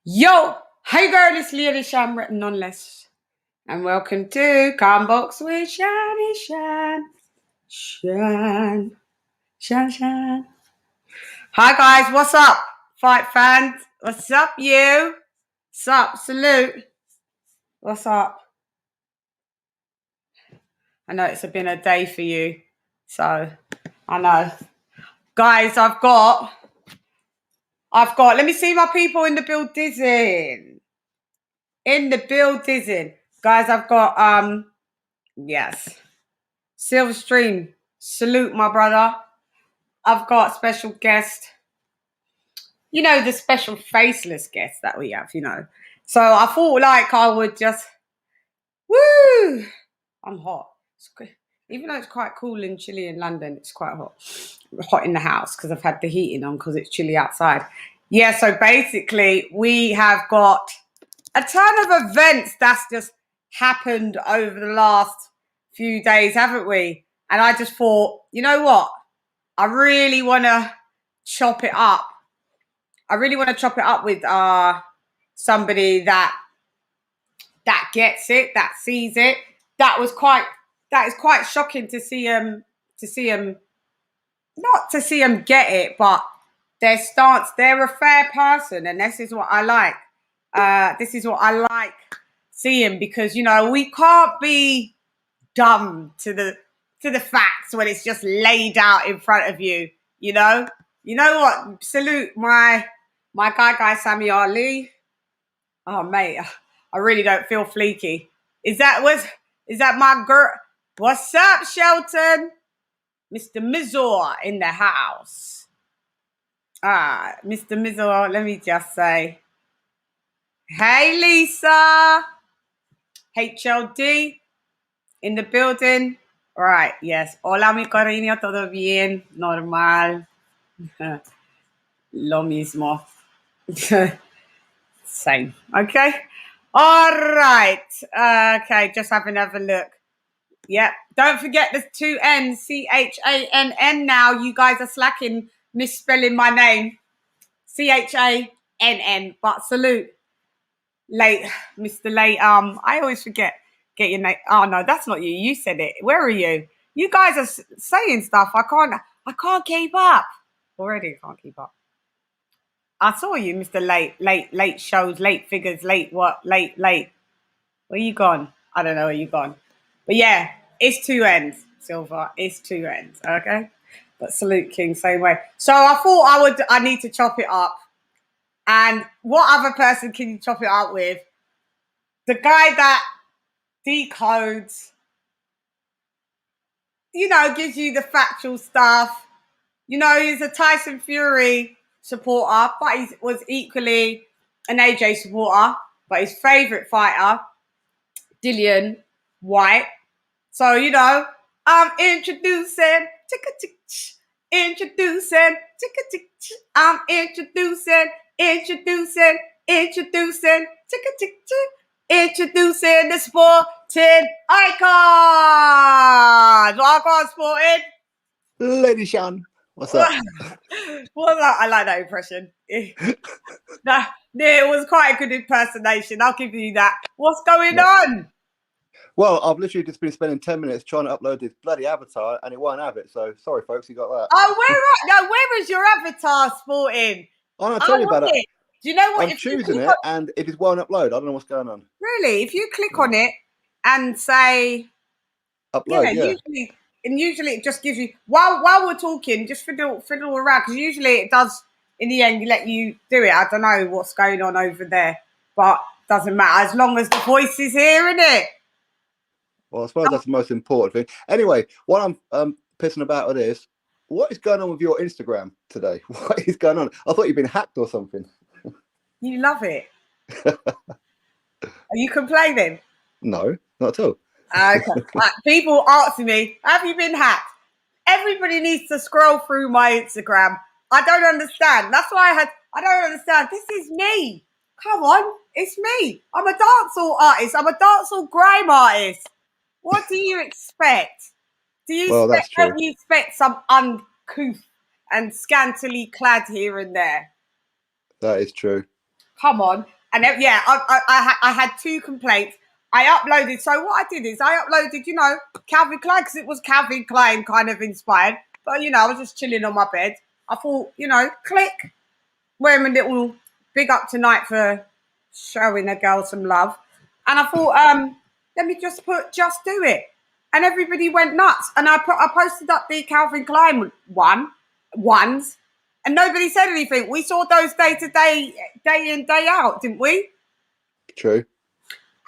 Yo, hey girl, it's Lady Sham written on less. And welcome to Combox with Shani Shan. Hi guys, what's up? Fight fans, what's up you? What's up? Salute. What's up? I know it's been a day for you. So, I know. Guys, I've got, let me see my people in the building. Guys, I've got, yes. Silver Stream, salute my brother. I've got a special guest. You know, the special faceless guest that we have, So I thought like I would just, woo! I'm hot. Even though it's quite cool and chilly in London, it's quite hot. Hot in the house because I've had the heating on because it's chilly outside. Yeah, so basically we have got a ton of events that's just happened over the last few days, haven't we? And I just thought, you know what? I really want to chop it up. With somebody that gets it, that sees it. That is quite shocking to see not to see them get it, but their stance. They're a fair person, and this is what I like. This is what I like seeing, because we can't be dumb to the facts when it's just laid out in front of you. You know what? Salute my guy Sammy Ali. Oh mate, I really don't feel fleeky. Is that my girl? What's up, Shelton? Mr. Mizor in the house. Mr. Mizor, let me just say, hey Lisa, HLD in the building. All right, yes. Hola mi cariño, todo bien, normal. Lo mismo. Same. Okay. All right. Okay, just having a look. Yep. Don't forget the two N's, CHANN now. You guys are slacking, misspelling my name. CHANN. But salute. Late, Mr. Late. I always forget. Get your name. Oh no, that's not you. You said it. Where are you? You guys are saying stuff. I can't keep up. Already I can't keep up. I saw you, Mr. Late shows, late figures, late what? Late. Where you gone? I don't know where you gone. But yeah, it's two ends, Silver. It's two ends, okay? But salute King, same way. So I thought I need to chop it up. And what other person can you chop it up with? The guy that decodes, gives you the factual stuff. He's a Tyson Fury supporter, but he was equally an AJ supporter. But his favourite fighter, Dillian White. So, I'm introducing, I'm introducing the sporting icon. Icon sporting. Lady Shan, what's up? I like that impression. It was quite a good impersonation. I'll give you that. What's going on? Well, I've literally just been spending 10 minutes trying to upload this bloody avatar, and it won't have it. So sorry, folks, you got that. Oh, where is your avatar sporting? I'll tell you about it. Do you know what? I'm choosing it, and it just won't upload. I don't know what's going on. Really? If you click on it and say upload, usually it just gives you while we're talking, just fiddle around, because usually it does. In the end, you let you do it. I don't know what's going on over there, but doesn't matter as long as the voice is here, innit? Well, I suppose that's the most important thing. Anyway, what I'm pissing about with this, what is going on with your Instagram today? What is going on? I thought you'd been hacked or something. You love it. Are you complaining? No, not at all. Okay. People ask me, have you been hacked? Everybody needs to scroll through my Instagram. I don't understand. That's why I don't understand. This is me. Come on, it's me. I'm a dancehall artist. I'm a dancehall grime artist. What do you expect? Don't you expect some uncouth and scantily clad here and there? That is true. Come on. And yeah, I had 2 complaints. I uploaded. So what I did is I uploaded, Calvin Klein, because it was Calvin Klein kind of inspired. But I was just chilling on my bed. I thought, click, wearing a little big up tonight for showing a girl some love. And I thought, let me just put "just do it," and everybody went nuts. And I posted up the Calvin Klein ones, and nobody said anything. We saw those day to day, day in, day out, didn't we? True.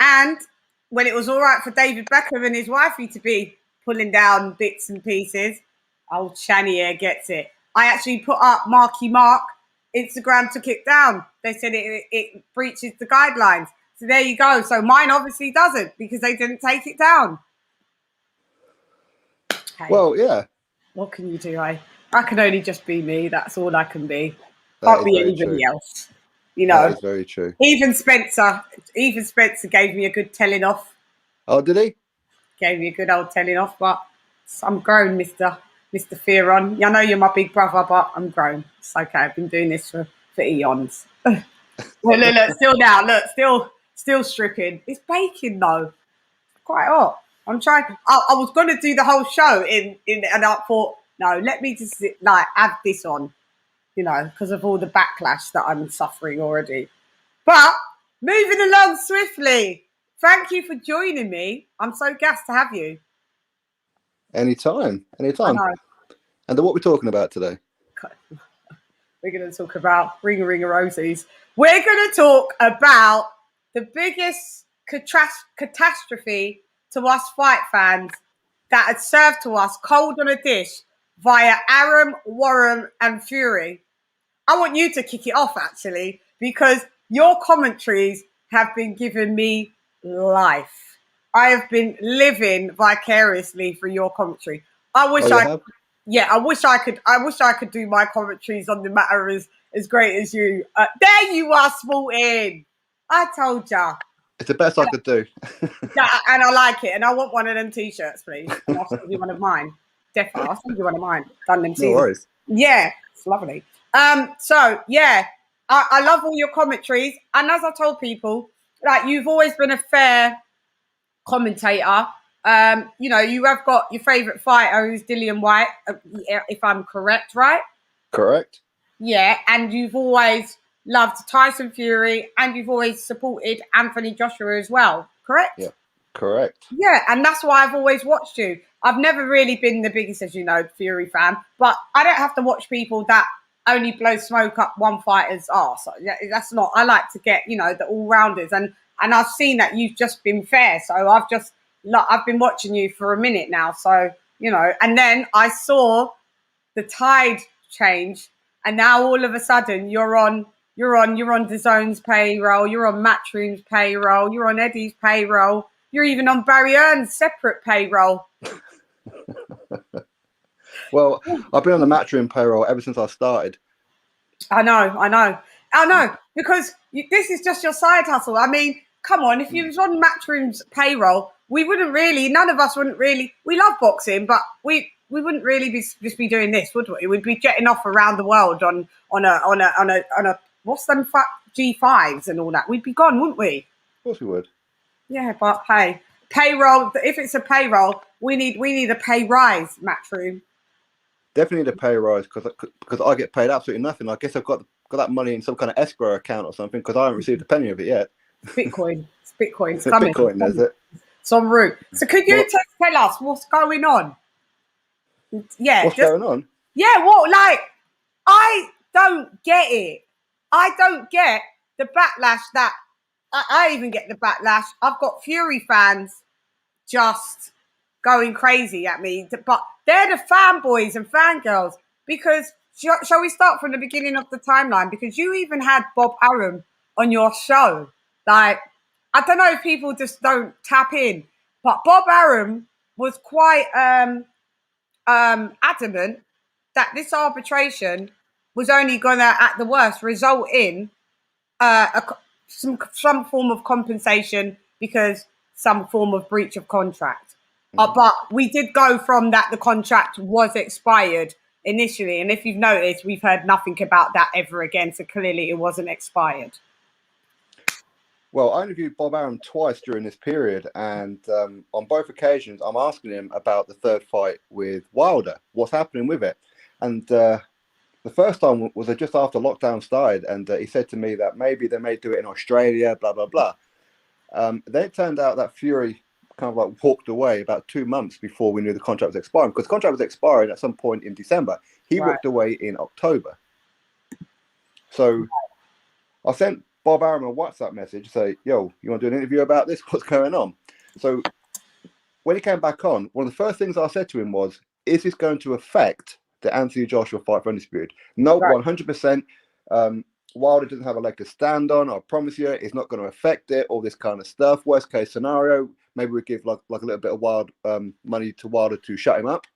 And when it was all right for David Beckham and his wifey to be pulling down bits and pieces, old Chann here gets it. I actually put up Marky Mark. Instagram took it down. They said it breaches the guidelines. So there you go. So mine obviously doesn't, because they didn't take it down. Hey, well, yeah. What can you do? I can only just be me. That's all I can be. Can't be anybody else. That is very true. Even Spencer gave me a good telling off. Oh, did he? Gave me a good old telling off, but I'm grown, Mr. Fearon. I know you're my big brother, but I'm grown. It's okay. I've been doing this for eons. Well, look, still now. Look, still stripping. It's baking though. It's quite hot. I'm trying. I was going to do the whole show in, and I thought, no, let me just have this on, because of all the backlash that I'm suffering already. But moving along swiftly. Thank you for joining me. I'm so gassed to have you. Anytime. And what are we talking about today? We're going to talk about Ring a Rosies. We're going to talk about the biggest catastrophe to us fight fans that had served to us cold on a dish via Arum, Warren and Fury. I want you to kick it off, actually, because your commentaries have been giving me life. I have been living vicariously through your commentary. I wish I could do my commentaries on the matter as great as you. There you are, Sporting. I told ya. It's the best I could do. Yeah, and I like it. And I want one of them T-shirts, please. And I'll send you one of mine. Definitely, I'll send you one of mine. Done them seasons. No worries. Yeah, it's lovely. So yeah, I love all your commentaries. And as I told people, you've always been a fair commentator. You have got your favourite fighter, who's Dillian White, if I'm correct, right? Correct. Yeah, and you've always loved Tyson Fury, and you've always supported Anthony Joshua as well, correct? Yeah, correct. Yeah, and that's why I've always watched you. I've never really been the biggest, as you know, Fury fan, but I don't have to watch people that only blow smoke up one fighter's arse. That's not. I like to get, the all-rounders, and I've seen that you've just been fair. So I've been watching you for a minute now. So and then I saw the tide change, and now all of a sudden you're on DAZN's payroll, you're on Matchroom's payroll, you're on Eddie's payroll, you're even on Barry Earn's separate payroll. Well, I've been on the Matchroom payroll ever since I started. I know, because this is just your side hustle. I mean, come on, if you was on Matchroom's payroll, none of us wouldn't really, we love boxing, but we wouldn't really be doing this, would we? We'd be jetting off around the world on a what's them G5s and all that. We'd be gone, wouldn't we? Of course we would. Yeah, but hey, payroll. If it's a payroll, we need a pay rise, Matchroom. Definitely need a pay rise because I get paid absolutely nothing. I guess I've got that money in some kind of escrow account or something because I haven't received a penny of it yet. Bitcoin. It's coming. Bitcoin, is it? It's en route. So could you tell us what's going on? Yeah. What's going on? Yeah, I don't get it. I don't get the backlash that I even get the backlash. I've got Fury fans just going crazy at me, but they're the fanboys and fangirls because shall we start from the beginning of the timeline? Because you even had Bob Arum on your show. I don't know if people just don't tap in, but Bob Arum was quite adamant that this arbitration was only gonna, at the worst, result in some form of compensation because some form of breach of contract. But we did go from that the contract was expired initially, and if you've noticed, we've heard nothing about that ever again. So clearly, it wasn't expired. Well, I interviewed Bob Arum twice during this period, and on both occasions, I'm asking him about the third fight with Wilder. What's happening with it? And the first time was just after lockdown started, and he said to me that maybe they may do it in Australia, blah blah blah. Then it turned out that Fury kind of like walked away about 2 months before we knew the contract was expiring, because the contract was expiring at some point in December. He walked away in October. So I sent Bob Arum a WhatsApp message, say, yo, you want to do an interview about this? What's going on? So when he came back on, one of the first things I said to him was, is this going to affect the Anthony Joshua fight for Undisputed? No, 100%. Wilder doesn't have a leg to stand on. I promise you, it's not going to affect it. All this kind of stuff. Worst case scenario, maybe we give like a little bit of money to Wilder to shut him up,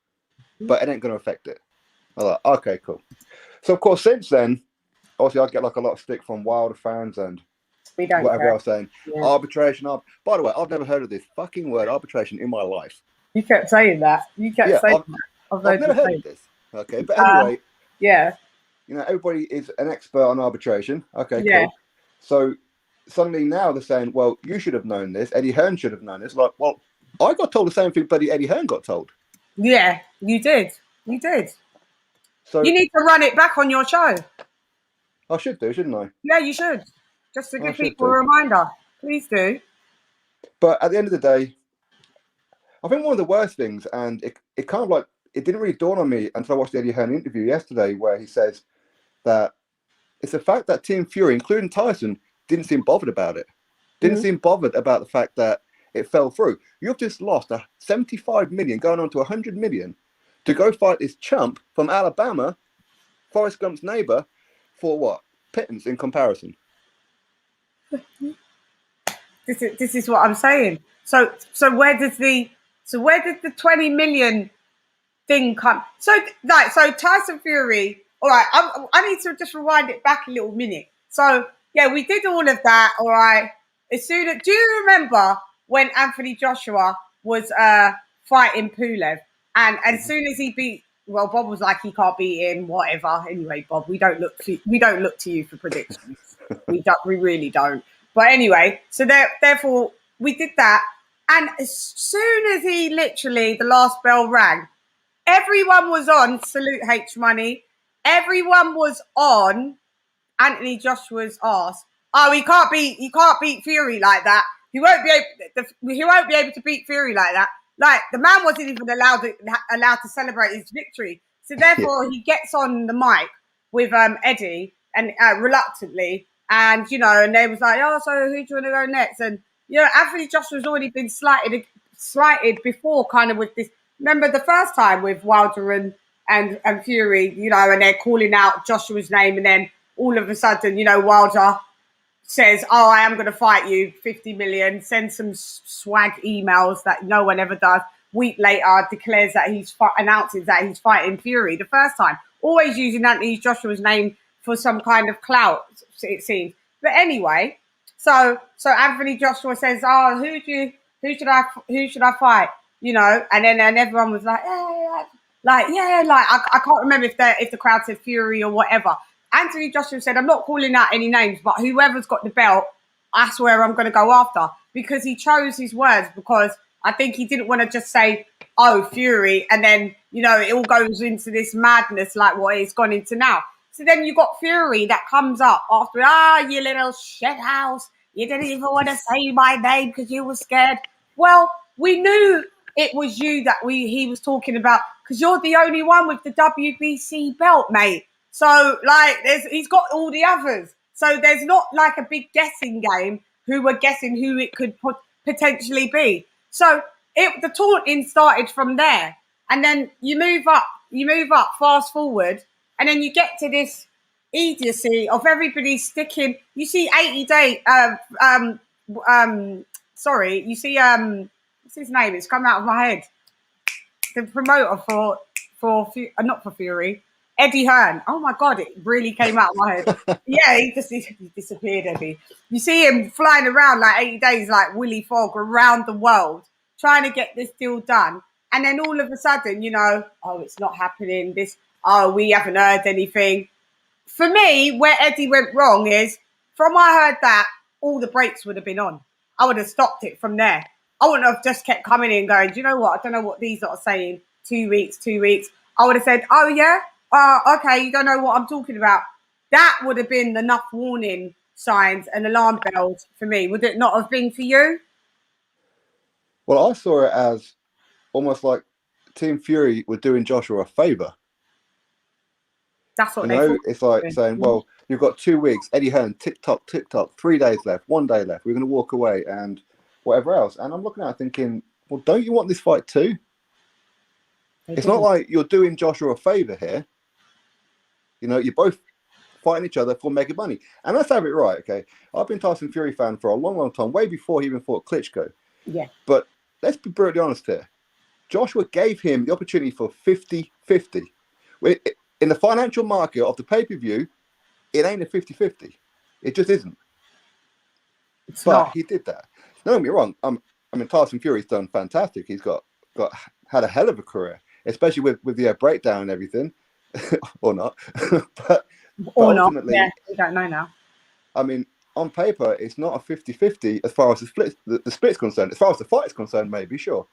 but it ain't going to affect it. I'm like, okay, cool. So of course, since then, obviously, I get like a lot of stick from Wilder fans and whatever else saying arbitration. By the way, I've never heard of this fucking word arbitration in my life. You kept saying that. You kept saying that. I've never heard of this. Okay, but anyway, you know, everybody is an expert on arbitration. Okay, cool. So suddenly now they're saying, well, you should have known this. Eddie Hearn should have known this. Like, well, I got told the same thing bloody Eddie Hearn got told. Yeah, you did. You did. So you need to run it back on your show. I should do, shouldn't I? Yeah, you should. Just to give people a reminder. Please do. But at the end of the day, I think one of the worst things, and it kind of like, it didn't really dawn on me until I watched the Eddie Hearn interview yesterday, where he says that it's the fact that Team Fury, including Tyson, didn't seem bothered about it. Didn't seem bothered about the fact that it fell through. You've just lost a 75 million, going on to 100 million, to go fight this chump from Alabama, Forrest Gump's neighbor, for what? Pittance in comparison. This is what I'm saying. So where did the 20 million thing come? So Tyson Fury. All right, I need to just rewind it back a little minute. So yeah, we did all of that. All right. Do you remember when Anthony Joshua was fighting Pulev, and as soon as he beat, well, Bob was like, he can't beat him, whatever. Anyway, Bob, we don't look to you for predictions. we really don't. But anyway, so therefore we did that, and as soon as he literally the last bell rang, everyone was on Salute H Money. Everyone was on Anthony Joshua's ass. Oh, he can't beat Fury like that. He won't be able to beat Fury like that. Like, the man wasn't even allowed to celebrate his victory. So therefore, he gets on the mic with Eddie and reluctantly, and and they was like, oh, so who do you want to go next? And Anthony Joshua's already been slighted before, kind of with this. Remember the first time with Wilder and Fury, and they're calling out Joshua's name, and then all of a sudden, Wilder says, oh, I am going to fight you, 50 million, send some swag emails that no one ever does. Week later, declares that announces that he's fighting Fury the first time, always using Anthony Joshua's name for some kind of clout, it seems. But anyway, so Anthony Joshua says, oh, who should I fight? And then everyone was like, I can't remember if the crowd said Fury or whatever. Anthony Joshua said, I'm not calling out any names, but whoever's got the belt, I swear I'm going to go after. Because he chose his words, because I think he didn't want to just say, oh, Fury, and then, it all goes into this madness like what it's gone into now. So then you got Fury that comes up after, you little shit house. You didn't even want to say my name because you were scared. Well, we knew it was you that he was talking about, because you're the only one with the WBC belt, mate. So, he's got all the others. So there's not like a big guessing game who were guessing who it could potentially be. So the taunting started from there. And then you move up, fast forward, and then you get to this idiocy of everybody sticking. You see 80 day, you see, what's his name? It's come out of my head. The promoter for not for Fury. Eddie Hearn. Oh my God, it really came out of my head. Yeah, he disappeared, Eddie. You see him flying around like 80 days, like Willy Fogg, around the world, trying to get this deal done. And then all of a sudden, oh, it's not happening. We haven't heard anything. For me, where Eddie went wrong is, from I heard that, all the brakes would have been on. I would have stopped it from there. I wouldn't have just kept coming in going, do you know what? I don't know what these lot are saying. 2 weeks, 2 weeks. I would have said, oh, yeah? Okay, you don't know what I'm talking about. That would have been enough warning signs and alarm bells for me. Would it not have been for you? Well, I saw it as almost like Team Fury were doing Joshua a favour. That's what they thought. It's like saying, well, you've got 2 weeks. Eddie Hearn, tick-tock, 3 days left, 1 day left. We're going to walk away and whatever else. And I'm looking at it thinking, well, don't you want this fight too? It's not like you're doing Joshua a favour here. You know, you're both fighting each other for mega money. And let's have it right, okay? I've been Tyson Fury fan for a long, long time, way before he even fought Klitschko. Yeah. But let's be brutally honest here. Joshua gave him the opportunity for 50-50. In the financial market of the pay-per-view, it ain't a 50-50. It just isn't. It's but not. He did that. Don't get me wrong. I mean, Tyson Fury's done fantastic. He's had a hell of a career, especially with the breakdown and everything, or not. but ultimately, yeah, we don't know now. I mean, on paper, it's not a 50-50 as far as the split's concerned. As far as the fight is concerned, maybe, sure.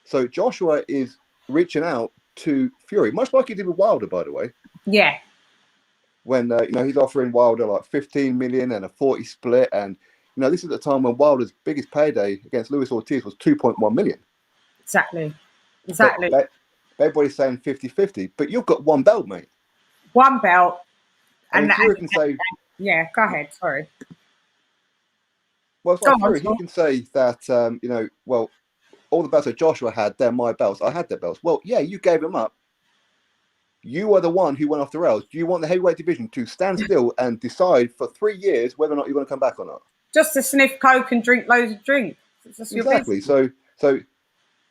So Joshua is reaching out to Fury, much like he did with Wilder, by the way. Yeah. When he's offering Wilder like 15 million and a 40 split, and this is the time when Wilder's biggest payday against Luis Ortiz was 2.1 million. Exactly. Everybody's saying 50-50, but you've got one belt, mate. One belt. And Fury can say, yeah, go ahead. Sorry. Well, it's like Fury, he can say that well, all the belts that Joshua had, they're my belts. I had their belts. Well, yeah, you gave them up. You are the one who went off the rails. Do you want the heavyweight division to stand still and decide for 3 years whether or not you're going to come back or not? Just to sniff coke and drink loads of drink. Exactly. So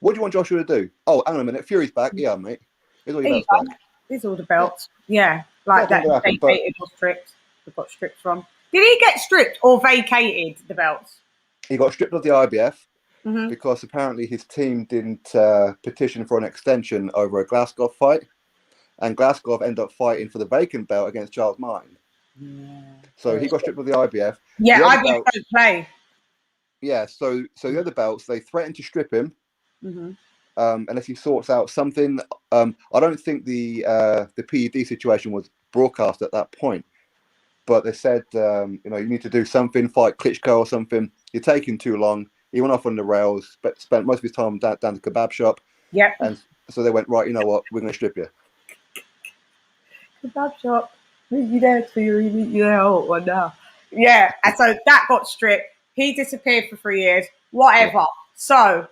what do you want Joshua to do? Oh, hang on a minute. Fury's back. Yeah, mate. Here's all your belts back. Here's all the belts. Yeah. Like that happen, vacated or stripped. We got stripped from. Did he get stripped or vacated the belts? He got stripped of the IBF. Because apparently his team didn't petition for an extension over a Glasgow fight, and Glasgow ended up fighting for the vacant belt against Charles Martin. Yeah. So he got stripped of the IBF. Yeah, IBF don't play. Yeah, so the other belts, they threatened to strip him unless he sorts out something. I don't think the PED situation was broadcast at that point, but they said you need to do something, fight Klitschko or something. You're taking too long. He went off on the rails, spent most of his time down the kebab shop. Yep. And so they went, right, you know what, we're going to strip you. Kebab shop. Meet you there, Fury. Meet you there. Oh, well, now. Yeah. And so that got stripped. He disappeared for 3 years. Whatever. Yeah.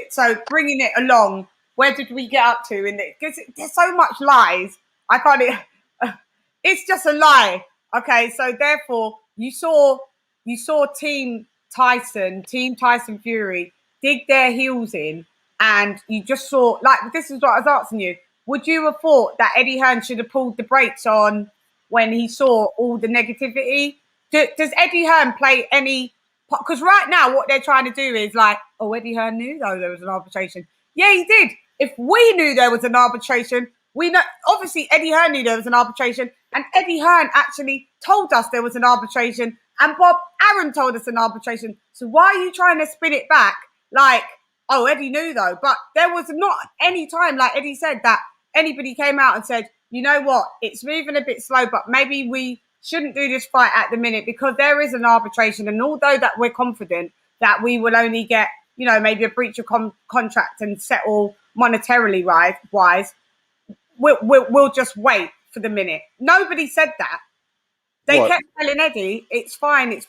So bringing it along, where did we get up to? Because there's so much lies. I can't. It's just a lie. Okay. So therefore, you saw Team Tyson Fury dig their heels in, and you just saw, like, this is what I was asking you. Would you have thought that Eddie Hearn should have pulled the brakes on when he saw all the negativity? Does Eddie Hearn play any? Because right now what they're trying to do is like, oh, Eddie Hearn knew though there was an arbitration. Yeah, he did. If we knew there was an arbitration, we know. Obviously, Eddie Hearn knew there was an arbitration, and Eddie Hearn actually told us there was an arbitration. And Bob Arum told us an arbitration. So why are you trying to spin it back like, oh, Eddie knew though? But there was not any time, like Eddie said, that anybody came out and said, you know what, it's moving a bit slow, but maybe we shouldn't do this fight at the minute because there is an arbitration. And although that we're confident that we will only get, maybe a breach of contract and settle monetarily wise, we'll just wait for the minute. Nobody said that. They kept telling Eddie, it's fine.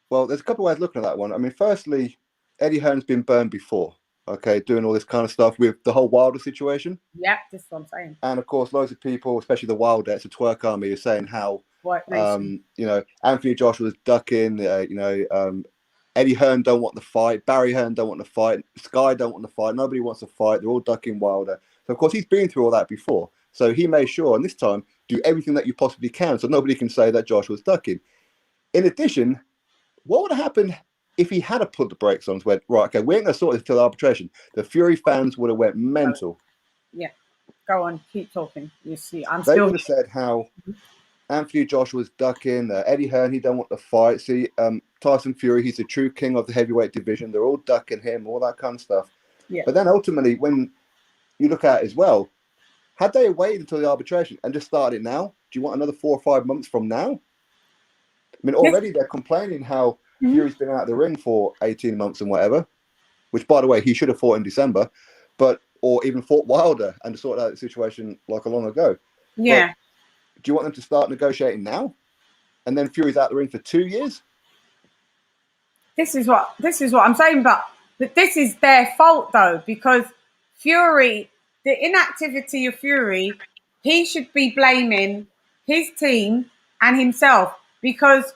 Well, there's a couple of ways of looking at that one. I mean, firstly, Eddie Hearn's been burned before, okay, doing all this kind of stuff with the whole Wilder situation. Yeah, that's what I'm saying. And, of course, loads of people, especially the Wilder, it's a twerk army, is saying how, Anthony Joshua's ducking, Eddie Hearn don't want the fight, Barry Hearn don't want the fight, Sky don't want the fight, nobody wants to fight, they're all ducking Wilder. So, of course, he's been through all that before. So he made sure, and this time, do everything that you possibly can so nobody can say that Josh was ducking. In addition, what would have happened if he had put the brakes on and went, right, okay, we ain't going to sort this till arbitration? The Fury fans would have went mental. Yeah. Go on, keep talking. You see, They would have said how Anthony Joshua's ducking. Eddie Hearn, he don't want to fight. See, Tyson Fury, he's the true king of the heavyweight division. They're all ducking him, all that kind of stuff. Yeah. But then ultimately, when you look at it as well, had they waited until the arbitration and just started it now? Do you want another 4 or 5 months from now? I mean, already they're complaining how Fury's been out of the ring for 18 months and whatever, which, by the way, he should have fought in December, or even fought Wilder and sorted out the situation like a long ago. Yeah. But do you want them to start negotiating now? And then Fury's out the ring for 2 years? This is what I'm saying, but this is their fault though, because Fury, the inactivity of Fury, he should be blaming his team and himself, because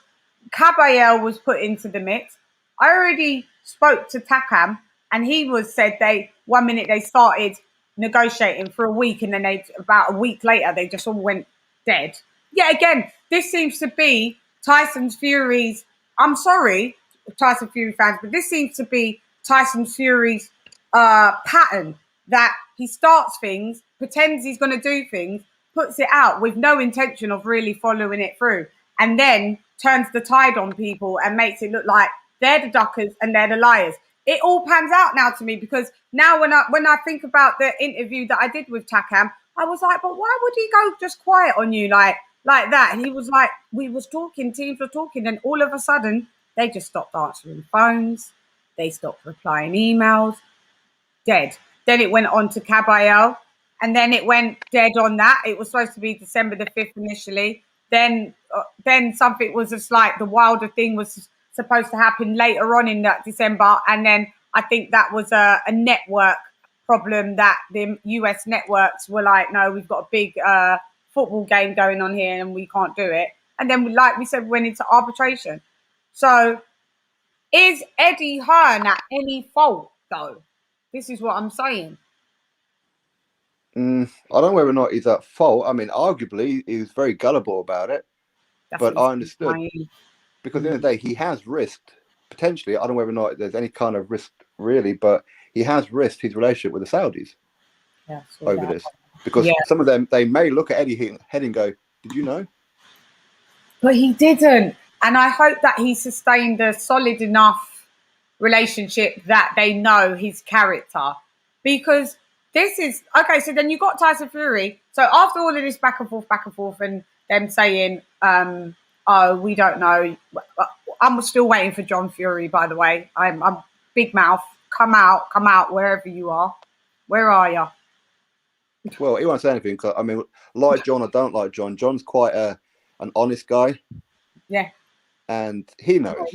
Pacquiao was put into the mix. I already spoke to Takam, and he said they 1 minute they started negotiating for a week, and then about a week later they just all went dead. Yeah, again, this seems to be Tyson Fury's. I'm sorry, Tyson Fury fans, but this seems to be Tyson Fury's pattern, that he starts things, pretends he's going to do things, puts it out with no intention of really following it through, and then turns the tide on people and makes it look like they're the duckers and they're the liars. It all pans out now to me, because now when I think about the interview that I did with Takam, I was like, but why would he go just quiet on you like that? And he was like, we was talking, teams were talking, and all of a sudden they just stopped answering phones, they stopped replying emails, dead. Then it went on to Caballero, and then it went dead on that. It was supposed to be December the 5th initially. Then something was just like the Wilder thing was supposed to happen later on in that December, and then I think that was a network problem, that the US networks were like, no, we've got a big football game going on here and we can't do it. And then, like we said, we went into arbitration. So is Eddie Hearn at any fault though? This is what I'm saying. I don't know whether or not he's at fault. I mean, arguably, he was very gullible about it. But I understood. Because at the end of the day, he has risked, potentially, I don't know whether or not there's any kind of risk really, but he has risked his relationship with the Saudis over this. Because some of them, they may look at Eddie Head and go, did you know? But he didn't. And I hope that he sustained a solid enough relationship that they know his character. Because this is, okay, so then you got Tyson Fury. So after all of this back and forth, and them saying, oh, we don't know. I'm still waiting for John Fury, by the way. I'm big mouth. Come out, wherever you are. Where are you? Well, he won't say anything. I mean, like John, I don't like John. John's quite an honest guy. Yeah. And he knows.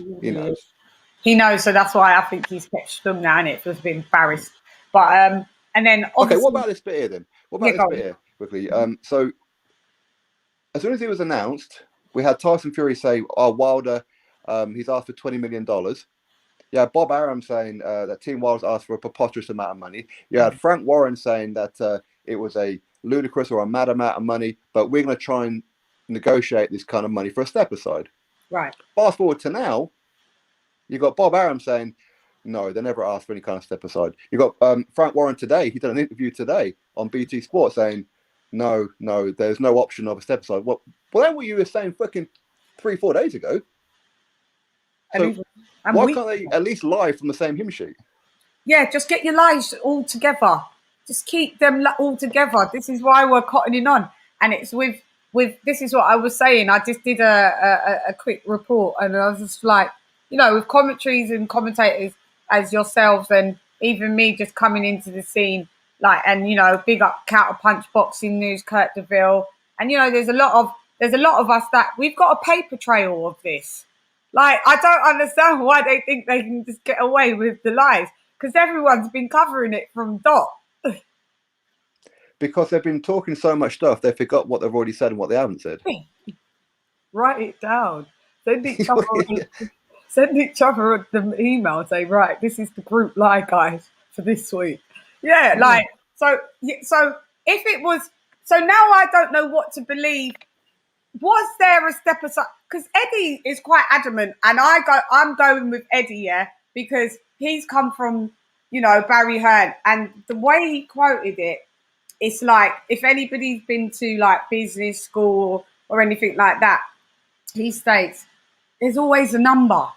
He knows, so that's why I think he's kept stum now, and it feels a bit embarrassed. But and then okay, what about this bit here then? What about this bit here quickly? Mm-hmm. So as soon as it was announced, we had Tyson Fury say, "Oh, Wilder, he's asked for $20 million." Yeah, Bob Arum saying that Team Wilder's asked for a preposterous amount of money. You had Frank Warren saying that it was a ludicrous or a mad amount of money, but we're going to try and negotiate this kind of money for a step aside. Right. Fast forward to now, you got Bob Arum saying, no, they never asked for any kind of step aside. You got Frank Warren today. He did an interview today on BT Sport saying, no, there's no option of a step aside. Well, then what you were saying fucking 3-4 days ago. So why can't they at least lie from the same hymn sheet? Yeah, just get your lies all together. Just keep them all together. This is why we're cottoning on. And it's with this is what I was saying. I just did a quick report, and I was just like, with commentaries and commentators as yourselves, and even me just coming into the scene, like, and big up Counterpunch Boxing News, Kurt DeVille, and there's a lot of us that we've got a paper trail of this. Like, I don't understand why they think they can just get away with the lies, because everyone's been covering it from dot. Because they've been talking so much stuff, they forgot what they've already said and what they haven't said. Write it down. Send each other the email. Say, right, this is the group lie, guys, for this week. Yeah, like so if it was, so now I don't know what to believe. Was there a step aside? Because Eddie is quite adamant, and I'm going with Eddie, yeah, because he's come from Barry Hearn, and the way he quoted it, it's like, if anybody's been to like business school or anything like that. He states, there's always a number.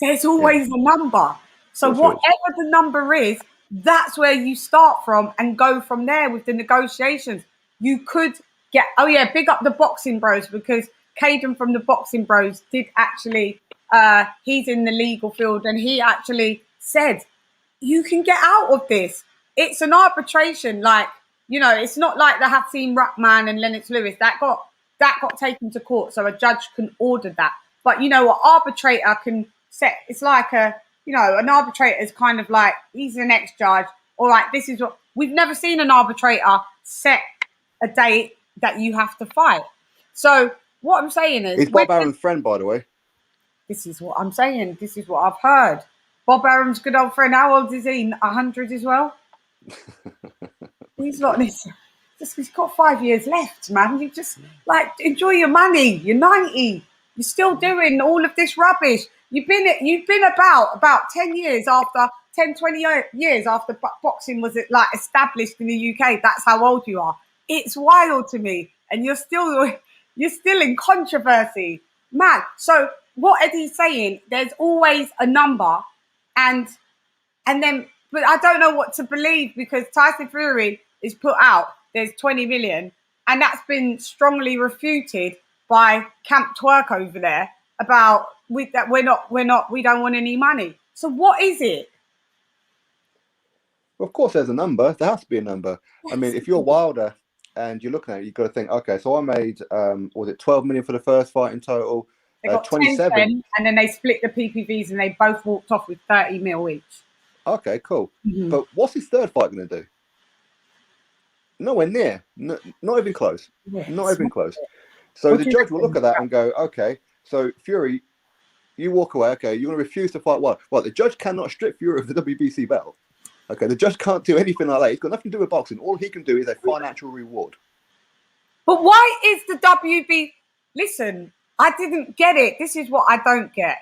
There's always a number. So whatever the number is, that's where you start from and go from there with the negotiations. You could get, oh yeah, big up the Boxing Bros, because Caden from the Boxing Bros did actually, he's in the legal field, and he actually said, you can get out of this. It's an arbitration. Like, you know, it's not like the Hakeem Ruckman and Lennox Lewis that got taken to court, so a judge can order that. But you know, an arbitrator can set. It's like an arbitrator is kind of like, he's the next judge. All right, this is what we've never seen an arbitrator set a date that you have to fight. So what I'm saying is, he's Bob Aaron's friend, by the way. This is what I'm saying. This is what I've heard. Bob Aaron's good old friend. How old is he? 100 as well. He's not this. He's got 5 years left, man. You just like enjoy your money. You're 90. You're still doing all of this rubbish. You've been about 10 years after 20 years after boxing was like established in the UK. That's how old you are. It's wild to me, and you're still in controversy, man. So what Eddie's saying, there's always a number, and then, but I don't know what to believe, because Tyson Fury is put out there's 20 million, and that's been strongly refuted by Camp Twerk over there about we don't want any money. So what is it? Well, of course, there's a number. There has to be a number. Yes. I mean, if you're Wilder and you're looking at it, you've got to think, okay, so I made was it 12 million for the first fight in total? They got 27, and then they split the PPVs, and they both walked off with 30 mil each. Okay, cool. Mm-hmm. But what's his third fight going to do? Nowhere near. Not even close. Yes. Not even close. So the judge will look at that and go, okay, so Fury, you walk away. Okay, you're going to refuse to fight what? Well, the judge cannot strip Fury of the WBC belt. Okay, the judge can't do anything like that. He's got nothing to do with boxing. All he can do is a financial reward. But why is the WB... Listen, I didn't get it. This is what I don't get.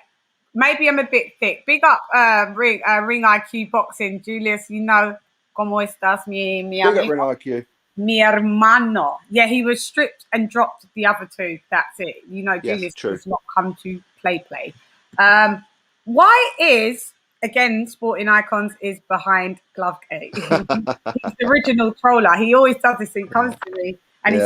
Maybe I'm a bit thick. Big up Ring IQ Boxing. Julius, you know, ¿cómo estás, mi Big up Ring IQ. Mi hermano. Yeah, he was stripped and dropped the other two. That's it. You know, Julius does not come to play. Why is... Again, Sporting Icons is behind Glove Gate. He's the original troller. He always does this. He comes to me and he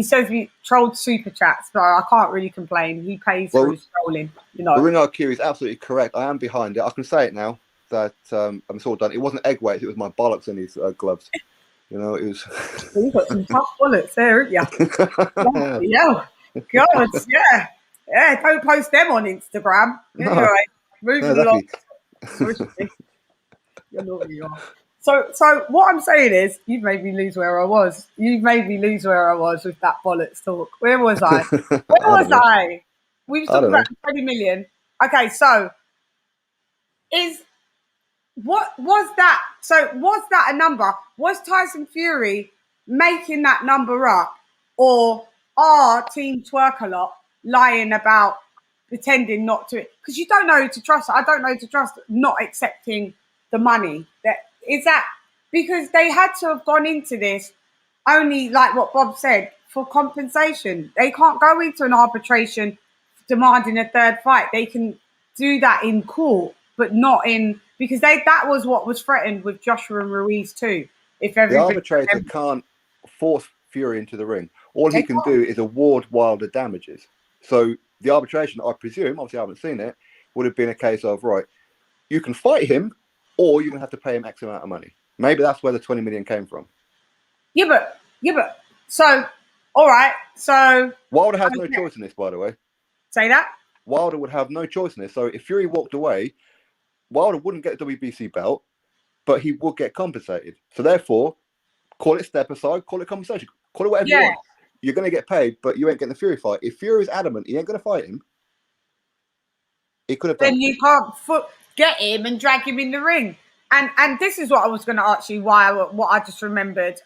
says we trolled super chats, but I can't really complain. He pays for his trolling. You know, the Ring IQ is absolutely correct. I am behind it. I can say it now that I'm sort of done. It wasn't egg weights. It was my bollocks in these gloves. You know, it was. You've got some tough bullets there, haven't you? Yeah. God, yeah. Don't post them on Instagram. Anyway. Moving along. You're naughty, you are. So what I'm saying is, you've made me lose where I was. You've made me lose where I was with that bollocks talk. Where was I? Where was I? We were talking about 20 million. Okay, so was that a number? Was Tyson Fury making that number up, or are Team Twerk a lot lying about pretending not to, because you don't know who to trust. I don't know who to trust not accepting the money. Is that because they had to have gone into this only, like what Bob said, for compensation? They can't go into an arbitration demanding a third fight. They can do that in court, but not in, because that was what was threatened with Joshua and Ruiz too. If the arbitrator can't force Fury into the ring, all he can do is award Wilder damages. So the arbitration, I presume, obviously I haven't seen it, would have been a case of, right, you can fight him, or you're going to have to pay him X amount of money. Maybe that's where the 20 million came from. Yeah, but, so, all right, so... Wilder has no choice in this, by the way. Say that? Wilder would have no choice in this. So if Fury walked away, Wilder wouldn't get the WBC belt, but he would get compensated. So therefore, call it step aside, call it compensation, call it whatever you want. You're going to get paid, but you ain't getting the Fury fight. If Fury's adamant he ain't going to fight him, he could have done. Then you can't get him and drag him in the ring. And this is what I was going to ask you. What I just remembered.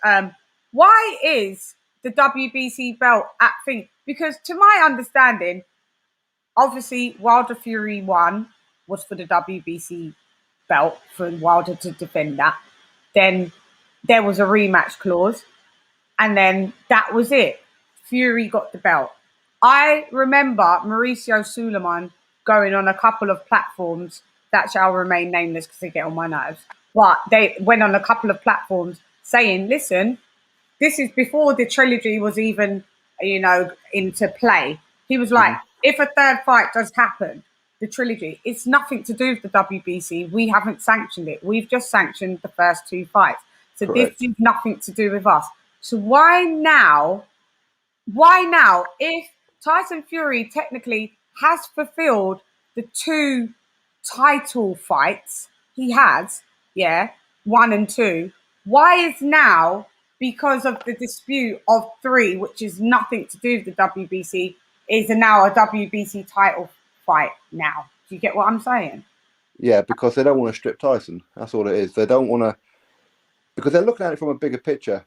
Why is the WBC belt at thing? Because to my understanding, obviously Wilder Fury 1 was for the WBC belt for Wilder to defend that. Then there was a rematch clause, and then that was it. Fury got the belt. I remember Mauricio Suleiman going on a couple of platforms that shall remain nameless because they get on my nerves. But they went on a couple of platforms saying, listen, this is before the trilogy was even, into play. He was like, if a third fight does happen, the trilogy, it's nothing to do with the WBC. We haven't sanctioned it. We've just sanctioned the first 2 fights. So Correct. this is nothing to do with us. So why now? Why now? If Tyson Fury technically has fulfilled the 2 title fights he has, 1 and 2, why is now, because of the dispute of 3, which is nothing to do with the WBC, is now a WBC title fight now? Do you get what I'm saying? Yeah, because they don't want to strip Tyson. That's all it is. They don't want to, because they're looking at it from a bigger picture.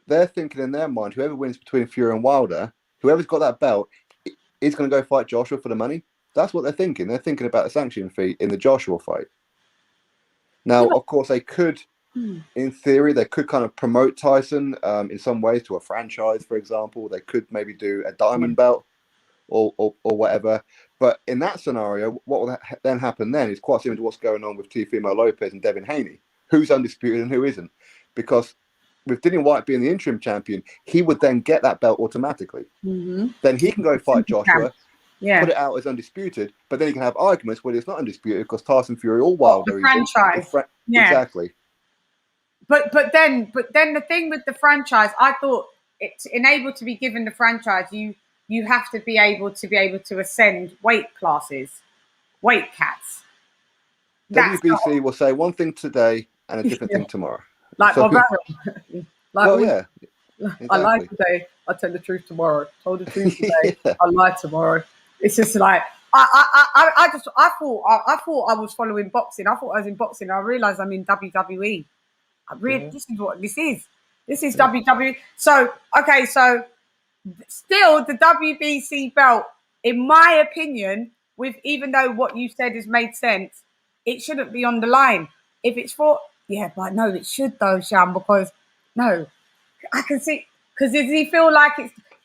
They're thinking in their mind, whoever wins between Fury and Wilder, whoever's got that belt, is going to go fight Joshua for the money. That's what they're thinking. They're thinking about the sanction fee in the Joshua fight. Now, of course, they could, in theory, they could kind of promote Tyson in some ways to a franchise, for example. They could maybe do a diamond belt or whatever. But in that scenario, what will then happen then is quite similar to what's going on with Teofimo Lopez and Devin Haney. Who's undisputed and who isn't? Because with Dillian Whyte being the interim champion, he would then get that belt automatically. Then he can go fight Joshua, put it out as undisputed, but then he can have arguments where it's not undisputed because Tyson Fury or Wilder the franchise. Exactly. But then the thing with the franchise, I thought it's enabled to be given the franchise. You have to be able to ascend weight classes, weight cats. WBC will say one thing today and a different thing tomorrow. Like Barbarian. Yeah. Exactly. I lied today. I tell the truth tomorrow. Told the truth today. I lied tomorrow. It's just like I thought I was following boxing. I thought I was in boxing. I realized I'm in WWE. This is what this is. This is WWE. So still the WBC belt, in my opinion, with even though what you said has made sense, it shouldn't be on the line. If it's for but no, it should though, Chann, because no, I can see, because does he feel like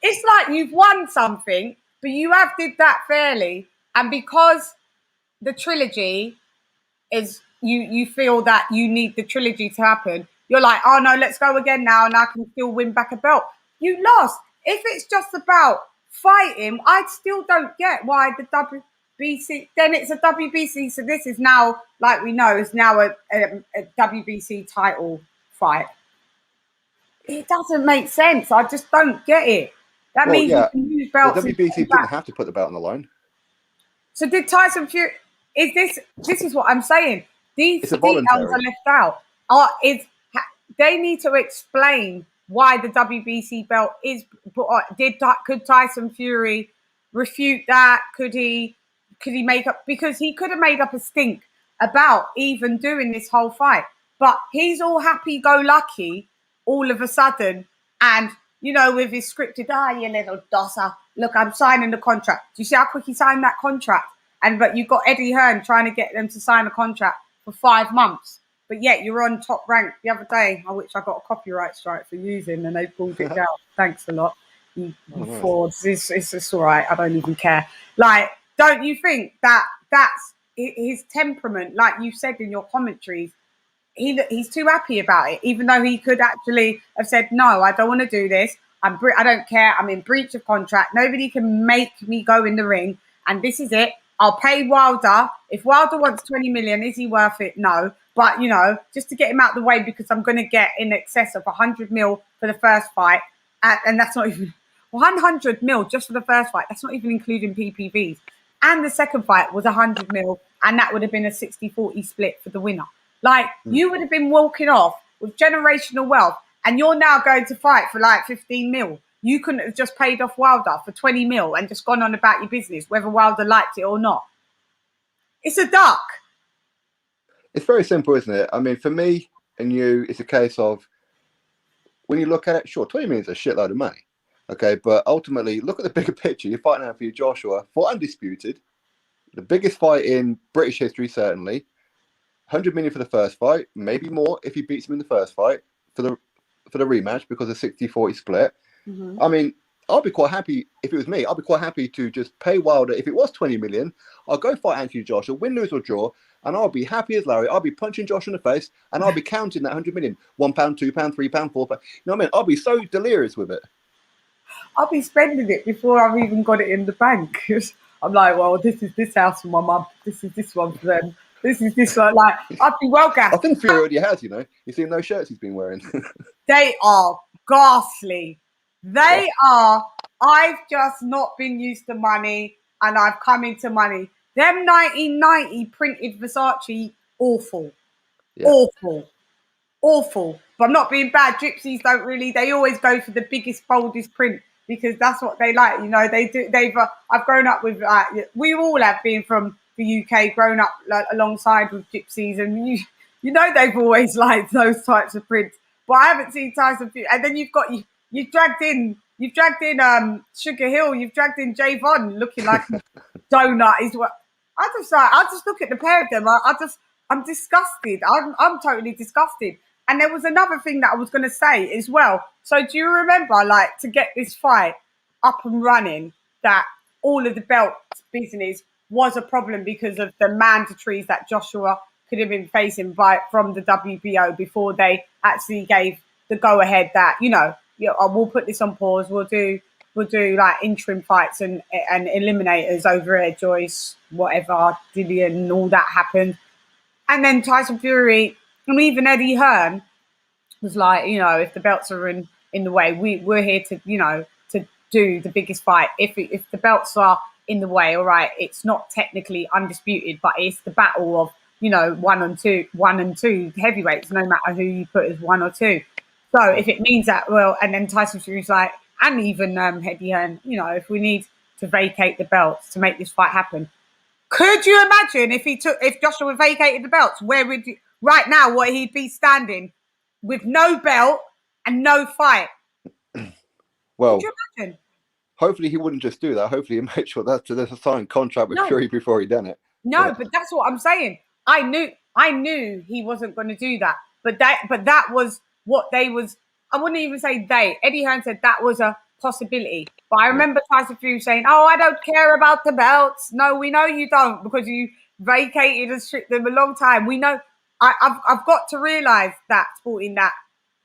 it's like you've won something, but you have did that fairly, and because the trilogy is you feel that you need the trilogy to happen, you're like, oh no, let's go again now, and I can still win back a belt. You lost. If it's just about fighting, I still don't get why the WBC. Then it's a WBC, so this is now, like we know, is now a WBC title fight. It doesn't make sense. I just don't get it. That means you can use belts. The WBC didn't have to put the belt on the line. So did Tyson Fury? This is what I'm saying. These details are left out. They need to explain why the WBC belt is. Could Tyson Fury refute that? Could he make up? Because he could have made up a stink about even doing this whole fight. But he's all happy-go-lucky all of a sudden, and with his scripted, you little dosser, look, I'm signing the contract. Do you see how quick he signed that contract? But you got Eddie Hearn trying to get them to sign a contract for 5 months, but yet you're on Top Rank the other day, which I got a copyright strike for using, and they pulled it down. Thanks a lot, you frauds. It's all right. I don't even care. Like, don't you think that that's his temperament? Like you said in your commentaries, he's too happy about it, even though he could actually have said, no, I don't want to do this. I don't care. I'm in breach of contract. Nobody can make me go in the ring. And this is it. I'll pay Wilder. If Wilder wants 20 million, is he worth it? No. But, just to get him out of the way, because I'm going to get in excess of 100 mil for the first fight. And that's not even 100 mil just for the first fight. That's not even including PPVs. And the second fight was 100 mil. And that would have been a 60-40 split for the winner. Like, you would have been walking off with generational wealth, and you're now going to fight for like 15 mil. You couldn't have just paid off Wilder for 20 mil and just gone on about your business, whether Wilder liked it or not. It's a duck. It's very simple, isn't it? I mean, for me and you, it's a case of, when you look at it, sure, 20 million is a shitload of money. Okay, but ultimately, look at the bigger picture. You're fighting out for your Joshua for undisputed, the biggest fight in British history, certainly. 100 million for the first fight, maybe more if he beats him in the first fight for the rematch, because of 60-40 split. Mm-hmm. I mean, I'd be quite happy if it was me. I'd be quite happy to just pay Wilder. If it was 20 million, I'll go fight Anthony Joshua, win, lose or draw, and I'll be happy as Larry. I'll be punching Josh in the face, and I'll be counting that 100 million: £1, £2, £3, £4. You know what I mean? I'll be so delirious with it. I'll be spending it before I've even got it in the bank. I'm like, well, this is this house for my mum. This is this one for them. This is this one. Like, I'd be well I gassed. think Fury already has. You know, you see those shirts he's been wearing. They are ghastly. They are. I've just not been used to money, and I've come into money. Them 1990 printed Versace, awful, Yeah. awful. But I'm not being bad. Gypsies don't really. They always go for the biggest, boldest print because that's what they like. You know, they do. I've grown up with. We all have been from the UK, grown up like, alongside with gypsies, and you know they've always liked those types of prints. But I haven't seen Tyson Fury. And then you've dragged in Sugar Hill. You've dragged in Javon looking like a donut. Is what I just look at the pair of them. I'm disgusted. I'm totally disgusted. And there was another thing that I was going to say as well. So do you remember, like, to get this fight up and running, that all of the belt business was a problem because of the mandatories that Joshua could have been facing from the WBO before they actually gave the go ahead that, we'll put this on pause. We'll do like interim fights and eliminators over here, Joyce, whatever, Dillian, all that happened. And then Tyson Fury and even Eddie Hearn was like, if the belts are in the way, we're here to, to do the biggest fight. If the belts are in the way, all right, it's not technically undisputed, but it's the battle of, 1 and 2 heavyweights, no matter who you put as 1 or 2. So if it means that, well, and then Tyson Fury's like, and even Eddie Hearn, if we need to vacate the belts to make this fight happen. Could you imagine if Joshua vacated the belts, where would you, right now, what he'd be standing with no belt and no fight? Well, could you imagine? Hopefully he wouldn't just do that. Hopefully he made sure that there's a signed contract with Fury before he done it. No, but that's what I'm saying. I knew he wasn't going to do that. But that was what they was. I wouldn't even say they. Eddie Hearn said that was a possibility. But I remember Tyson Fury saying, "Oh, I don't care about the belts." No, we know you don't because you vacated and stripped them a long time. We know. I've got to realise that, sporting, that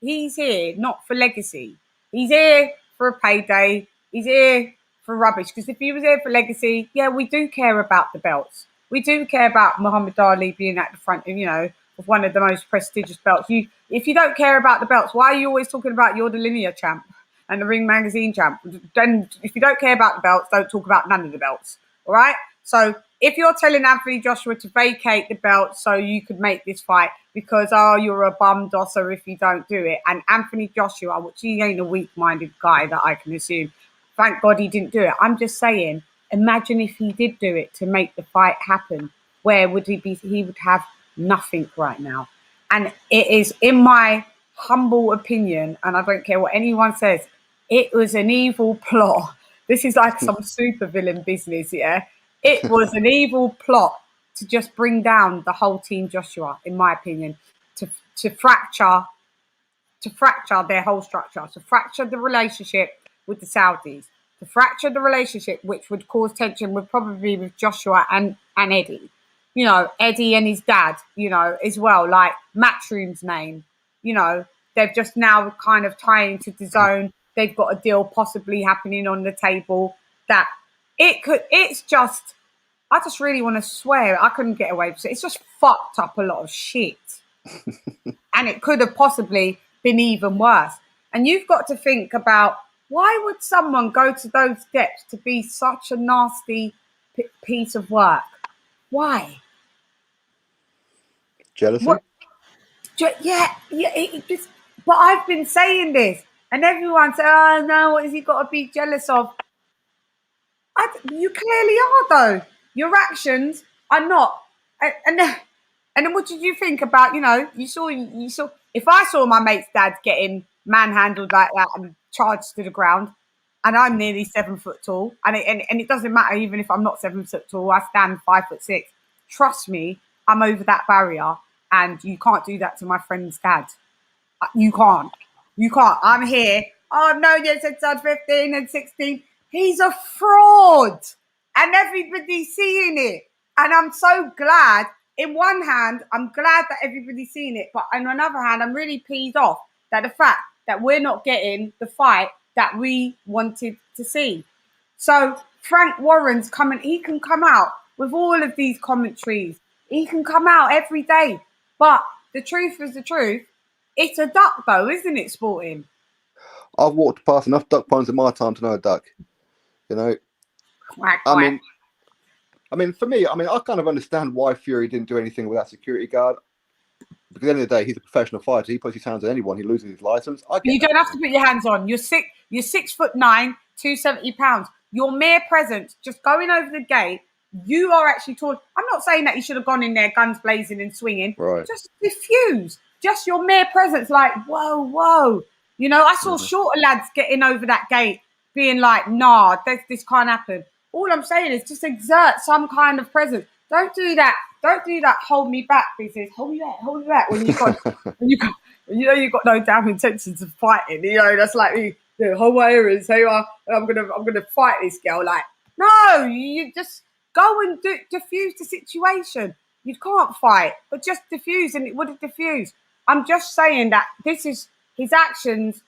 he's here not for legacy. He's here for a payday. He's here for rubbish. Because if he was here for legacy, yeah, we do care about the belts. We do care about Muhammad Ali being at the front of one of the most prestigious belts. If you don't care about the belts, why are you always talking about you're the linear champ and the Ring Magazine champ? Then if you don't care about the belts, don't talk about none of the belts. All right? So if you're telling Anthony Joshua to vacate the belt so you could make this fight because, you're a bum dosser if you don't do it, and Anthony Joshua, which he ain't a weak-minded guy that I can assume, thank God he didn't do it. I'm just saying, imagine if he did do it to make the fight happen. Where would he be? He would have nothing right now. And it is, in my humble opinion, and I don't care what anyone says, it was an evil plot. This is like some supervillain business, yeah? It was an evil plot to just bring down the whole team Joshua, in my opinion, to fracture their whole structure, to fracture the relationship with the Saudis, to fracture the relationship, which would cause tension with probably with Joshua and Eddie. Eddie and his dad, as well, like Matchroom's name. They've just now kind of tying to the zone. They've got a deal possibly happening on the table that it's just, I just really want to swear, I couldn't get away with it. It's just fucked up a lot of shit. And it could have possibly been even worse. And you've got to think about, why would someone go to those depths to be such a nasty piece of work? Why? Jealousy? Yeah. But I've been saying this, and everyone said, "Oh no, what has he got to be jealous of?" You clearly are, though. Your actions are not. And then what did you think about? You saw. If I saw my mate's dad getting manhandled like that and charged to the ground, and I'm nearly 7 foot tall, and it doesn't matter even if I'm not 7 foot tall, I stand 5'6". Trust me, I'm over that barrier, and you can't do that to my friend's dad. You can't. I'm here. oh, I've known you since I was 15 and 16. He's a fraud. And everybody's seeing it. And I'm so glad. In one hand, I'm glad that everybody's seeing it. But on another hand, I'm really peeved off that the fact that we're not getting the fight that we wanted to see. So Frank Warren's coming. He can come out with all of these commentaries. He can come out every day. But the truth is the truth. It's a duck, though, isn't it, Sporting? I've walked past enough duck ponds in my time to know a duck. You know, Quack, I quack. mean, for me, I kind of understand why Fury didn't do anything with that security guard. Because at the end of the day, he's a professional fighter. He puts his hands on anyone, he loses his license. You don't have to put your hands on. You're 6'9", 270 pounds. Your mere presence, just going over the gate, you are actually tall. I'm not saying that you should have gone in there guns blazing and swinging. Right. Just diffuse. Just your mere presence, like, whoa, whoa. You know, I saw shorter lads getting over that gate being like, nah, this can't happen. All I'm saying is just exert some kind of presence. Don't do that. Don't do that. Hold me back business. Hold me back. When you've got no damn intentions of fighting. You know, that's like me. Hold my ears. Say, I'm gonna fight this girl. Like, no, you just go and diffuse the situation. You can't fight, but just diffuse, and it would have diffused. I'm just saying that his actions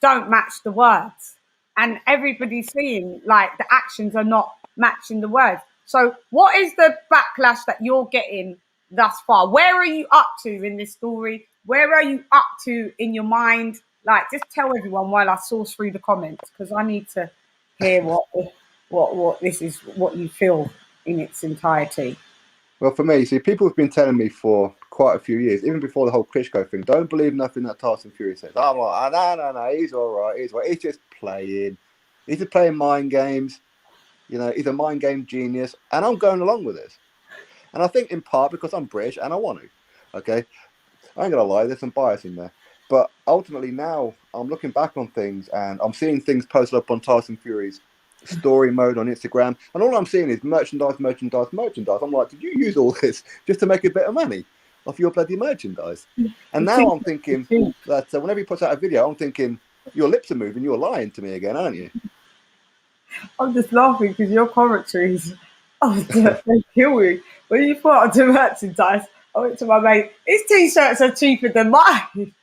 don't match the words, and everybody's seeing like the actions are not matching the words. So what is the backlash that you're getting thus far? Where are you up to in this story? Where are you up to in your mind? Like, just tell everyone while I source through the comments, because I need to hear what this is, what you feel in its entirety. Well, for me, see, people have been telling me for quite a few years, even before the whole Klitschko thing, don't believe nothing that Tyson Fury says. I'm like, no, he's all right. He's just playing. He's just playing mind games. You know, he's a mind game genius, and I'm going along with this. And I think in part because I'm British and I want to. Okay, I ain't gonna lie, there's some bias in there. But ultimately now I'm looking back on things and I'm seeing things posted up on Tyson Fury's story mode on Instagram, and all I'm seeing is merchandise. I'm like, did you use all this just to make a bit of money off your bloody merchandise? And now I'm thinking that whenever he puts out a video, I'm thinking, your lips are moving, you're lying to me again, aren't you? I'm just laughing because your commentaries, they kill me. When you put on the merchandise, I went to my mate, his t-shirts are cheaper than mine.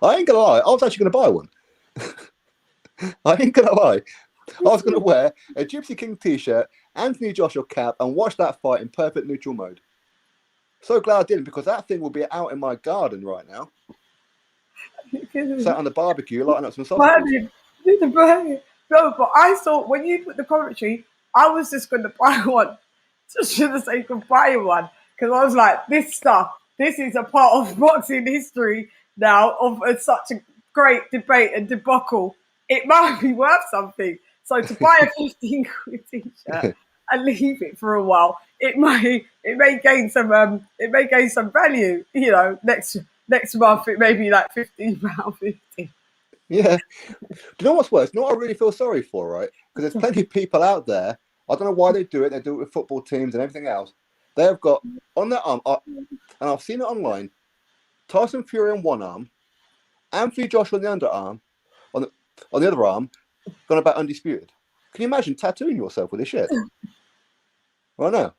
I ain't gonna lie, I was actually gonna buy one. I ain't gonna lie. I was gonna wear a Gypsy King t-shirt, Anthony Joshua cap, and watch that fight in perfect neutral mode. So glad I didn't, because that thing will be out in my garden right now. Sat on the barbecue, lighting up some sausages. No, but I thought when you put the commentary, I was just going to buy one, just for the sake of buying one, because I was like, this is a part of boxing history now, of such a great debate and debacle. It might be worth something. So to buy a 15 quid t-shirt and leave it for a while, it may gain some value. You know, next month it may be like £15.50. Yeah. Do you know what's worse? You know what I really feel sorry for, right? Because there's plenty of people out there. I don't know why they do it. They do it with football teams and everything else. They've got on their arm, and I've seen it online, Tyson Fury on one arm, Anthony Joshua on the underarm, on the other arm, gone about undisputed. Can you imagine tattooing yourself with this shit? Right now.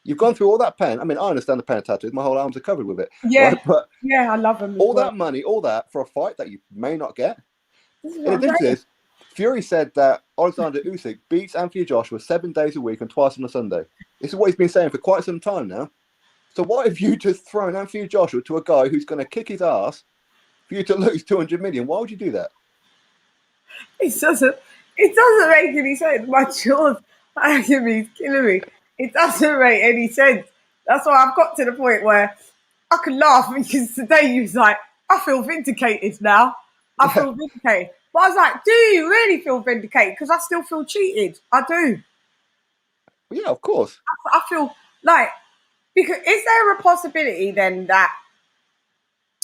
You've gone through all that pain. I mean, I understand the pain of tattoos. My whole arms are covered with it. Yeah, right? But yeah, I love them. All that money, all that for a fight that you may not get. In addition to this, Fury said that Alexander Usyk beats Anthony Joshua 7 days a week and twice on a Sunday. This is what he's been saying for quite some time now. So why have you just thrown Anthony Joshua to a guy who's going to kick his ass for you to lose 200 million? Why would you do that? It doesn't make any sense. My jaws are killing me. It doesn't make any sense. That's why I've got to the point where I can laugh, because today you was like, I feel vindicated now. I feel vindicated. But I was like, do you really feel vindicated? Because I still feel cheated. I do. Well, yeah, of course. I feel like, because is there a possibility then that,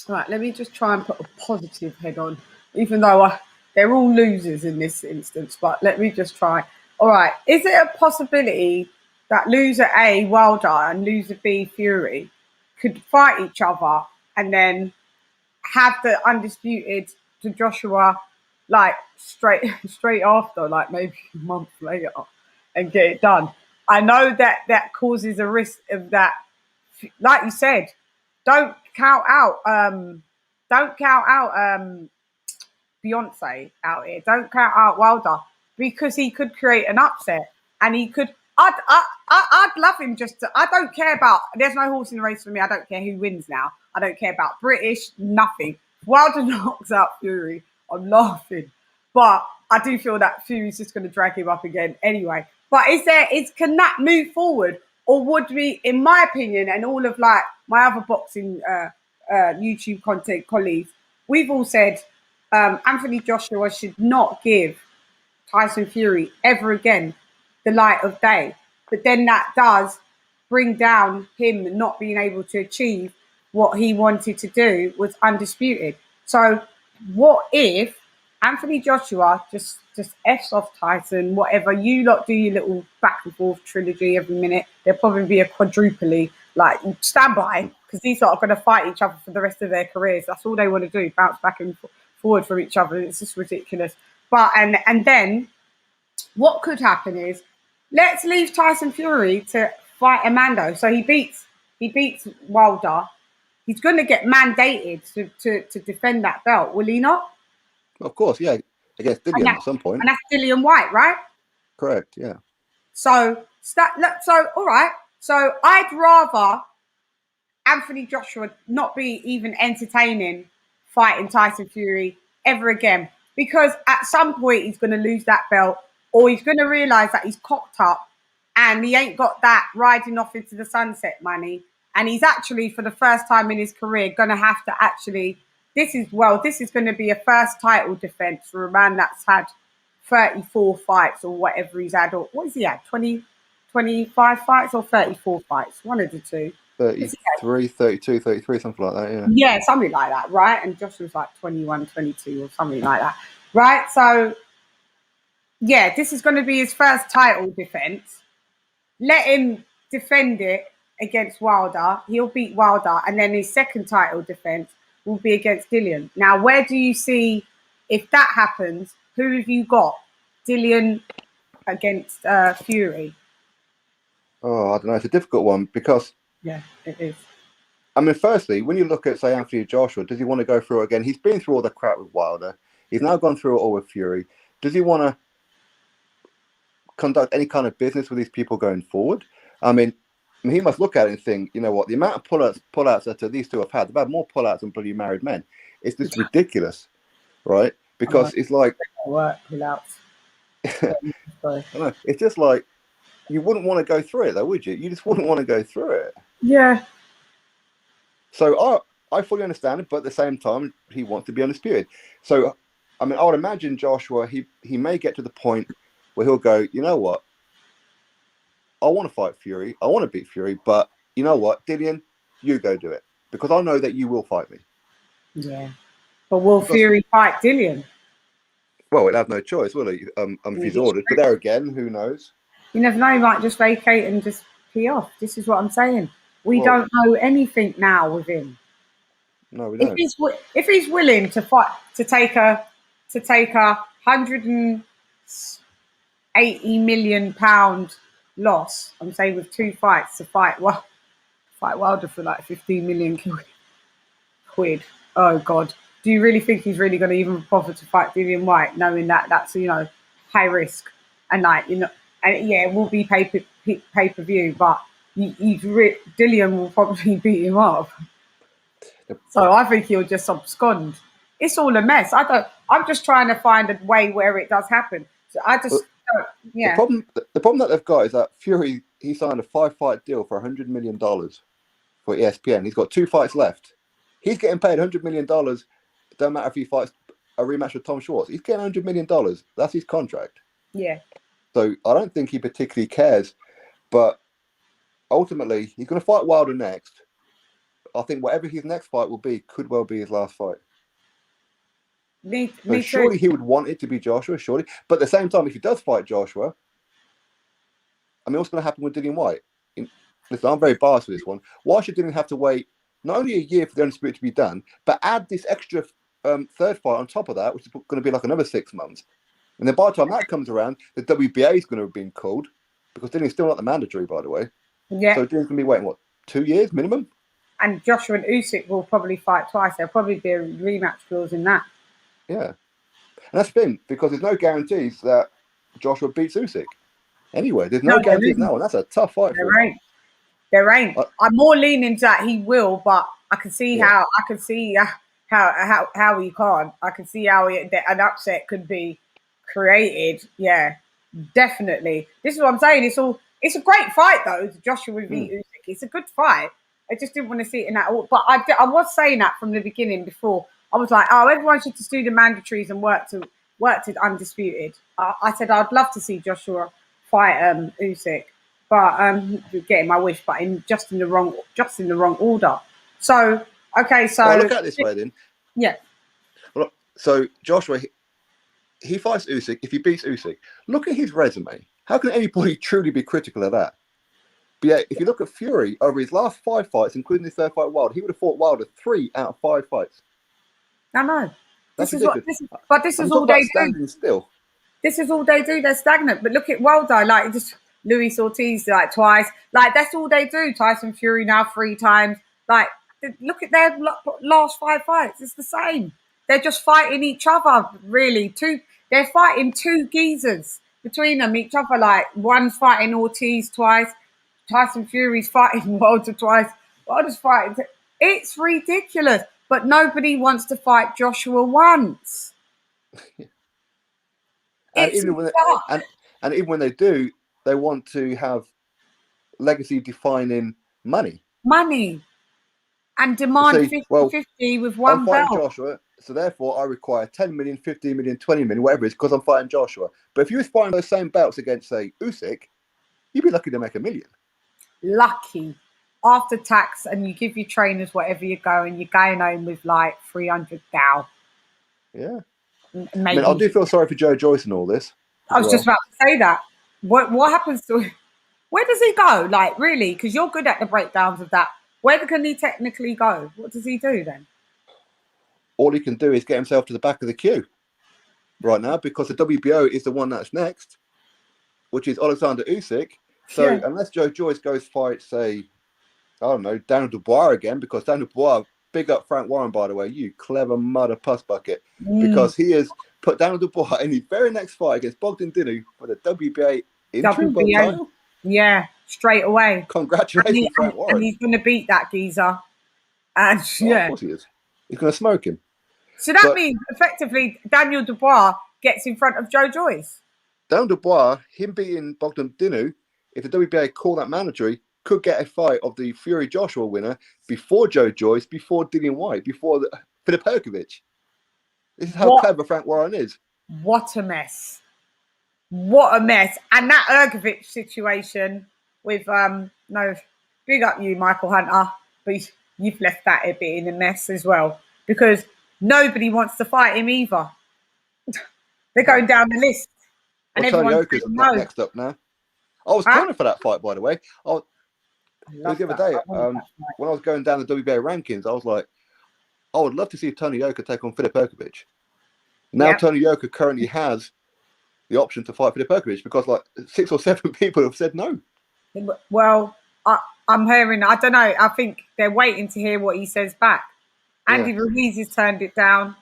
right, let me just try and put a positive head on, even though they're all losers in this instance, but let me just try. All right, is it a possibility that loser A, Wilder, and loser B, Fury, could fight each other and then have the undisputed to Joshua like straight after, like maybe a month later, and get it done. I know that causes a risk of that. Like you said, don't count out Beyonce out here. Don't count out Wilder, because he could create an upset, and he could. I'd love him just to. I don't care about. There's no horse in the race for me. I don't care who wins now. I don't care about British. Nothing. Wilder knocks out Fury, I'm laughing. But I do feel that Fury's just going to drag him up again anyway. But can that move forward? Or would we, in my opinion, and all of like my other boxing YouTube content colleagues, we've all said Anthony Joshua should not give Tyson Fury ever again the light of day. But then that does bring down him not being able to achieve what he wanted to do was undisputed. So what if Anthony Joshua just F's off Tyson, whatever, you lot do your little back and forth trilogy every minute. There'll probably be a quadruply, like stand by, because these lot are going to fight each other for the rest of their careers. That's all they want to do, bounce back and forward from each other. It's just ridiculous. But and then what could happen is, let's leave Tyson Fury to fight Amando. So he beats Wilder. He's going to get mandated to defend that belt, will he not? Of course, yeah. Against Dillian at some point. And that's Dillian White, right? Correct, yeah. So all right. So I'd rather Anthony Joshua not be even entertaining fighting Tyson Fury ever again. Because at some point he's going to lose that belt, or he's going to realise that he's cocked up and he ain't got that riding off into the sunset money. And he's actually, for the first time in his career, going to have to actually... This is going to be a first title defence for a man that's had 34 fights or whatever he's had. Or what is he had? 25 fights or 34 fights? One of the two. 33, 32, 33, something like that, yeah. Yeah, something like that, right? And Josh was like 21, 22 or something like that, right? So, yeah, this is going to be his first title defence. Let him defend it against Wilder. He'll beat Wilder. And then his second title defence will be against Dillian. Now, where do you see, if that happens, who have you got? Dillian against Fury? Oh, I don't know. It's a difficult one because... Yeah, it is. I mean, firstly, when you look at, say, Anthony Joshua, does he want to go through it again? He's been through all the crap with Wilder. He's now gone through it all with Fury. Does he want to conduct any kind of business with these people going forward? I mean, he must look at it and think, you know what, the amount of pullouts that these two have had, they've had more pullouts than bloody married men. It's just ridiculous, right? Because it's like... Pullouts. I know, it's just like, you wouldn't want to go through it, though, would you? You just wouldn't want to go through it. Yeah. So I fully understand it, but at the same time, he wants to be undisputed. So, I mean, I would imagine Joshua, he may get to the point where he'll go, you know what? I want to fight Fury. I want to beat Fury, but you know what, Dillian, you go do it. Because I know that you will fight me. Yeah. But will Fury fight Dillian? Well, he'll have no choice, will he? If he's ordered. But there again, who knows? You never know, he might just vacate and just pee off. This is what I'm saying. We don't know anything now with him. No, we don't. If he's willing to fight, to take a £180 million loss, I'm saying with 2 fights to fight Wilder for like 15 million quid. Oh God. Do you really think he's really going to even bother to fight Dillian White, knowing that that's, high risk, and like, and yeah, it will be pay-per-view, but Dillian will probably beat him up. So I think he'll just abscond. It's all a mess. I'm just trying to find a way where it does happen. So yeah. The problem that they've got is that Fury, he signed a 5-fight deal for $100 million for ESPN. He's got 2 fights left. He's getting paid $100 million. It don't matter if he fights a rematch with Tom Schwartz. He's getting $100 million. That's his contract. Yeah. So I don't think he particularly cares. But ultimately, he's going to fight Wilder next. I think whatever his next fight will be could well be his last fight. So surely he would want it to be Joshua, surely. But at the same time, if he does fight Joshua, I mean, what's going to happen with Dillian White? Listen, I'm very biased with this one. Why should Dillian have to wait not only a year for the Undisputed to be done, but add this extra third fight on top of that, which is going to be like another 6 months. And then by the time that comes around, the WBA is going to have been called, because then it's still not the mandatory, by the way. Yeah. So Dylan's going to be waiting, what, 2 years minimum? And Joshua and Usyk will probably fight twice. There'll probably be a rematch clause in that. Yeah. And that's the thing, because there's no guarantees that Joshua beats Usyk. Anyway, there's no guarantees now, and that's a tough fight for him. There ain't. I'm more leaning that he will, but I can see how he can't. I can see how an upset could be created. Yeah, definitely. This is what I'm saying. It's a great fight though. Joshua v Usyk. It's a good fight. I just didn't want to see it in that order. But I was saying that from the beginning before. I was like, oh, everyone should just do the mandatories and work to Undisputed. I said I'd love to see Joshua fight Usyk, but getting my wish, but just in the wrong order. So okay, so look at it this way then. Yeah. Well, so Joshua, he fights Usyk. If he beats Usyk, look at his resume. How can anybody truly be critical of that? But yeah, if you look at Fury over his last 5 fights, including his third fight Wilder, he would have fought Wilder 3 out of 5 fights. I know. That's this ridiculous. This is all they do. Still. This is all they do. They're stagnant. But look at Wilder, like just Luis Ortiz, like twice. Like that's all they do. Tyson Fury now 3 times. Like look at their last 5 fights. It's the same. They're just fighting each other. Really, they're fighting 2 geezers between them, each other. Like one's fighting Ortiz twice. Tyson Fury's fighting Wilder twice. Wilder's fighting. It's ridiculous. But nobody wants to fight Joshua once. And even when they do, they want to have legacy-defining money. And demand 50-50 with one belt. I'm fighting Joshua, so therefore I require 10 million, 15 million, 20 million, whatever it is, because I'm fighting Joshua. But if you were fighting those same belts against, say, Usyk, you'd be lucky to make $1 million. Lucky. After tax, and you give your trainers whatever you go, and you're going home with like 300 thou. Yeah. Maybe. I mean, I do feel sorry for Joe Joyce and all this. I was just about to say that. What happens to? Where does he go? Like really? Because you're good at the breakdowns of that. Where can he technically go? What does he do then? All he can do is get himself to the back of the queue right now, because the WBO is the one that's next, which is Alexander Usyk. So unless Joe Joyce goes fight, say, I don't know, Daniel Dubois again, because Daniel Dubois, big up Frank Warren, by the way, you clever mother puss bucket, because he has put Daniel Dubois in his very next fight against Bogdan Dinu for the WBA interim title. Yeah, straight away. Congratulations, Frank Warren. And he's going to beat that geezer. And of course he is. He's going to smoke him. So that means, effectively, Daniel Dubois gets in front of Joe Joyce. Daniel Dubois, him beating Bogdan Dinu, if the WBA call that mandatory, could get a fight of the Fury Joshua winner before Joe Joyce, before Dillian White, before Filip Herkovic. This is how clever Frank Warren is. What a mess. What a mess. And that Herkovic situation with, big up you, Michael Hunter, but you've left that a bit in a mess as well, because nobody wants to fight him either. They're going down the list. And Tony Yoka's next up now. I was calling for that fight, by the way. The other day, when I was going down the WBA rankings, I was like, I would love to see Tony Yoka take on Filip Herkovic. Now Tony Yoka currently has the option to fight Filip Herkovic, because like 6 or 7 people have said no. Well, I'm hearing, I don't know, I think they're waiting to hear what he says back. Andy Ruiz has turned it down.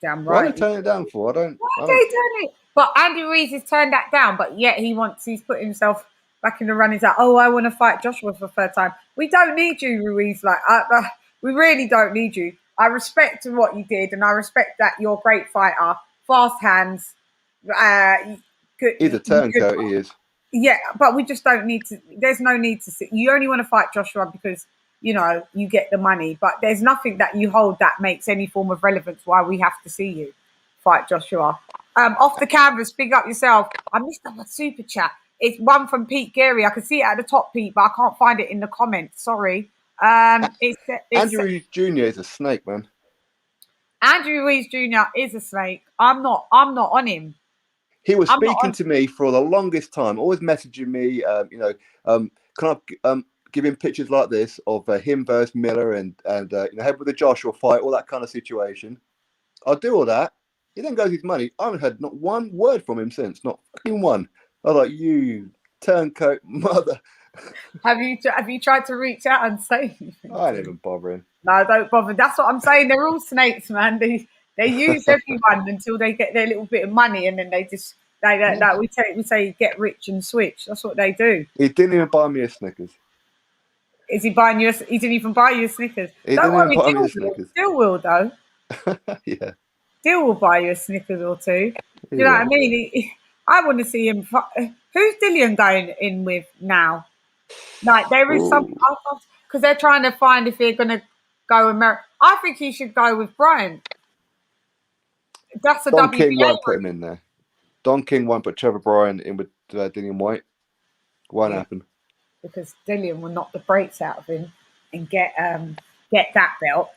Damn right. What are they turning it down for? Why are they turning it? But Andy Ruiz has turned that down, but yet he's put himself back in the run. He's like, oh, I want to fight Joshua for the third time. We don't need you, Ruiz. Like, we really don't need you. I respect what you did, and I respect that you're a great fighter, fast hands. Good, he's a turncoat, he is. Yeah, but we just don't need to. There's no need to sit. You only want to fight Joshua because, you get the money. But there's nothing that you hold that makes any form of relevance why we have to see you fight Joshua. Off the canvas, big up yourself. I missed a super chat. It's one from Pete Geary. I can see it at the top, Pete, but I can't find it in the comments. Sorry. It's Andrew Ruiz Jr. is a snake, man. Andrew Ruiz Jr. is a snake. I'm not on him. He was speaking to me for the longest time, always messaging me. Can giving pictures like this of him versus Miller and head with the Joshua fight, all that kind of situation. I'll do all that. He then goes his money. I haven't heard not one word from him since, not fucking one. I was like, you turncoat mother. Have you tried to reach out and say anything? I ain't even bothering. No, don't bother. That's what I'm saying. They're all snakes, man. They use everyone until they get their little bit of money, and then they just we say get rich and switch. That's what they do. He didn't even buy me a Snickers. Is he buying you? He didn't even buy you a Snickers. Don't worry, Dill will though. Yeah. Dill will buy you a Snickers or two. Do you know what I mean? I want to see him. Who's Dillian going in with now? Like there is some because they're trying to find if they're going to go America. I think he should go with Brian. That's a Don WBA King won't put him in there. Don King won't put Trevor Bryan in with Dillian White. Won't happen. Because Dillian will knock the brakes out of him and get that belt.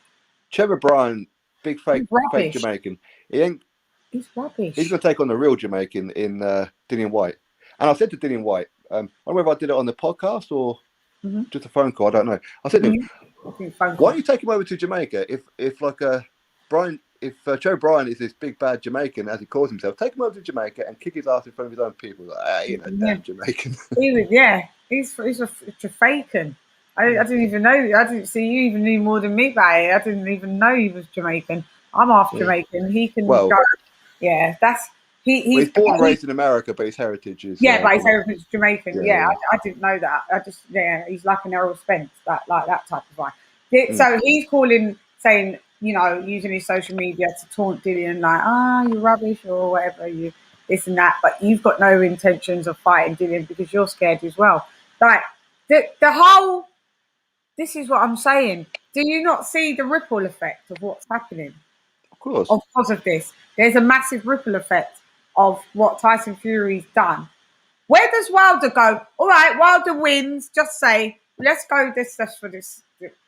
Trevor Bryan, big fake Jamaican. He's rubbish. He's going to take on the real Jamaican in Dillian White. And I said to Dillian White, I don't know whether I did it on the podcast or just a phone call. I don't know. I said to him, why don't you take him over to Jamaica? If Joe Bryan is this big bad Jamaican as he calls himself, take him over to Jamaica and kick his ass in front of his own people. Like, damn Jamaican. He's a faking. I didn't even know. I didn't see you even knew more than me by it. I didn't even know he was Jamaican. I'm half Jamaican. He can go. Yeah, that's he's born and raised in America, but his heritage is but his heritage is Jamaican. I didn't know that. I just he's like an Errol Spence, like that type of guy. So he's calling, saying, using his social media to taunt Dillian, like, you're rubbish or whatever, you this and that, but you've got no intentions of fighting Dillian because you're scared as well. Like the whole. This is what I'm saying. Do you not see the ripple effect of what's happening? Of course. Because of this, there's a massive ripple effect of what Tyson Fury's done. Where does Wilder go? All right, Wilder wins. Just say, let's go this for this.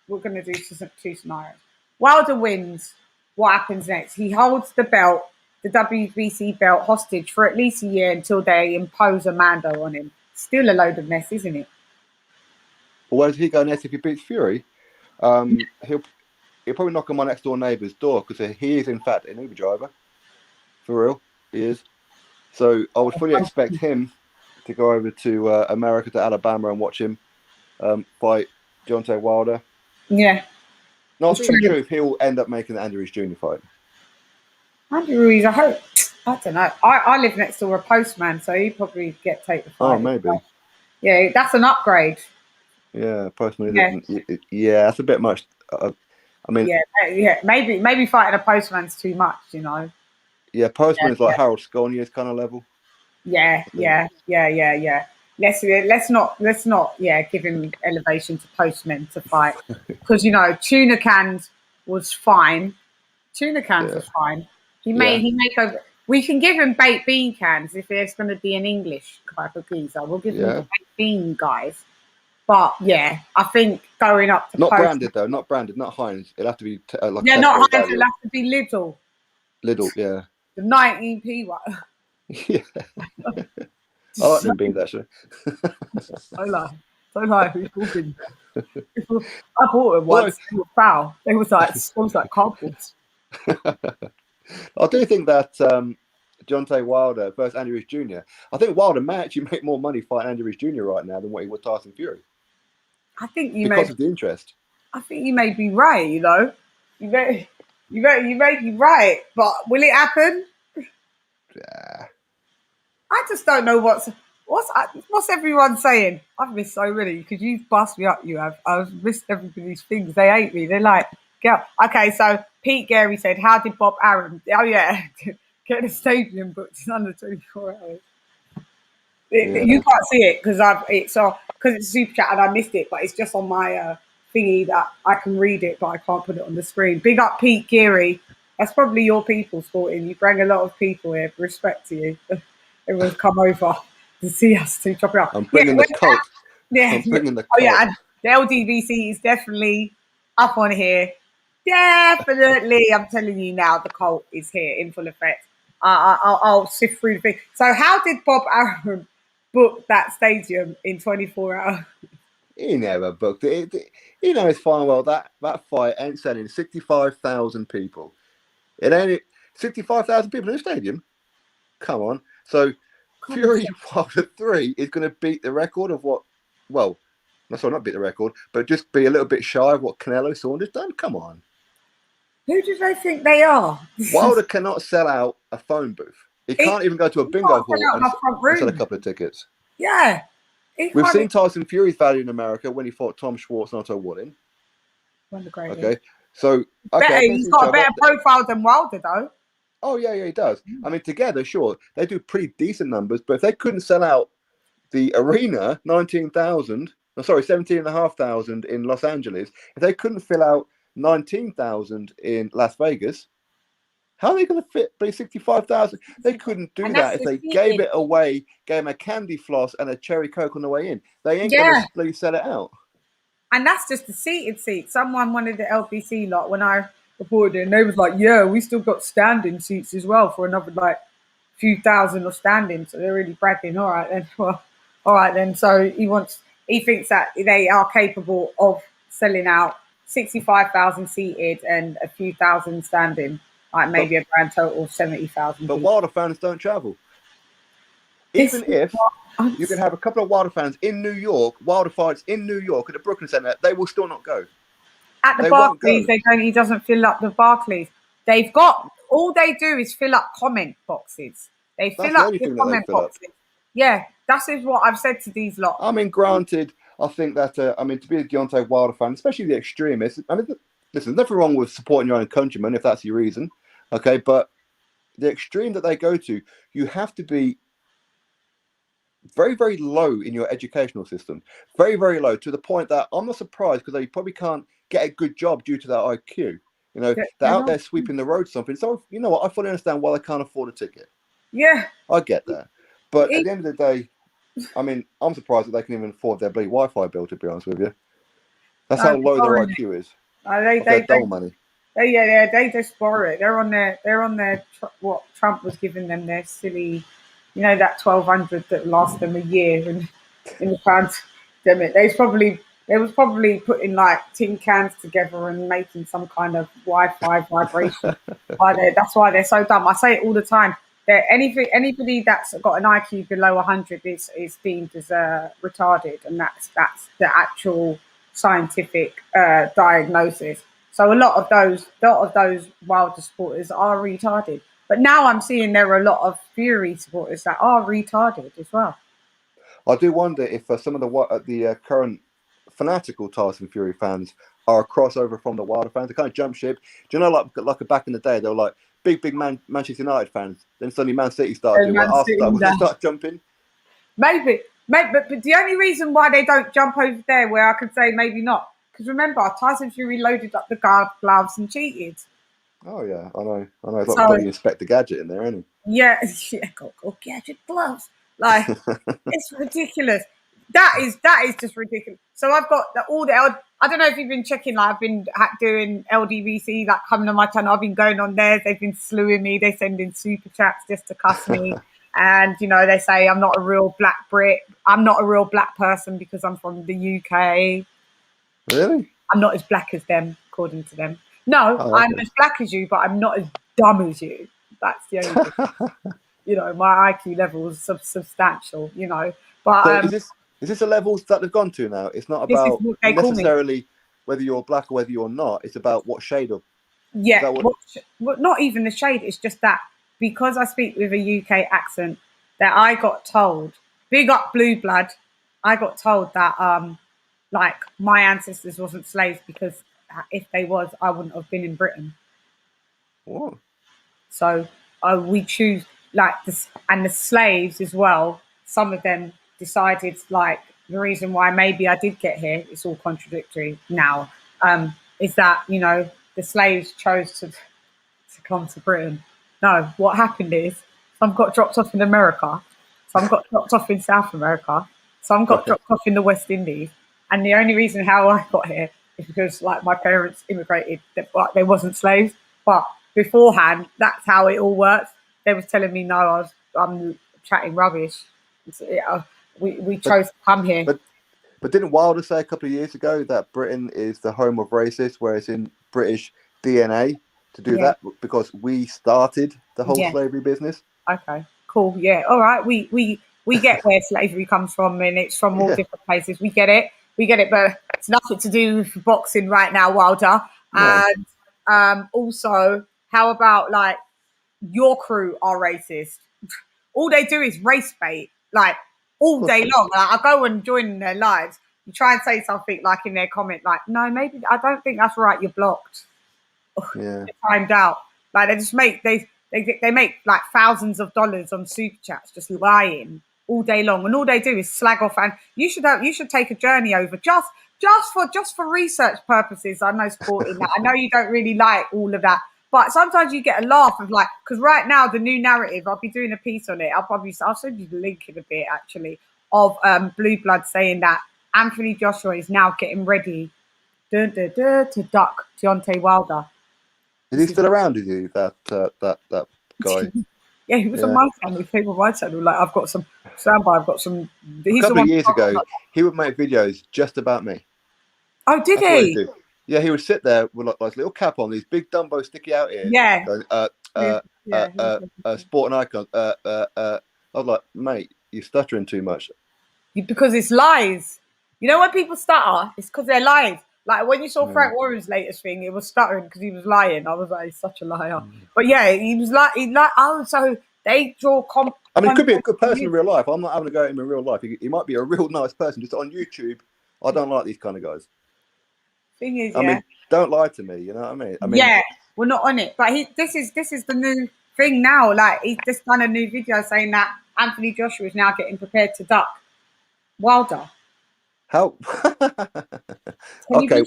We're going to do two scenarios. Wilder wins. What happens next? He holds the belt, the WBC belt, hostage for at least a year until they impose a Mando on him. Still a load of mess, isn't it? Well, where does he go next if he beats Fury? He'll probably knock on my next door neighbour's door because he is in fact an Uber driver. For real, he is. So I would fully expect him to go over to America, to Alabama, and watch him fight Deontay Wilder. Yeah. No, I'll tell you the truth, he'll end up making the Andy Ruiz Jr. fight. Andy Ruiz, I hope. I don't know. I live next door a postman, so he'd probably take the fight. Oh, maybe. Yeah, that's an upgrade. Yeah, postman. Yeah, that's a bit much. Maybe fighting a postman's too much, Yeah, postman is like Harold Scolier's kind of level. Yeah. Let's not give him elevation to postmen to fight because tuna cans was fine. Tuna cans was fine. He may go. We can give him baked bean cans if there's going to be an English type of geezer. We'll give him the baked bean guys. But I think going up to branded though, not branded, not Heinz. It'll have to be not Heinz. It'll have to be Lidl. Lidl, yeah. The 19p one. Yeah. I like them beans actually. Don't lie. Who's talking? I bought them once. They were foul. They was like cardboard. I do think that Deontay Wilder versus Andy Ruiz Jr. I think Wilder may actually make more money fighting Andy Ruiz Jr. right now than what he would Tyson Fury. I think because of the interest. I think you may be right. You may be right, but will it happen? Yeah. I just don't know what's everyone saying. I've missed so many because you've bust me up. You have. I've missed everybody's things. They hate me. They're like, "Girl." Okay, so Pete Gary said, "How did Bob Arum?" Oh yeah, get the stadium booked in under 24 hours. You can't see it because it's a super chat and I missed it, but it's just on my thingy that I can read it, but I can't put it on the screen. Big up Pete Geary. That's probably your people sporting. You bring a lot of people here. Respect to you. Everyone's come over to see us to chop it up. I'm bringing the cult. I'm bringing the cult. Oh yeah, and the LDVC is definitely up on here. Definitely, I'm telling you now, the cult is here in full effect. I'll sift through the thing. So how did Bob Arum book that stadium in 24 hours? He never booked it. He knows fine well that fight ain't selling 65,000 people. It ain't 65,000 people in the stadium. Come on. So Fury Wilder 3 is going to beat the record of what? Well, no, sorry, not beat the record, but just be a little bit shy of what Canelo Saunders done. Come on. Who do they think they are? Wilder cannot sell out a phone booth. He can't even go to a bingo hall and sell a couple of tickets. Yeah. We've seen Tyson Fury's value in America when he fought Tom Schwartz and Otto Wallin. Okay. So, okay. He's got a better profile than Wilder, though. Oh, yeah, he does. I mean, together, sure, they do pretty decent numbers, but if they couldn't sell out the arena, 17,500 in Los Angeles, if they couldn't fill out 19,000 in Las Vegas, how are they going to fit 65,000? They couldn't do that if they gave it away, gave them a candy floss and a cherry Coke on the way in. They ain't going to sell it out. And that's just the seated seat. Someone wanted the LBC lot when I reported it, and they was like, yeah, we still got standing seats as well for another like few thousand of standing. So they're really bragging. All right then. Well, all right then. So he thinks that they are capable of selling out 65,000 seated and a few thousand standing, like maybe a grand total of 70,000. But Wilder fans don't travel. Even if you can have a couple of Wilder fans in New York, Wilder fights in New York at the Brooklyn Center, they will still not go. At the Barclays, he doesn't fill up the Barclays. They've got, all they do is fill up comment boxes. They fill up the comment boxes. Yeah, that is what I've said to these lot. I mean, granted, I think that, to be a Deontay Wilder fan, especially the extremists, I mean, listen, there's nothing wrong with supporting your own countrymen if that's your reason, okay? But the extreme that they go to, you have to be very, very low in your educational system. Very, very low, to the point that I'm not surprised because they probably can't get a good job due to their IQ. You know, they're out there sweeping the road something. So, you know what, I fully understand why they can't afford a ticket. Yeah. I get that. But at the end of the day, I mean, I'm surprised that they can even afford their bleak Wi-Fi bill, to be honest with you. That's how low their IQ is. They dull money. They just borrow it. They're on their what Trump was giving them, their silly, you know, that 1,200 that lasts them a year in the pandemic. They was probably putting like tin cans together and making some kind of Wi-Fi vibration. That's why they're so dumb. I say it all the time. Anybody that's got an IQ below 100 is deemed as retarded, and that's the actual scientific diagnosis. So a lot of those Wilder supporters are retarded. But now I'm seeing there are a lot of Fury supporters that are retarded as well. I do wonder if some of the current fanatical Tyson Fury fans are a crossover from the Wilder fans. They kind of jump ship. Do you know, like back in the day, they were like big Manchester United fans. Then suddenly Man City started start jumping. Maybe, but the only reason why they don't jump over there, where I could say maybe not, because remember, Tyson Fury loaded up the gloves and cheated. Oh yeah, I know. It's like bloody Inspector Gadget in there, isn't he? Yeah, go Gadget gloves. Like it's ridiculous. That is just ridiculous. So I've got all the I don't know if you've been checking. Like I've been doing LDVC, like coming on my channel. I've been going on theirs. They've been slewing me. They send in super chats just to cuss me. And, you know, they say I'm not a real black Brit. I'm not a real black person because I'm from the UK. Really? I'm not as black as them, according to them. No, I'm as black as you, but I'm not as dumb as you. That's the only thing. You know, my IQ level is substantial, you know. But so is this the levels that they've gone to now? It's not about necessarily whether you're black or whether you're not. It's about what shade of... Yeah, not even the shade. It's just that because I speak with a UK accent, that I got told, big up blue blood, I got told that like my ancestors wasn't slaves because if they was, I wouldn't have been in Britain. What? So we choose like this, and the slaves as well. Some of them decided like the reason why maybe I did get here. It's all contradictory now. Is that, you know, the slaves chose to come to Britain. No, what happened is some got dropped off in America, some got dropped off in South America, some got dropped off in the West Indies, and the only reason how I got here is because like my parents immigrated, they wasn't slaves, but beforehand that's how it all works. They was telling me I'm chatting rubbish. So, we chose to come here. But didn't Wilder say a couple of years ago that Britain is the home of racists, where it's in British DNA to do that because we started the whole slavery business? Okay, cool. Yeah, all right. We get where slavery comes from, and it's from all different places. We get it. We get it, but it's nothing to do with boxing right now, Wilder. No. And also, how about like your crew are racist? All they do is race bait, like all day long. Like, I go and join in their lives. You try and say something like in their comment, like, no, maybe I don't think that's right. You're blocked. Yeah. Timed out. Like they just make they make like thousands of dollars on super chats just lying all day long, and all they do is slag off. And you should take a journey over just for research purposes. I know supporting that. I know you don't really like all of that, but sometimes you get a laugh of like, because right now the new narrative, I'll be doing a piece on it. I'll send you the link in a bit actually of Blue Blood saying that Anthony Joshua is now getting ready to duck Deontay Wilder. Is he still around? Is he that guy? Yeah, he was on my channel. He came on my channel. Like, I've got some soundbite. I've got some. A couple of years ago, he would make videos just about me. Oh, did he? Yeah, he would sit there with like little cap on, these big Dumbo sticky out ears. Yeah. Sporting icon. I was like, mate, you're stuttering too much. Because it's lies. You know when people stutter, it's because they're lying. Like when you saw Frank Warren's latest thing, it was stuttering because he was lying. I was like, he's such a liar. But yeah, he was like, oh, so they draw. I mean, he could be a good person in real life. I'm not having to go at him in real life. He might be a real nice person. Just on YouTube, I don't like these kind of guys. Thing is, I mean, don't lie to me. You know what I mean? Yeah, we're not on it. But this is the new thing now. Like he's just done a new video saying that Anthony Joshua is now getting prepared to duck Wilder. How? Okay,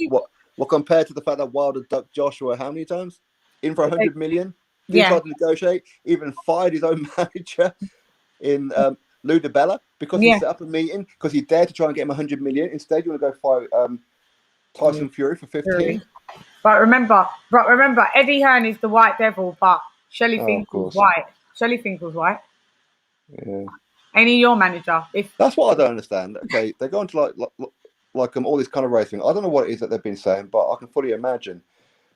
what compared to the fact that Wilder ducked Joshua how many times? In for 100 million? Didn't try to negotiate, even fired his own manager in Lou DiBella because he set up a meeting because he dared to try and get him 100 million. Instead, you want to go fight Tyson Fury for 15. But remember, Eddie Hearn is the white devil, but Shelley Finkel's white. Shelley Finkel's white. Yeah. Ain't he your manager? That's what I don't understand. Okay, they're going to like all this kind of racing. I don't know what it is that they've been saying, but I can fully imagine.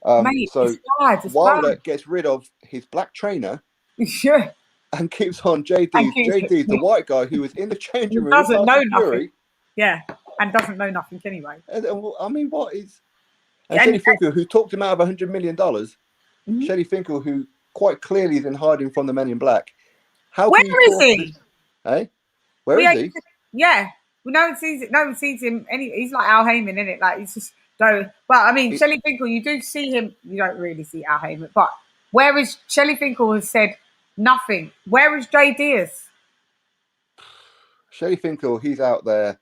Mate, so it's Wilder gets rid of his black trainer, and keeps on JD. JD, the white guy who was in the changing room, doesn't know Fury, nothing. And doesn't know nothing anyway. And, I mean, what is? And Shelley Finkel, who talked him out of $100 million. Shelley Finkel, who quite clearly is in hiding from the Men in Black. Where is he? Hey, where is he? Yeah, well, no one sees it. No one sees him. He's like Al Heyman, isn't it? Like he's just well. I mean, Shelley Finkel, you do see him. You don't really see Al Heyman, but where is Shelley Finkel? Has said nothing. Where is Jay Diaz? Shelley Finkel, he's out there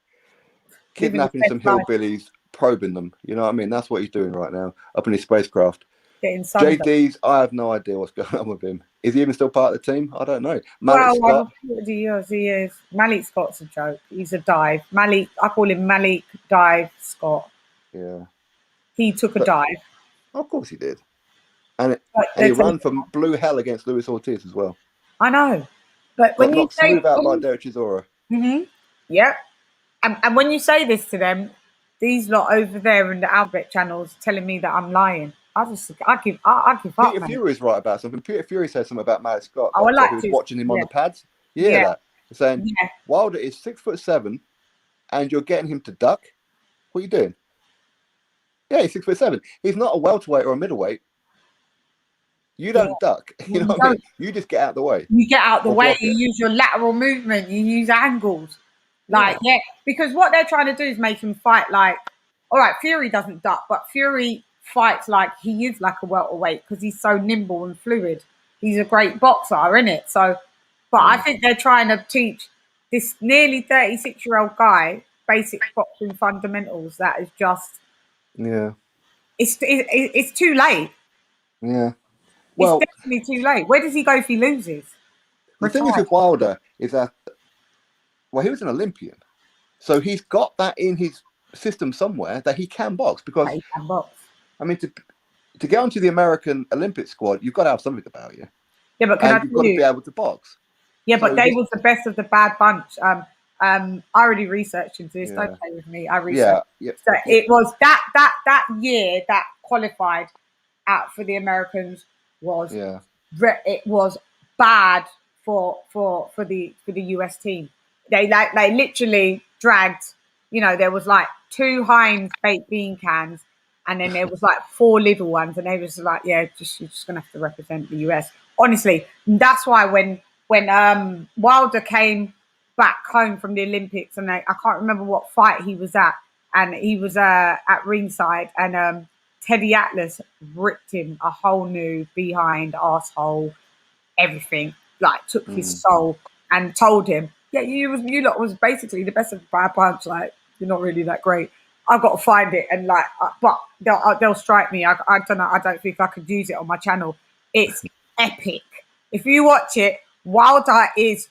kidnapping some hillbillies, probing them. You know what I mean? That's what he's doing right now, up in his spacecraft. JD's, I have no idea what's going on with him. Is he even still part of the team? I don't know. Malik Scott. He is. Malik Scott's a joke. He's a dive. I call him Malik Dive Scott. Yeah. He took a dive. Of course he did. And he ran from blue hell against Luis Ortiz as well. I know. But when you say smooth out like Derek Chisora. Yep. And when you say this to them, these lot over there in the Albert channels telling me that I'm lying. I give up. Peter Fury's right about something. Peter Fury said something about Malik Scott. I like who's watching him on the pads. You hear that? Saying Wilder is 6'7", and you're getting him to duck. What are you doing? Yeah, he's 6'7". He's not a welterweight or a middleweight. You don't duck. You know what I mean? You just get out the way. You get out the way. You use your lateral movement. You use angles. Because what they're trying to do is make him fight like, all right, Fury doesn't duck, but Fury fights like he is like a welterweight because he's so nimble and fluid. He's a great boxer, isn't it? So, but I think they're trying to teach this nearly 36-year-old guy basic boxing fundamentals. That is just, it's too late. Yeah, well, it's definitely too late. Where does he go if he loses? The thing is with Wilder is that, well, he was an Olympian, so he's got that in his system somewhere that he can box because he can box. I mean, to get onto the American Olympic squad, you've got to have something about you. Yeah, but you've got to be able to box. Yeah, but they was the best of the bad bunch. I already researched into this. Yeah. Don't play with me. I researched. Yeah. So it was that year that qualified out for the Americans was it was bad for the US team. They literally dragged. You know, there was like 2 Heinz baked bean cans, and then there was like 4 little ones, and they was like, yeah, you're just gonna have to represent the US. Honestly, that's why when Wilder came back home from the Olympics, and I can't remember what fight he was at, and he was at ringside, and Teddy Atlas ripped him a whole new behind, asshole, everything, like took his soul and told him, yeah, you lot was basically the best of the bad bunch, like you're not really that great. I've got to find it, and like, but they'll strike me. I don't know. I don't think I could use it on my channel. It's epic. If you watch it, Wilder is.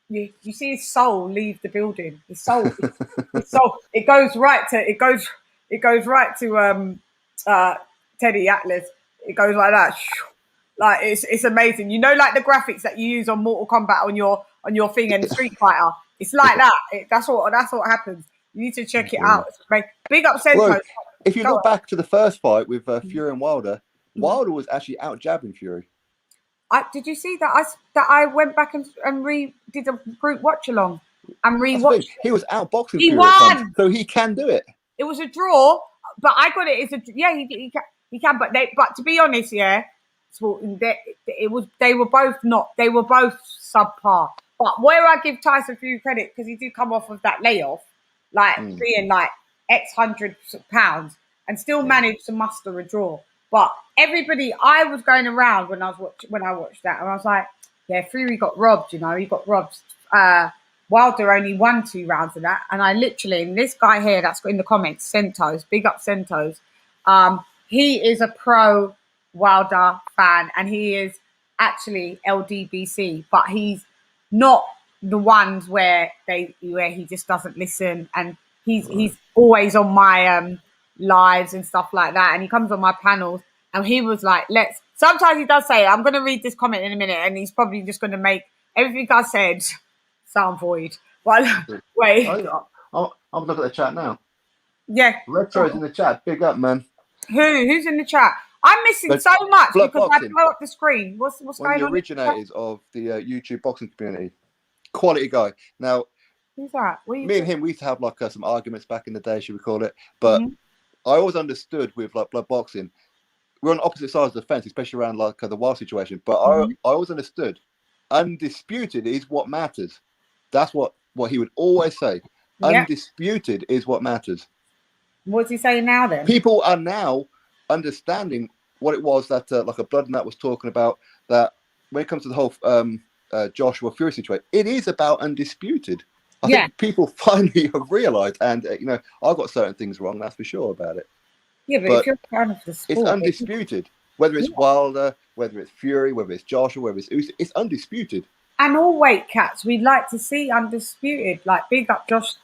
You see his soul leave the building. His soul. It goes right to Teddy Atlas. It goes like that. Like it's amazing. You know, like the graphics that you use on Mortal Kombat on your thing and Street Fighter. It's like that. That's what happens. You need to check it out. Big up Senko. Well, if you look back to the first fight with Fury and Wilder, Wilder was actually out jabbing Fury. Did you see that? I went back and did a group watch along and rewatched. He was outboxing He Fury won, so he can do it. It was a draw, but I got it. He can. But to be honest, yeah, they were both subpar. But where I give Tyson Fury credit, because he did come off of that layoff, like being like X hundreds of pounds, and still managed to muster a draw. But everybody, I was going around when I watched that, and I was like, yeah, Fury got robbed. You know, he got robbed. Wilder only won 2 rounds of that, and I literally, and this guy here that's got in the comments, Sentos, big up Sentos. He is a pro Wilder fan, and he is actually LDBC, but he's not the ones where he just doesn't listen, and he's always on my lives and stuff like that, and he comes on my panels, and he was like, sometimes he does say, I'm going to read this comment in a minute, and he's probably just going to make everything I said sound void. Well, wait. I'm looking at the chat now. Yeah. Retro's in the chat. Big up, man. Who's in the chat? I'm missing so much because I blow up the screen. What's going on? One of the originators of the YouTube boxing community. Quality guy. Now, who's that? Me and him, we used to have like some arguments back in the day, should we call it? But I always understood with like blood boxing, we're on opposite sides of the fence, especially around like the Wild situation. But I always understood, undisputed is what matters. That's what he would always say. Undisputed is what matters. What's he saying now then? People are now understanding what it was that like a Blood and that was talking about, that when it comes to the whole Joshua Fury situation, it is about undisputed. I think people finally have realised, and I got certain things wrong, that's for sure about it. Yeah, but if you're a fan of the sport, it's undisputed. Whether it's Wilder, whether it's Fury, whether it's Joshua, whether it's Usyk, it's undisputed. And all weight cats, we'd like to see undisputed. Like big up Josh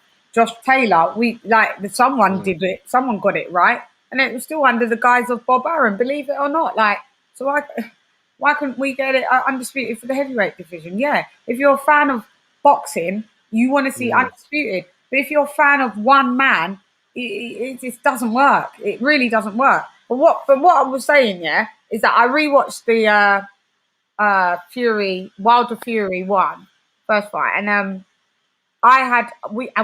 Taylor. Someone did it, someone got it right, and it was still under the guise of Bob Arum, believe it or not. Like, so why couldn't we get it undisputed for the heavyweight division? Yeah, if you're a fan of boxing, you want to see undisputed. But if you're a fan of one man, it just doesn't work. It really doesn't work. But what I was saying, is that I rewatched the Wilder Fury 1 first fight, and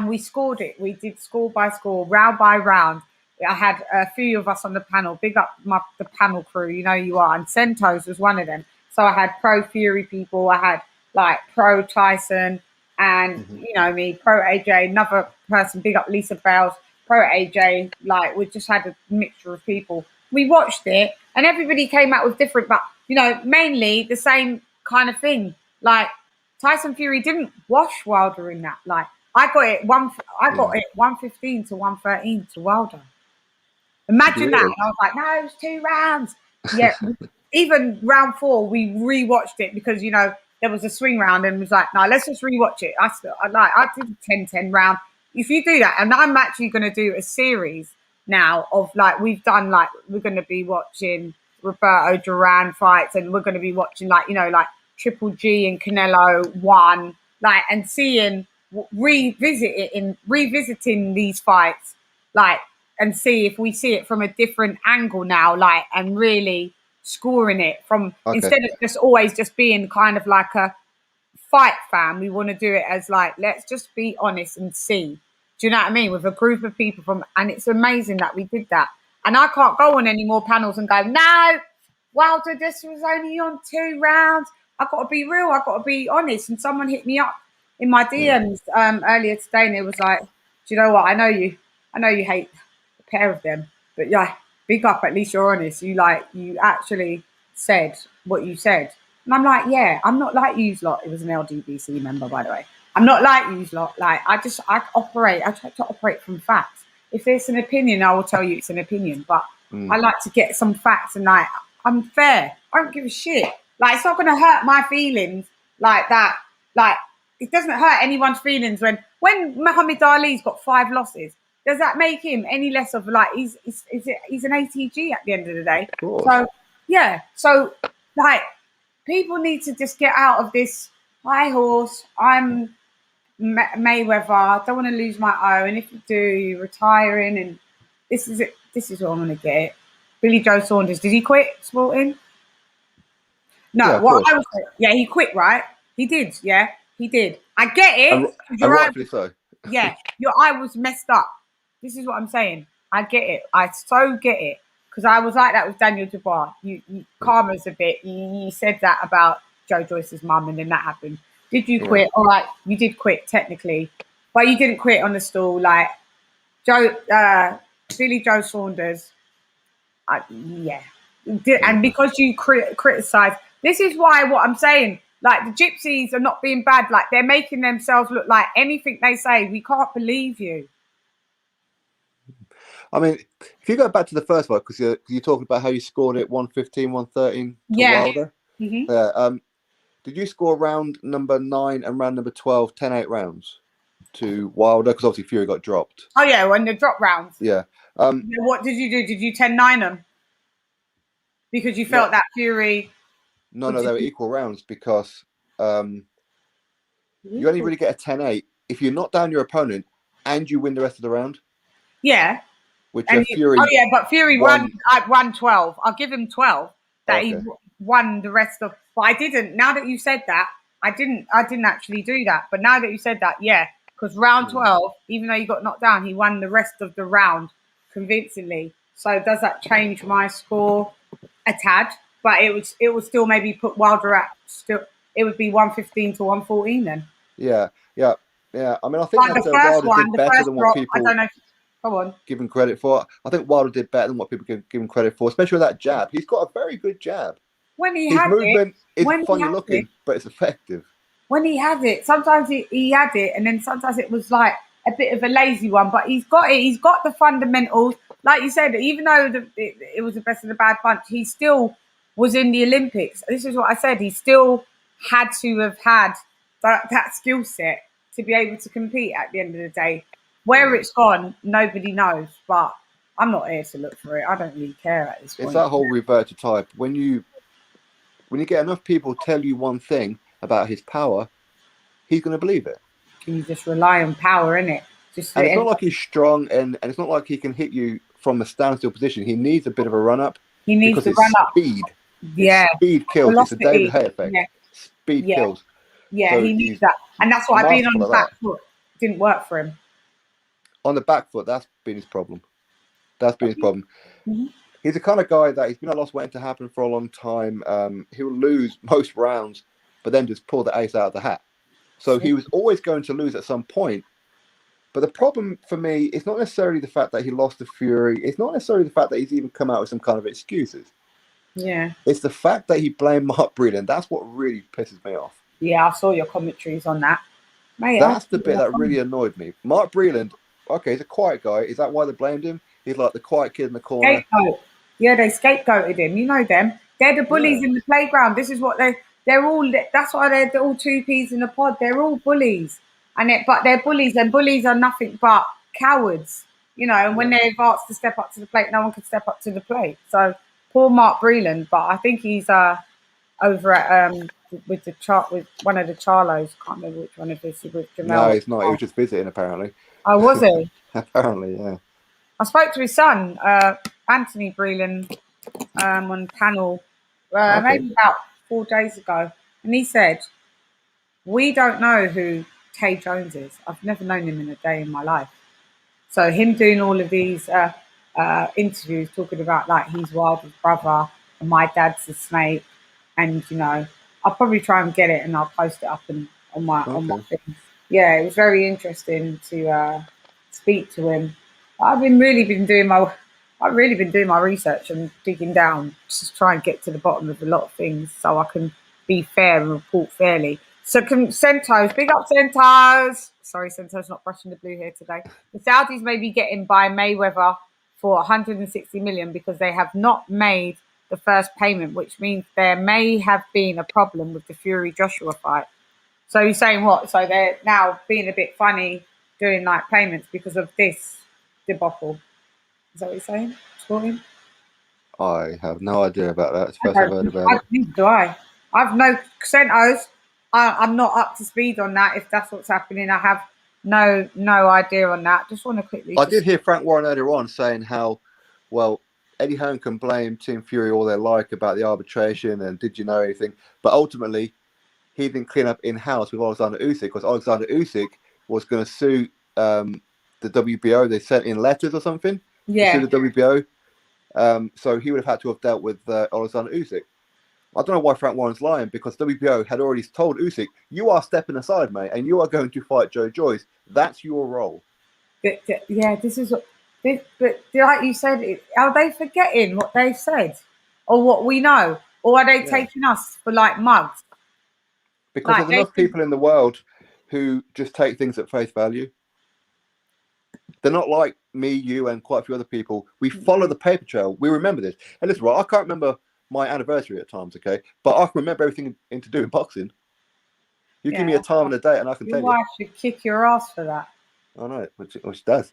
we scored it. We did score by score, round by round. I had a few of us on the panel. Big up the panel crew, you know you are. And Sentos was one of them. So I had pro Fury people. I had like pro Tyson, and me, pro AJ, another person. Big up Lisa Bales, pro AJ. Like we just had a mixture of people. We watched it, and everybody came out with different, but mainly the same kind of thing. Like Tyson Fury didn't wash Wilder in that. Like I got it 115 to 113 to Wilder. Imagine that. And I was like, no, it was 2 rounds. Yeah. Even round 4, we rewatched it because there was a swing round, and was like, no, let's just rewatch it. I did a 10-10 round. If you do that, and I'm actually going to do a series now of like we're going to be watching Roberto Duran fights, and we're going to be watching like Triple G and Canelo 1, and seeing revisiting these fights, like, and see if we see it from a different angle now, like, and really scoring it from instead of just always just being kind of like a fight fan. We want to do it as like, let's just be honest and see. Do you know what I mean? With a group of people from, and it's amazing that we did that. And I can't go on any more panels and go, no, Wilder, this was only on 2 rounds. I've got to be real. I've got to be honest. And someone hit me up in my DMs earlier today, and it was like, do you know what? I know you hate a pair of them, but yeah, big up. At least you're honest. You actually said what you said. And I'm like, yeah, I'm not like you lot. It was an LDBC member, by the way. I'm not like you lot. Like, I try to operate from facts. If there's an opinion, I will tell you it's an opinion. But I like to get some facts, and like, I'm fair. I don't give a shit. Like, it's not going to hurt my feelings like that. Like, it doesn't hurt anyone's feelings when Muhammad Ali's got 5 losses. Does that make him any less of like, he's an ATG at the end of the day? So, yeah. So, like, people need to just get out of this high horse. I'm Mayweather. I don't want to lose my own. If you do, you're retiring. And this is it. This is what I'm going to get. Billy Joe Saunders. Did he quit sporting? No. Yeah, he quit, right? He did. Yeah, he did. I get it. And rightfully so. Yeah, your eye was messed up. This is what I'm saying. I get it. I so get it. Because I was like that with Daniel Dubois. You karma's a bit. You said that about Joe Joyce's mum, and then that happened. Did you quit? All right, you did quit technically, but you didn't quit on the stool like Billy Joe Saunders. And because you criticize, this is why what I'm saying. Like, the gypsies are not being bad. Like, they're making themselves look like anything they say. We can't believe you. I mean, if you go back to the first one, because you're talking about how you scored it 115, 113 to Wilder. Mm-hmm. Did you score round number 9 and round number 12, 10-8 rounds to Wilder? Because obviously Fury got dropped. Oh, yeah, when the drop rounds. Yeah. What did you do? Did you 10-9 them? Because you felt that Fury... No, they were equal rounds because you only really get a 10-8 if you knock down your opponent and you win the rest of the round. Yeah. Fury. Oh yeah, but Fury won 12. I'll give him 12. That he won the rest of. But I didn't. Now that you said that, I didn't actually do that. But now that you said that, yeah, because round 12, even though you got knocked down, he won the rest of the round convincingly. So does that change my score a tad? But it would still maybe put Wilder at still. It would be 115 to 114 then. Yeah. I mean, I think that Wilder did better than what people. I don't know. Come on. Give him credit for. I think Wilder did better than what people give him credit for, especially with that jab. He's got a very good jab. His movement is funny looking, but it's effective. When he had it, sometimes he had it, and then sometimes it was like a bit of a lazy one. But he's got it. He's got the fundamentals. Like you said, even though it was the best of the bad punch, he still was in the Olympics. This is what I said. He still had to have had that skill set to be able to compete at the end of the day. Where it's gone, nobody knows, but I'm not here to look for it. I don't really care at this point. It's that whole revert to type. When you get enough people tell you one thing about his power, he's going to believe it. You just rely on power, innit? And it's not like he's strong, and it's not like he can hit you from a standstill position. He needs a bit of a run-up. He needs to run up. Speed. Yeah. Speed kills. Velocity. It's a David Hay effect. Yeah. Speed kills. Yeah, so he needs that. And that's why being on the back foot didn't work for him. On the back foot, that's been his problem. Mm-hmm. He's the kind of guy that he's been lost waiting to happen for a long time. He'll lose most rounds, but then just pull the ace out of the hat. So he was always going to lose at some point. But the problem for me is not necessarily the fact that he lost to Fury. It's not necessarily the fact that he's even come out with some kind of excuses. Yeah. It's the fact that he blamed Mark Breland. That's what really pisses me off. Yeah, I saw your commentaries on that. Mate, that's the bit that really annoyed me. Mark Breland, okay, he's a quiet guy. Is that why they blamed him? He's like the quiet kid in the corner. Scapegoat. Yeah, they scapegoated him. You know them. They're the bullies in the playground. This is what they're all. That's why they're all 2 peas in a pod. They're all bullies, but they're bullies, and bullies are nothing but cowards. You know, and when they're asked to step up to the plate, no one can step up to the plate. So poor Mark Breland, but I think he's over at with the chart with one of the Charlos. Can't remember which one of this with Jamel. No, he's not. He was just visiting, apparently. Oh, was he? Apparently, yeah. I spoke to his son, Anthony Breland, on panel maybe about 4 days ago, and he said, "We don't know who Tay Jones is. I've never known him in a day in my life." So him doing all of these interviews talking about like he's Wilder's brother and my dad's a snake, and I'll probably try and get it and I'll post it up on my thing. Yeah, it was very interesting to speak to him. I've really been doing my research and digging down just to try and get to the bottom of a lot of things so I can be fair and report fairly. So Centos, big up Centos. Sorry, Centos not brushing the blue here today. The Saudis may be getting by Mayweather for 160 million because they have not made the first payment, which means there may have been a problem with the Fury Joshua fight. So he's saying what? So they're now being a bit funny doing like payments because of this debacle. Is that what he's saying? Sporting? I have no idea about that. It's the first I've heard about it. Do I? I've no Centos. I'm not up to speed on that. If that's what's happening, I have no idea on that. Just want to quickly. I did hear Frank Warren earlier on saying how, well, Eddie Hearn can blame Team Fury all they like about the arbitration and did you know anything, but ultimately he didn't clean up in house with Alexander Usyk because Alexander Usyk was going to sue the WBO. They sent in letters or something to sue the WBO. So he would have had to have dealt with Alexander Usyk. I don't know why Frank Warren's lying because WBO had already told Usyk, you are stepping aside, mate, and you are going to fight Joe Joyce. That's your role. Yeah, this is what. But like you said, are they forgetting what they've said or what we know? Or are they taking us for like mugs? Because there's enough people in the world who just take things at face value. They're not like me, you, and quite a few other people. We follow the paper trail. We remember this. And listen, right, I can't remember my anniversary at times, okay? But I can remember everything to do in boxing. You give me a time and a date and I can tell you. Your wife should kick your ass for that. I know, which does.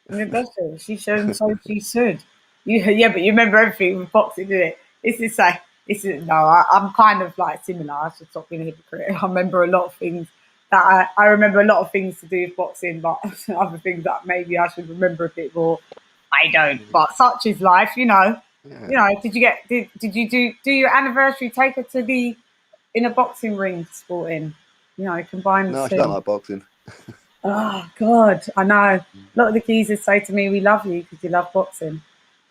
It does. She should, so she should. Yeah, but you remember everything with boxing, didn't it? I'm kind of like similar. I should stop being a hypocrite. I remember a lot of things I remember a lot of things to do with boxing, but other things that maybe I should remember a bit more. I don't. But such is life, Yeah. Did you do your anniversary? Take her to be in a boxing ring sporting? Combine. No, she don't like boxing. Oh God, I know. A lot of the geezers say to me, "We love you because you love boxing."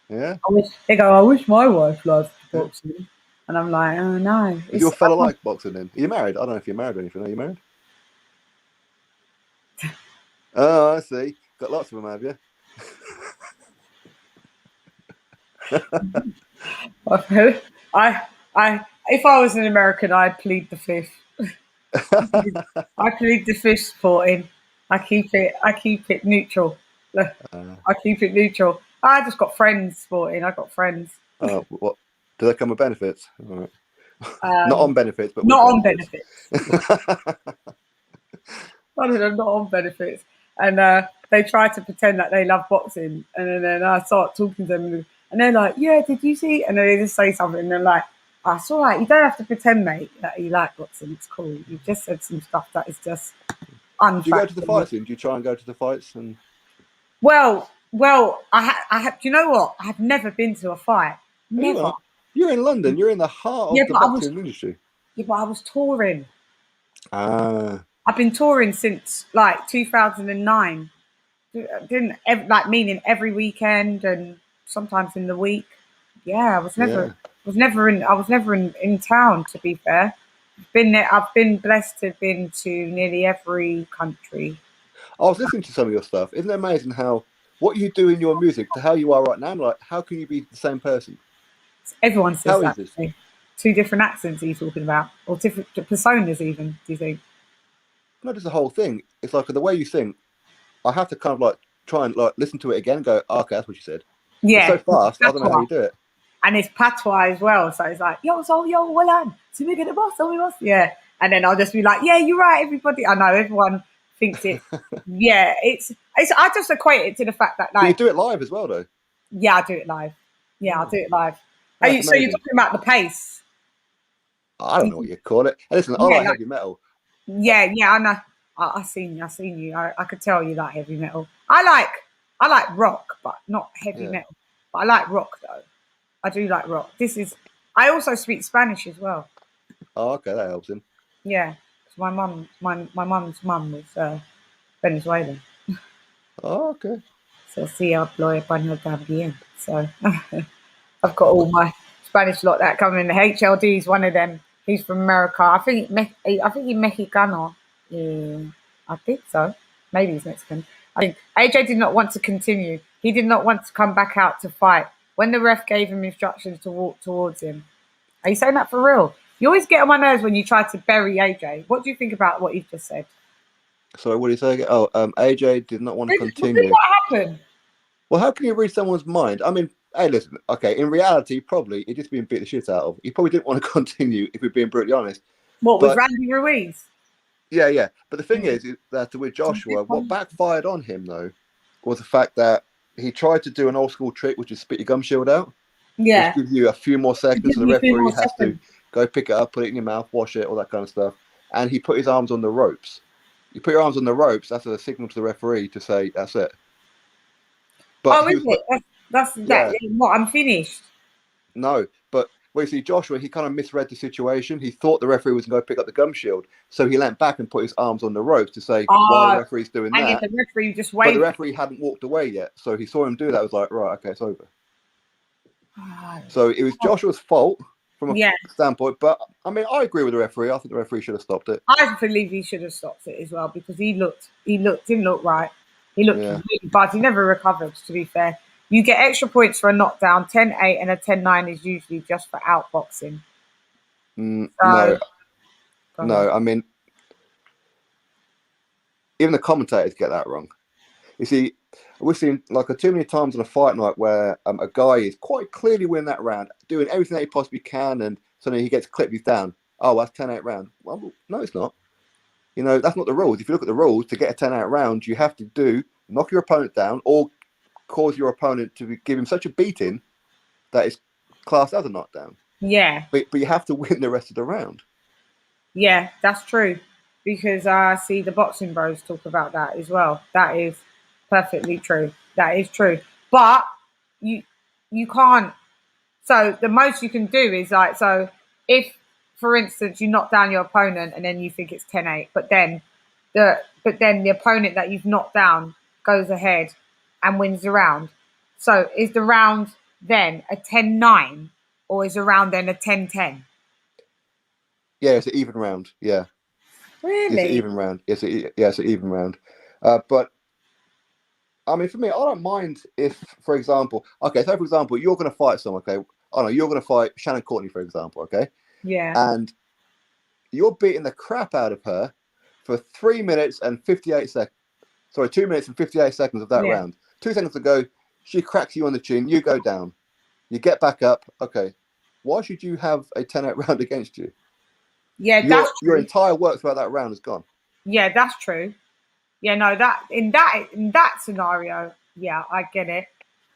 Yeah. I wish my wife loved boxing, and I'm like, oh no. Is your fella like boxing then? Are you married? I don't know if you're married or anything. Are you married? Oh, I see. Got lots of them, have you? If I was an American, I'd plead the fifth. I plead the fifth sporting. I keep it neutral. I keep it neutral. I just got friends sporting. I got friends. Oh, what? Do they come with benefits? All right. Not on benefits, but not on benefits. I don't know, not on benefits. And they try to pretend that they love boxing, and then I start talking to them, and they're like, "Yeah, did you see?" And then they just say something, and they're like, "Oh, it's all right. You don't have to pretend, mate, that you like boxing. It's cool. You just said some stuff that is just unfactual." Do you go to the fights? Do you try and go to the fights? And well, I do you know what? I have never been to a fight. Never. You're in London. You're in the heart of the boxing industry. Yeah, but I was touring. I've been touring since like 2009. Meaning every weekend and sometimes in the week. Yeah, I was never in town, to be fair. I've been blessed to have been to nearly every country. I was listening to some of your stuff. Isn't it amazing how what you do in your music to how you are right now? I'm like, how can you be the same person? Everyone says how that. Is this? Two different accents are you talking about? Or different personas even, do you think? Not just the whole thing. It's like the way you sing, I have to kind of like try and like listen to it again and go, oh, okay, that's what you said. Yeah. It's so fast, I don't know how you do it. And it's patois as well. So it's like, yo, well on. So we get the boss, boss. Yeah. And then I'll just be like, yeah, you're right, everybody. I know everyone thinks it. Yeah, it's I just equate it to the fact that like. But you do it live as well though. Yeah, I do it live. Yeah, I'll do it live. So you're talking about the pace? I don't know what you call it. And listen, I Yeah, like like, heavy metal. yeah, I know. I seen you. I could tell you like heavy metal. I like rock, but not heavy Yeah. metal. But I like rock though. I do like rock. I also speak Spanish as well. Oh, okay, that helps him. Yeah, 'cause my mum's mum was Venezuelan. Oh, okay. So sí hablo español también. So I've got all my Spanish lot that come in. The HLD is one of them. He's from America. I think he's Mexicano. Yeah, I think so. Maybe he's Mexican. I think AJ did not want to continue. He did not want to come back out to fight. When the ref gave him instructions to walk towards him. Are you saying that for real? You always get on my nerves when you try to bury AJ. What do you think about what you've just said? So what do you say? Oh, AJ did not want to Repeat continue. what happened. Well, how can you read someone's mind? I mean, hey, listen. Okay, in reality, probably he'd just been beat the shit out of. He probably didn't want to continue, if we're being brutally honest. What with But Randy Ruiz? yeah. But the thing Mm. is that with Joshua, what backfired on him though was the fact that he tried to do an old school trick, which is spit your gum shield out, which Yeah. gives you a few more seconds, Give so the me a few more referee has to seconds. go pick it up, put it in your mouth, wash it, all that kind of stuff. And he put his arms on the ropes. You put your arms on the ropes, that's a signal to the referee to say that's it. But Oh, he is was, it? That's that. yeah, What? I'm finished. no. But well, you see, Joshua, he kind of misread the situation. He thought the referee was going to go pick up the gum shield, so he leant back and put his arms on the ropes to say, while the Oh, referee's doing and then that. the referee just But the waved. referee hadn't walked away yet, so he saw him do that. Was like, right, okay, it's over. Oh, So it was Joshua's fault from a yeah, standpoint. But I mean, I agree with the referee. I think the referee should have stopped it. I believe he should have stopped it as well because didn't look right. He looked Yeah. really bad. He never recovered. To be fair, you get extra points for a knockdown. 10-8 and a 10-9 is usually just for outboxing. So, No, no. I mean, even the commentators get that wrong. You see, we've seen like too many times on a fight night where a guy is quite clearly winning that round, doing everything that he possibly can, and suddenly he gets clipped, he's down. Oh, that's 10-8 round. Well, no, it's not. You know, that's not the rules. If you look at the rules, to get a 10-8 round, you have to knock your opponent down or cause your opponent to give him such a beating that is classed as a knockdown. yeah, But you have to win the rest of the round. yeah, that's true. Because I see the boxing bros talk about that as well. That is perfectly true. That is true. But you you can't. So the most you can do is like, so if, for instance, you knock down your opponent and then you think it's 10-8, but then the opponent that you've knocked down goes ahead and wins the round. So is the round then a 10-9 or is the round then a 10-10? Yeah, it's an even round. Yeah, it's an Really? even round. It's an even round. But I mean, for me, I don't mind if, for example, okay, so for example, you're going to fight someone, okay? I know you're going to fight Shannon Courtney, for example, okay? Yeah. And you're beating the crap out of her for 3 minutes and 58 seconds. Sorry, 2 minutes and 58 seconds of that Yeah. round. 2 seconds ago, she cracks you on the chin, you go down, you get back up. Okay, why should you have a 10-8 round against you? Yeah, that's Your true. entire work throughout that round is gone. Yeah, that's true. Yeah, no, that scenario, yeah, I get it.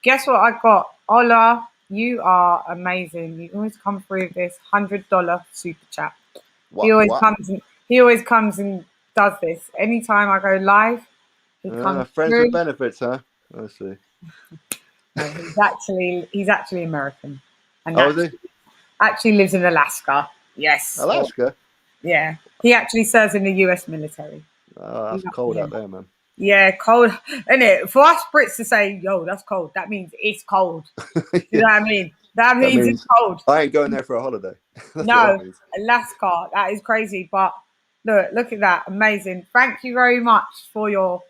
Guess what I got? Ola, you are amazing. You always come through with this $100 super chat. He always What? comes and he always comes and does this. Anytime I go live, he comes Friends with through. benefits, huh? I see. No, he's actually American and Oh, is he? actually lives in Alaska. Yes. Or, Alaska? yeah. He actually serves in the US military. Oh, He's that's up cold here. out there, man. Yeah, cold, isn't it? For us Brits to say, yo, that's cold, that means it's cold. You Yeah, know what I mean? That that means it's means cold. I ain't going there for a holiday. That's what that No, means. Alaska, that is crazy. But look at that. Amazing. Thank you very much for your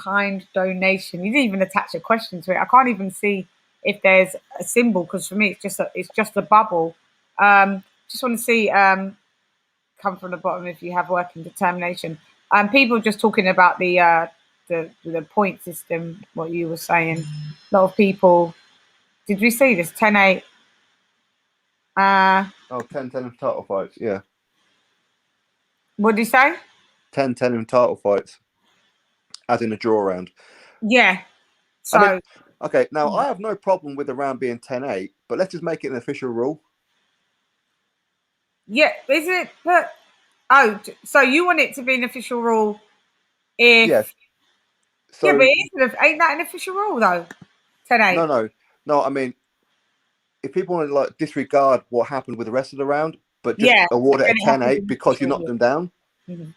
kind donation. You didn't even attach a question to it. I can't even see if there's a symbol because for me it's just a bubble. Just want to see come from the bottom if you have working determination. People just talking about the point system, what you were saying. A lot of people, did we see this 10-8? Oh, 10-10 in title fights. Yeah. What did you say? 10-10 in title fights, as in a draw round. Yeah. I mean, So okay, now I have no problem with the round being 10-8, but let's just make it an official rule. Yeah, is it? But so you want it to be an official rule? Yes. If yeah, but So ain't that an official rule though? 10-8. no. I mean, if people want to like disregard what happened with the rest of the round, but just Yeah, award it a then it has to be 10-8 an because you official knocked rule. them down, Mhm.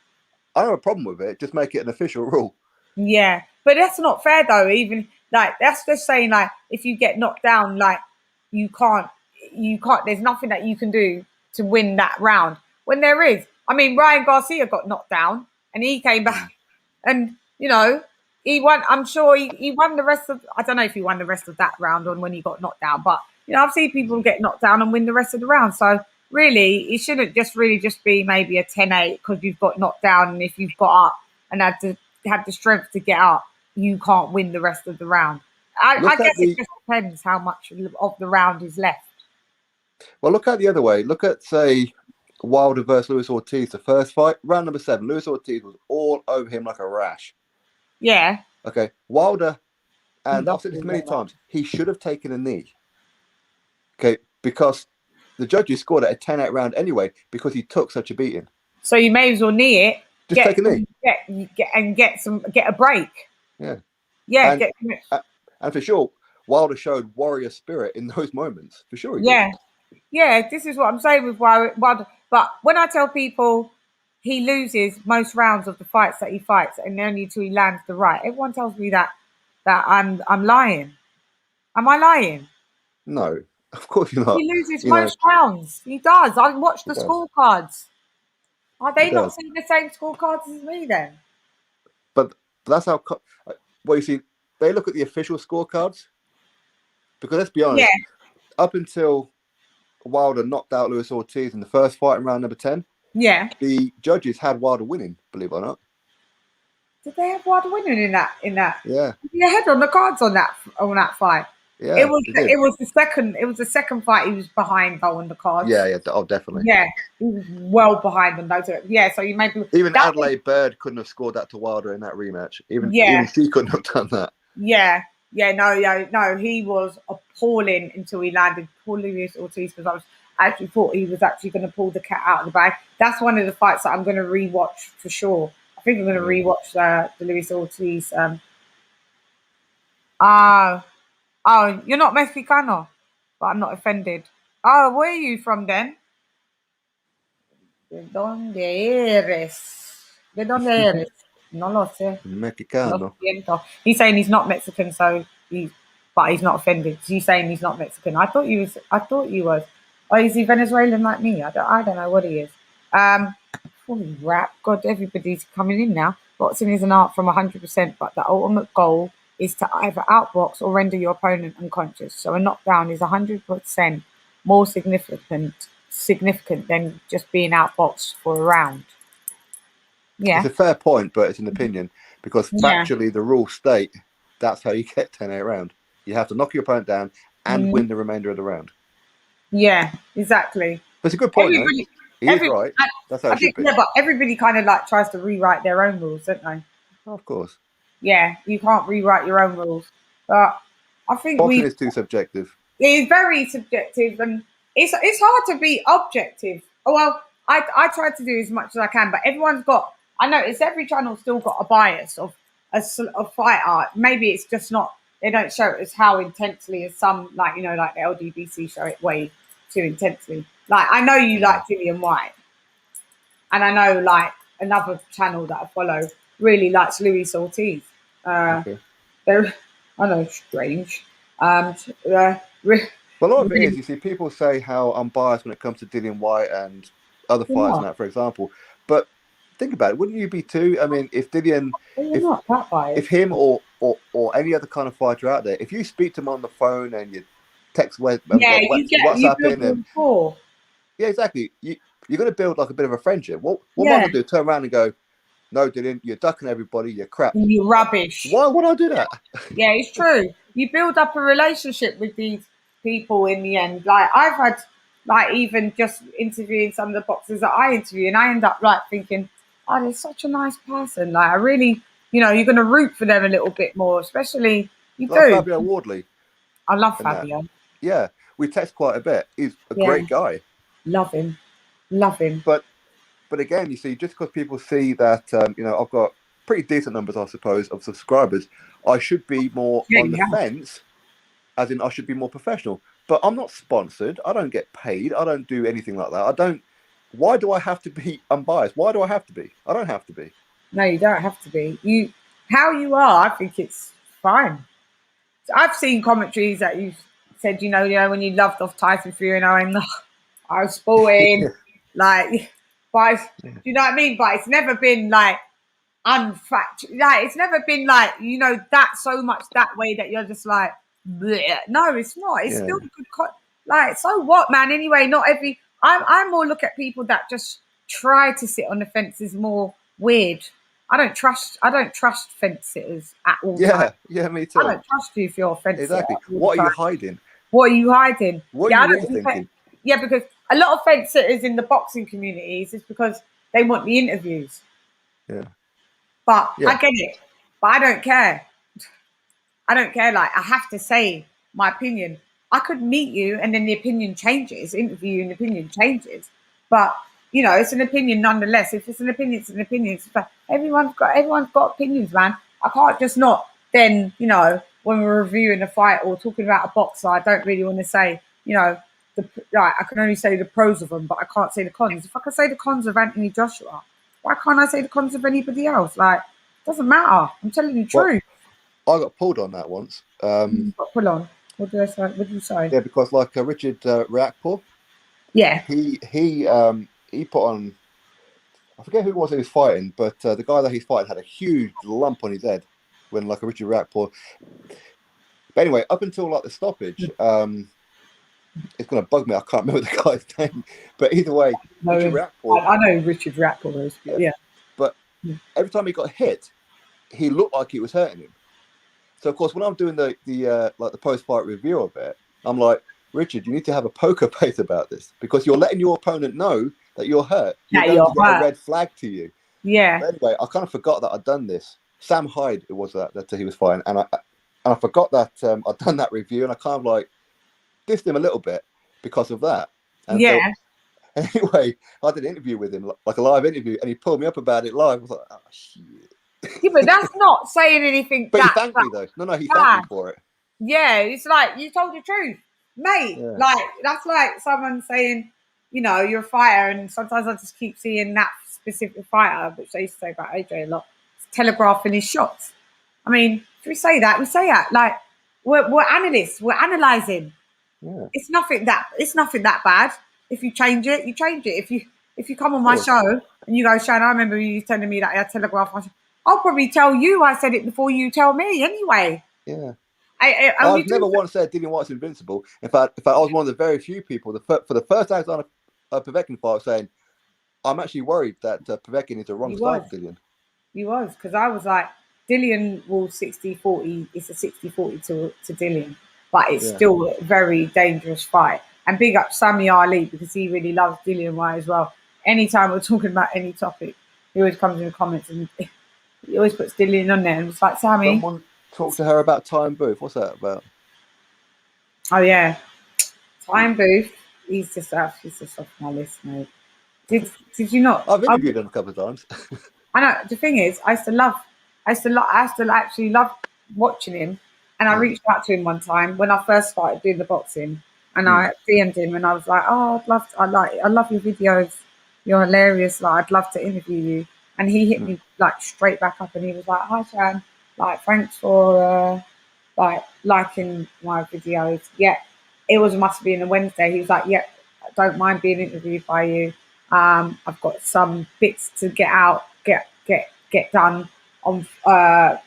I don't have a problem with it. Just make it an official rule. Yeah, but that's not fair though. Even like that's just saying like if you get knocked down, like you can't, you can't. There's nothing that you can do to win that round. When there is, I mean, Ryan Garcia got knocked down and he came back, and he won. I'm sure he won the rest of. I don't know if he won the rest of that round on when he got knocked down, but I've seen people get knocked down and win the rest of the round. So really, it shouldn't just really just be maybe a 10-8 because you've got knocked down, and if you've got up and had to have the strength to get up, you can't win the rest of the round. I Look guess at it the just depends how much of the round is left. well. Look at the other way. Look at say Wilder versus Luis Ortiz, the first fight, round number 7. Luis Ortiz was all over him like a rash. Yeah. Okay, Wilder, He and I've loves said this doing many that. times, he should have taken a knee. Okay, because the judges scored it a 10-8 round anyway because he took such a beating. So you may as well knee it, Just take a knee. get a break. Yeah, Yeah, and and for sure, Wilder showed warrior spirit in those moments. For sure, he did. yeah, yeah. This is what I'm saying with Wilder. But when I tell people he loses most rounds of the fights that he fights, and only until he lands the right, everyone tells me that I'm lying. Am I lying? No, of course you're not. He loses You know, most rounds. He does. I watch he the does. scorecards. Are He they not does. seeing the same scorecards as me then? But that's how. Well, you see, they look at the official scorecards because let's be Yeah, honest. Up until Wilder knocked out Luis Ortiz in the first fight in round number 10, yeah. the judges had Wilder winning. Believe it or not. Did they have Wilder winning in that? Yeah, He had on the cards on that fight. It yeah, was they did. it was the second fight he was behind though on the cards. Yeah. Oh, definitely. Yeah, he was well behind on those. Yeah, so you maybe Even that was Adelaide Bird couldn't have scored that to Wilder in that rematch. Even yeah, she couldn't have done that. no, he was appalling until he landed Paul Luis Ortiz because I actually thought he was actually going to pull the cat out of the bag. That's one of the fights that I'm going to rewatch for sure. I think I'm going to rewatch the Luis Ortiz. Oh, you're not Mexicano, but I'm not offended. Oh, where are you from then? ¿De dónde eres? ¿De dónde eres? No lo sé. Lo Mexicano. siento. He's saying he's not Mexican, but he's not offended. He's saying he's not Mexican. I thought you was. I thought you was. Oh, is he Venezuelan like me? I don't know what he is. Holy rap! God, everybody's coming in now. Boxing is an art from 100%, but the ultimate goal is to either outbox or render your opponent unconscious. So a knockdown is 100% more significant than just being outboxed for a round. It's Yeah, a fair point, but it's an opinion because yeah. factually the rules state that's how you get 10-8 round. You have to knock your opponent down and Mm. win the remainder of the round. Yeah, exactly. But it's a good point, though. Everybody, He is every, right. That's how I it should think, be. yeah, but everybody kind of like tries to rewrite their own rules, don't they? Of course. Yeah, you can't rewrite your own rules. But I think Boxing is too subjective. it's very subjective, and it's hard to be objective. Oh, well, I try to do as much as I can, but everyone's got. I notice every channel's still got a bias of a fight art. Maybe it's just not. They don't show it as how intensely as some, like like the LDBC show it way too intensely. Like I know you like Dillian White, and I know like another channel that I follow really likes Luis Ortiz. Okay. They're I know strange. Um, uh, re- But a lot of it is, really, you see, people say how I'm biased when it comes to Dillian White and other you're fighters and not. that, for example. But think about it, wouldn't you be too? I mean, if Dillian, You're if not that if biased. him or any other kind of fighter out there, if you speak to him on the phone and you text Yeah, you WhatsApp build in a and rapport. yeah, exactly, you're going to build like a bit of a friendship. What am I Yeah, going to do? Turn around and go, no, Dillian, you're ducking everybody, you're crap. you're rubbish. Why would I do that? Yeah, it's true. You build up a relationship with these people in the end. Like I've had, like even just interviewing some of the boxers that I interview, and I end up like thinking, oh, they're such a nice person. Like I really, you're going to root for them a little bit more, especially you Like do. Fabio Wardley I love and that. Fabio. Yeah, we text quite a bit. He's a Yeah, great guy. love him. Love him. But again, you see, just because people see that, I've got pretty decent numbers, I suppose, of subscribers, I should be more on the fence, as in I should be more professional. But I'm not sponsored. I don't get paid. I don't do anything like that. I don't. Why do I have to be unbiased? Why do I have to be? I don't have to be. No, you don't have to be. How you are, I think it's fine. I've seen commentaries that you've said, when you loved off Tyson Fury, and I was sporting, like, but do you know what I mean? But it's never been like unfactual. Like, it's never been like, that so much that way that you're just like, bleh. No, it's not. It's still good. Like, so what, man? Anyway, not every. I more look at people that just try to sit on the fence is more weird. I don't trust fence sitters at all. Yeah, yeah, me too. I don't trust you if you're a fence sitter. Exactly. What are you hiding? What are you hiding? What are you really thinking? Yeah, because a lot of fence sitters in the boxing communities is because they want the interviews. Yeah. But I get it. But I don't care. I don't care. Like, I have to say my opinion. I could meet you and then the opinion changes, interview you and the opinion changes. But, it's an opinion nonetheless. If it's an opinion, it's an opinion. Everyone's got opinions, man. I can't just not then, when we're reviewing a fight or talking about a boxer, I don't really want to say, I can only say the pros of them, but I can't say the cons. If I can say the cons of Anthony Joshua, why can't I say the cons of anybody else? Like, it doesn't matter. I'm telling you the truth. I got pulled on that once. Got pulled on. What did I say? What did you say? Yeah, because like Richard Riakporhe. Yeah. He put on. I forget who it was he was fighting, but the guy that he's fighting had a huge lump on his head when like a Richard Riakporhe. But anyway, up until like the stoppage, it's going to bug me. I can't remember the guy's name, but either way, Richard Riakporhe. I know Richard Riakporhe is. Yeah. But every time he got hit, he looked like it was hurting him. So of course, when I'm doing the post-fight review of it, I'm like, Richard, you need to have a poker face about this because you're letting your opponent know that you're hurt. You're going to get a red flag to you. Yeah. But anyway, I kind of forgot that I'd done this. Sam Hyde, it was that he was fighting, and I forgot that I'd done that review, and I kind of like dissed him a little bit because of that. And so, anyway, I did an interview with him, like a live interview, and he pulled me up about it live. I was like, oh shit. Yeah, but that's not saying anything. But he thanked me though. No, he thanked me for it. Yeah, it's like you told the truth, mate. Yeah. Like that's like someone saying, you're a fighter, and sometimes I just keep seeing that specific fighter, which they used to say about AJ a lot, telegraphing his shots. I mean, if we say that, we say that. Like we're analysts, we're analysing. Yeah. It's nothing that bad. If you change it, you change it. If you come on my show and you go, Chann, I remember you telling me that I telegraphed my show. I'll probably tell you I said it before you tell me anyway. Yeah. I've never once said Dillian Whyte's invincible. In fact, I was one of the very few people for the first time on a Povetkin fight saying, I'm actually worried that Povetkin is the wrong side for Dillian. You was, because I was like, Dillian will 60-40. It's a 60-40 to Dillian. But it's still a very dangerous fight. And big up Sammy Ali because he really loves Dillian Whyte as well. Anytime we're talking about any topic, he always comes in the comments and he always puts Dillian on there and it's like, Sammy. Someone talk to her about Ty and Booth. What's that about? Oh yeah, Ty and Booth. He's just off my list, mate. Did you not? I've interviewed him a couple of times. I know. The thing is, I used to actually love watching him, and I reached out to him one time when I first started doing the boxing, and I DM'd him, and I was like, "Oh, I love your videos. You're hilarious. Like, I'd love to interview you." And he hit me like straight back up, and he was like, "Hi, Chann. Like, thanks for liking my videos." Yeah, must be in a Wednesday. He was like, "Yeah, I don't mind being interviewed by you. I've got some bits to get done on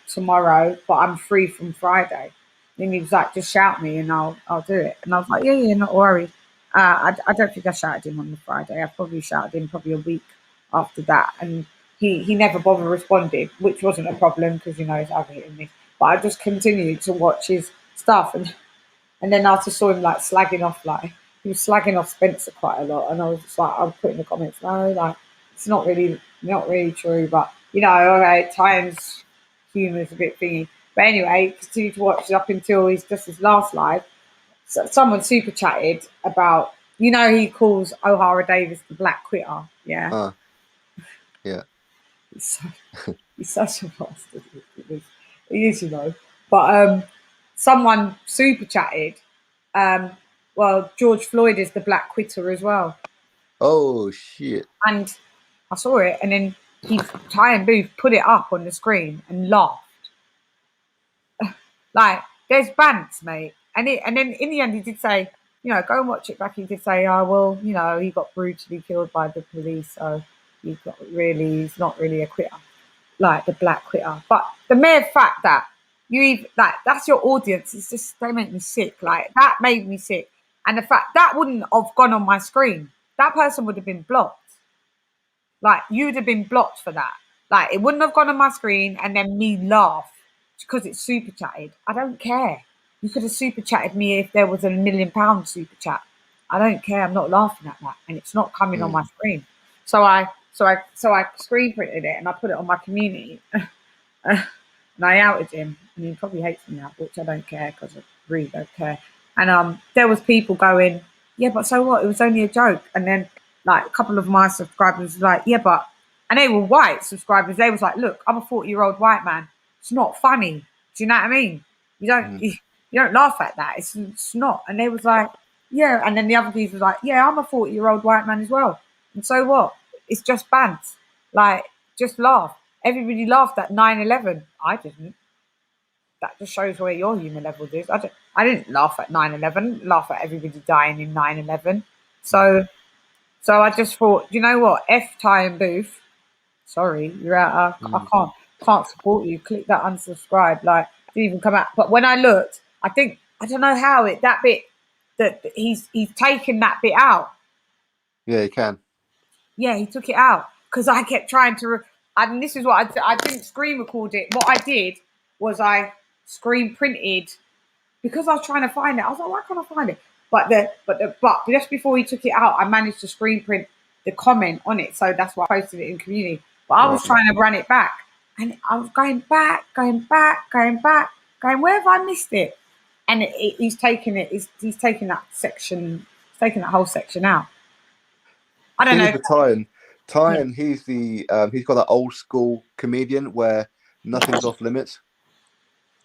tomorrow, but I'm free from Friday." And he was like, "Just shout me and I'll do it." And I was like, "Yeah, not worried." I don't think I shouted him on the Friday. I probably shouted him probably a week after that, and he never bothered responding, which wasn't a problem because he's over hitting me. But I just continued to watch his stuff, and then I just saw him like slagging off, like he was slagging off Spencer quite a lot, and I was just like, I was putting in the comments, no, like it's not really true, but okay, Ty's humour is a bit thingy. But anyway, continued to watch it up until his last live. So someone super chatted about You know, he calls O'Hara Davis the Black Quitter. Yeah. Yeah. He's such a bastard. He is, you know. But someone super chatted. Well, George Floyd is the Black Quitter as well. Oh shit. And I saw it, and then Ty and Booth put it up on the screen and laughed. Like, there's bants, mate. And then in the end, he did say, you know, go and watch it back. He did say, oh, well, you know, he got brutally killed by the police, so he's not really a quitter, like the Black Quitter. But the mere fact that that's your audience, it's just, they make me sick. Like, that made me sick. And the fact that wouldn't have gone on my screen, that person would have been blocked. Like, you'd have been blocked for that. Like, it wouldn't have gone on my screen and then me laugh because it's super chatted. I don't care. You could have super chatted me if there was a £1 million super chat. I don't care. I'm not laughing at that, and it's not coming on my screen. So I screen printed it and I put it on my community, and I outed him. And he probably hates me now, which I don't care because I really don't care. And there was people going, yeah, but so what? It was only a joke. And then like a couple of my subscribers was like, yeah, but, and they were white subscribers. They was like, look, I'm a 40-year-old white man. It's not funny. Do you know what I mean? You don't laugh at that. It's not. And they was like, yeah. And then the other piece was like, yeah, I'm a 40-year-old white man as well. And so what? It's just bants. Like, just laugh. Everybody laughed at 9/11. I didn't. That just shows where your humour level is. I didn't laugh at 9/11. Laugh at everybody dying in 9/11. So I just thought, you know what? F Ty and Booth. Sorry, you're out. I can't support you. Click that unsubscribe. Like, didn't even come out. But when I looked, I don't know how that bit that he's taken that bit out. Yeah, you can. Yeah, he took it out because I kept trying to. And this is what I didn't screen record it. What I did was I screen printed because I was trying to find it. I was like, why can't I find it? But just before he took it out, I managed to screen print the comment on it. So that's why I posted it in community. But I was trying to run it back, and I was going back, going, where have I missed it? And he's taking it. He's taking that section, taking that whole section out. I don't know. For Tyson, he's got that old school comedian where nothing's off limits.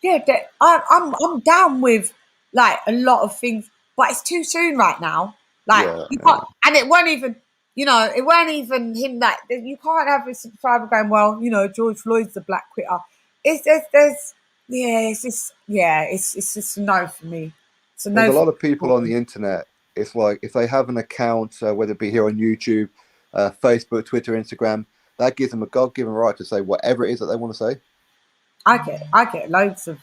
Yeah, I'm down with like a lot of things, but it's too soon right now. Like, you can't, and it weren't even, you know, it weren't even him. Like, you can't have a subscriber going, well, you know, George Floyd's the Black Quitter. It's just a no for me. So there's a lot of people on the internet. It's like if they have an account, whether it be here on YouTube, Facebook, Twitter, Instagram, that gives them a God-given right to say whatever it is that they want to say. I get loads of.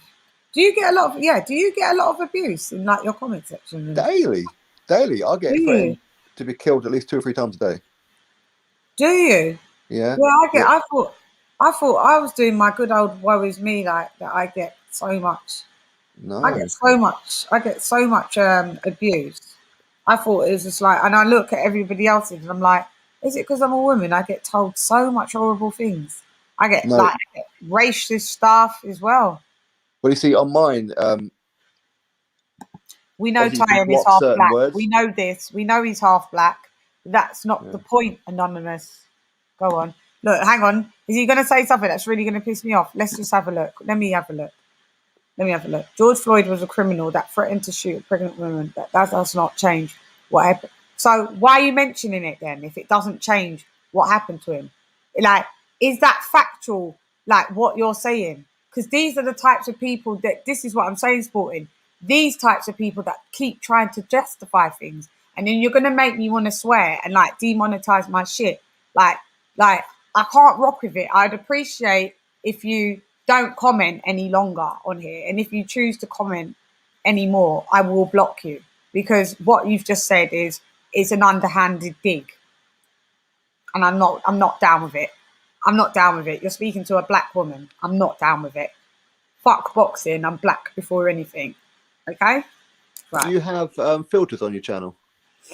Do you get a lot of abuse in like your comment section? Daily. I get threatened to be killed at least 2 or 3 times a day. Do you? Yeah. Yeah, I thought I was doing my good old woe is me, like that. I get so much. No. I get so much abuse. I thought it was just like, and I look at everybody else's and I'm like, is it because I'm a woman? I get told so much horrible things. I get racist stuff as well. Well, you see, on mine, we know Tyson is half black. Words. We know this. We know he's half black. That's not the point, Anonymous. Go on. Look, hang on. Is he going to say something that's really going to piss me off? Let's just have a look. Let me have a look. George Floyd was a criminal that threatened to shoot a pregnant woman. That does not change what happened. So why are you mentioning it then if it doesn't change what happened to him? Like, is that factual, like what you're saying? Because these are the types of people that, this is what I'm saying, Sporting. These types of people that keep trying to justify things. And then you're going to make me want to swear and like demonetize my shit. Like I can't rock with it. I'd appreciate if you don't comment any longer on here. And if you choose to comment anymore, I will block you. Because what you've just said is an underhanded dig. And I'm not down with it. I'm not down with it. You're speaking to a black woman. I'm not down with it. Fuck boxing. I'm black before anything. Okay? Right. Do you have filters on your channel?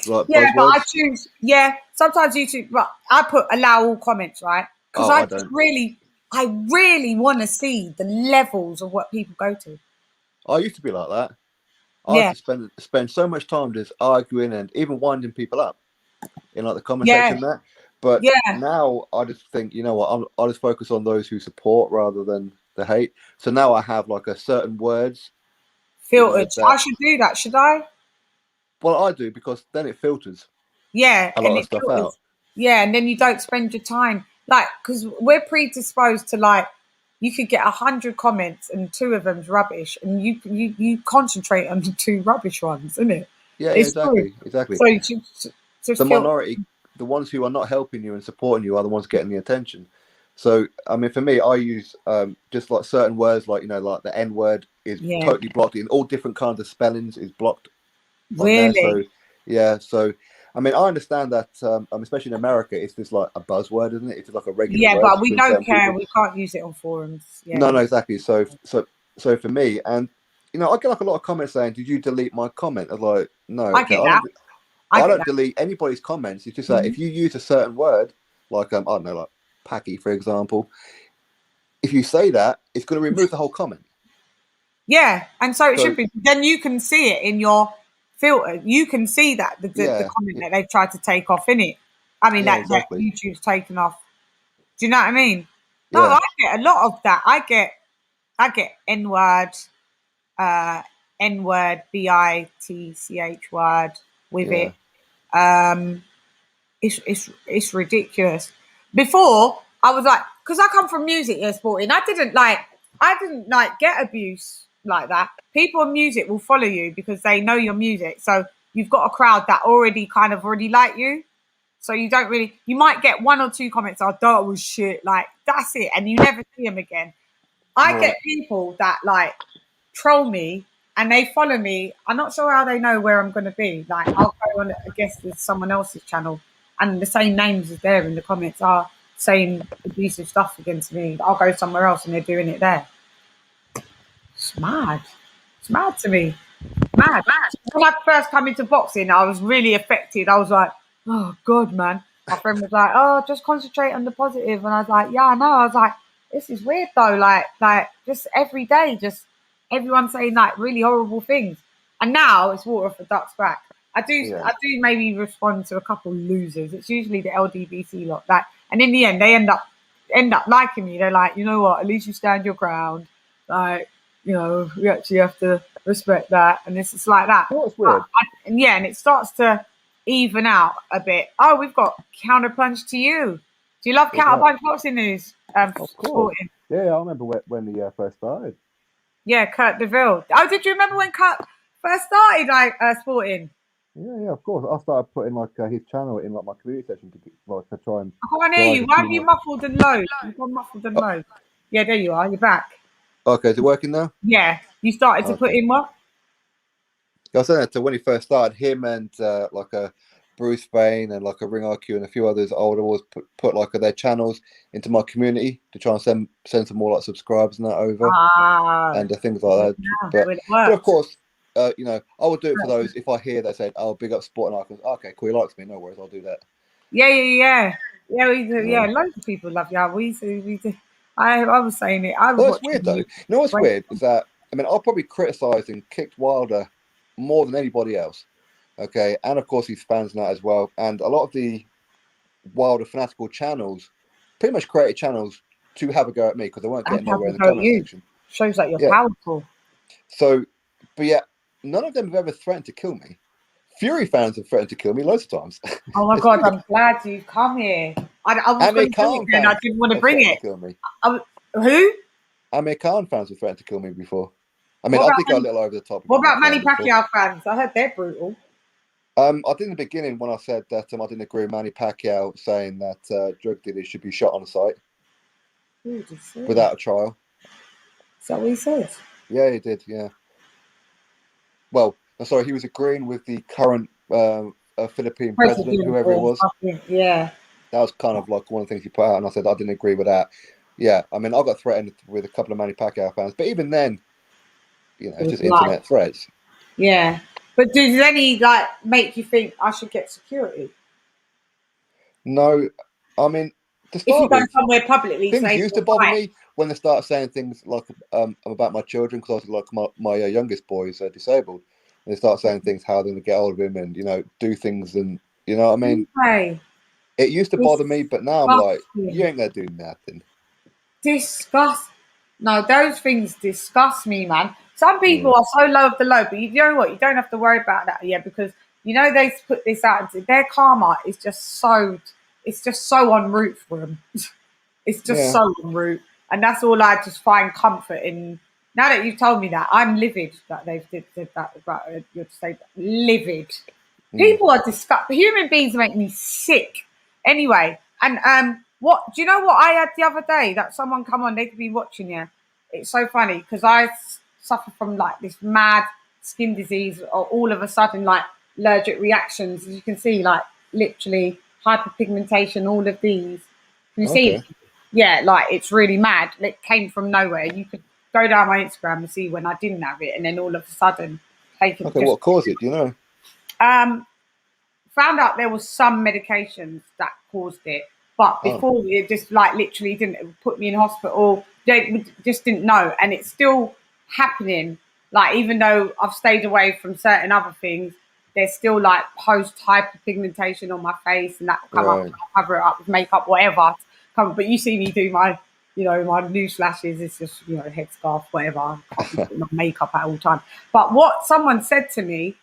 Like yeah, but I choose. Yeah, sometimes YouTube. But I put allow all comments, right? Because I really want to see the levels of what people go to. I used to be like that. I used Yeah, to spend so much time just arguing and even winding people up in like the comment yeah, section there. But yeah. now I just think, you know what, I'll just focus on those who support rather than the hate. So now I have like a certain words, Filtered. I that, should do that, should I? well, I do, because then it filters Yeah, a and lot of it stuff out. filters. Yeah, and then you don't spend your time like because we're predisposed to like you could get 100 comments and two of them's rubbish, and you concentrate on the two rubbish ones, isn't it? Yeah, yeah, It's true. exactly. So to The filter. minority, the ones who are not helping you and supporting you, are the ones getting the attention. So, I mean, for me, I use just like certain words, like, like the N word is Yeah, totally blocked in all different kinds of spellings is blocked on there. really. So, yeah, so I mean, I understand that, especially in America, it's just like a buzzword, isn't it? It's just like a regular Yeah, word but we between don't certain care. people. We can't use it on forums. No, Yeah, no, exactly. So for me, and I get like a lot of comments saying, "Did you delete my comment?" I'm like, no, I okay, get that. I I get don't that. delete anybody's comments. It's just that Mhm. if you use a certain word, like I don't know, like Packy, for example, if you say that, it's going to remove the whole comment. Yeah, and so it should So be. Then you can see it in your filter. You can see that the yeah, comment that they've tried to take off in it. I mean yeah, that exactly. YouTube's taken off. Do you know what I mean? No, Yeah, I get a lot of that. I get N word, uh, N word, bitch word with yeah, it. Um, it's ridiculous. Before I was like, because I come from music and sporting, I didn't like get abuse like that. People in music will follow you because they know your music. So you've got a crowd that already like you. So you don't really, you might get one or two comments, oh, that was shit. Like, that's it. And you never see them again. I right. get people that like troll me and they follow me. I'm not sure how they know where I'm going to be. Like, I'll go on a guest with someone else's channel and the same names as there in the comments are saying abusive stuff against me. I'll go somewhere else and they're doing it there. It's mad. It's mad to me. Mad. When I first come into boxing, I was really affected. I was like, oh God, man. My friend was like, oh, just concentrate on the positive. And I was like, yeah, I know. I was like, this is weird though. Like just every day, just everyone saying like really horrible things. And now it's water off the duck's back. Yeah, I do maybe respond to a couple losers. It's usually the LDBC lot. Like, and in the end, they end up liking me. They're like, you know what? At least you stand your ground. Like, we actually have to respect that, and it's just like that. you know what's weird? And yeah, and it starts to even out a bit. Oh, we've got counterpunch to you. Do you love What's that? counterpunch boxing news? Of course. Sporting. Yeah, I remember when he first started. Yeah, Kurt Deville. Oh, did you remember when Kurt first started like sporting? Yeah, yeah, of course. I started putting like his channel in like my community session to try and I can't hear drive you. a Why few have you more. muffled and low? You've gone muffled and Oh, low. Yeah, there you are. You're back. okay, is it working now? Yeah, you started to put Okay. in what? I was saying that to when he first started, him and like a Bruce Bain and like a Ring IQ and a few others, I would always put like their channels into my community to try and send some more like subscribers and that over Ah, and things like that. well, it But of worked. course, I would do it for those if I hear they said, "Oh, big up Sport and Icons." Okay, cool, he likes me. No worries, I'll do that. Yeah, yeah, yeah. Yeah, we do. Yeah, Yeah. loads of people love you. We do. I was saying it. I was Well, it's watching weird though. you. You know what's Wait, weird is that I mean I'll probably criticised and kicked Wilder more than anybody else. Okay, and of course his fans now as well. And a lot of the Wilder fanatical channels pretty much created channels to have a go at me because they weren't I'd getting have nowhere to in the go at comment you. section. Shows that you're Yeah. powerful. So, but yeah, none of them have ever threatened to kill me. Fury fans have threatened to kill me loads of times. Oh my It's God, weird. I'm glad you've come here. I was Amir going to bring it Khan then. I fans didn't want to have bring threatened to it. kill me. Who? Amir Khan fans have threatened to kill me before. I mean, What I about did go a little over the top what with Amir about Manny Khan before. Pacquiao fans? I heard they're brutal. I did in the beginning when I said that I didn't agree with Manny Pacquiao saying that drug dealers should be shot on site Who did say? Is without a trial. that what he said? Yeah, he did. Yeah. Well, I'm sorry, he was agreeing with the current Philippine president, President whoever it or was. fucking yeah. That was kind of like one of the things he put out, and I said I didn't agree with that. Yeah, I mean, I got threatened with a couple of Manny Pacquiao fans, but even then, It it's was just life. internet threats. Yeah. But does any like make you think I should get security? No, I mean, to If you start go with, somewhere publicly things saying used to you're bother fine. me when they start saying things like about my children, because like my youngest boy is disabled. They start saying things how they're going to get hold of him and, do things, and you know what I mean? Hey, It used to bother me, but now I'm like, you disgusting. ain't going to do nothing. Disgust. No, those things disgust me, man. Some Yeah. people are so low of the low, but you know what? You don't have to worry about that yet, because they put this out. Their karma is just so. It's just so en route for them. It's just Yeah. so en route, and that's all I just find comfort in. Now that you've told me that, I'm livid that they've did that. About you'd say that. Livid. Mm. People are disgusting. Human beings make me sick. Anyway, and what do you know what I had the other day that someone come on? They could be watching you. It's so funny because I suffer from like this mad skin disease, or all of a sudden like allergic reactions. As you can see, like literally hyperpigmentation. All of these. Can you see? Okay. It? Yeah, like it's really mad. It came from nowhere. You could go down my Instagram and see when I didn't have it, and then all of a sudden, take it Okay. just What caused it? Do you know? um found out there was some medications that caused it, but Oh. before it just like literally didn't put me in hospital. They just didn't know, and it's still happening. Like even though I've stayed away from certain other things, there's still like post hyperpigmentation on my face, and that will come up. Right. I'll cover it up with makeup, whatever. But you see me do my, my news flashes. It's just headscarf, whatever. I can't be putting on makeup at all time. But what someone said to me,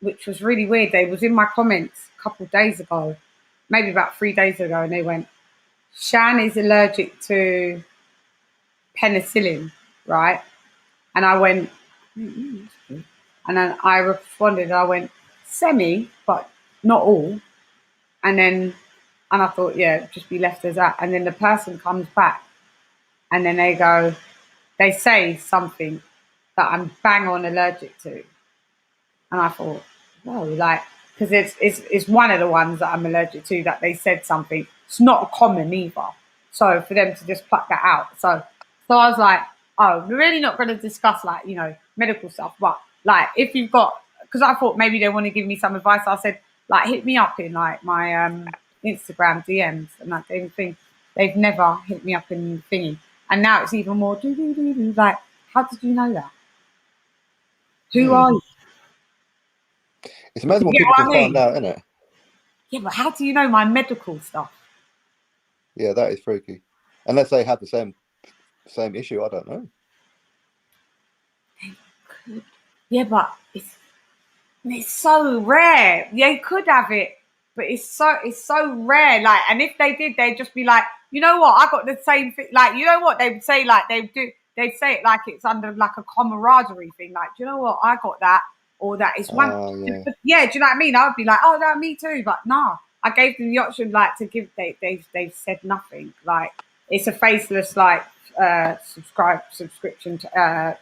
which was really weird. They was in my comments a couple of days ago, maybe about 3 days ago, and they went, Chann is allergic to penicillin, right? And I went, and then I responded, I went, semi, but not all. And I thought, yeah, just be left as that. And then the person comes back and then they say something that I'm bang on allergic to. And I thought, whoa, like, because it's one of the ones that I'm allergic to that they said something. It's not common either. So for them to just pluck that out. So I was like, oh, we're really not going to discuss like, medical stuff. But like, if you've got, because I thought maybe they want to give me some advice. I said, like, hit me up in like my Instagram DMs. And like, they've never hit me up in thingy. And now it's even more, like, how did you know that? Who Hmm. are you? It's You amazing what get people what can I find mean? out, isn't it? Yeah, but how do you know my medical stuff? Yeah, that is freaky. Unless they have the same issue, I don't know. Yeah, but it's so rare. They could have it, but it's so rare. Like, and if they did, they'd just be like, you know what, I got the same thing. Like, you know what, they would say, like they'd say it like it's under like a camaraderie thing. Like, do you know what, I got that, or that is one. Oh, yeah. Yeah, do you know what I mean? I would be like, oh no, me too. But nah, I gave them the option like to give. They've said nothing. Like, it's a faceless like subscription to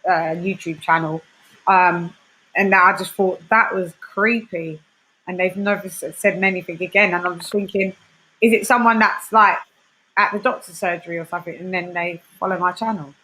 YouTube channel. And I just thought that was creepy, and they've never said anything again. And I'm just thinking, is it someone that's like at the doctor's surgery or something, and then they follow my channel,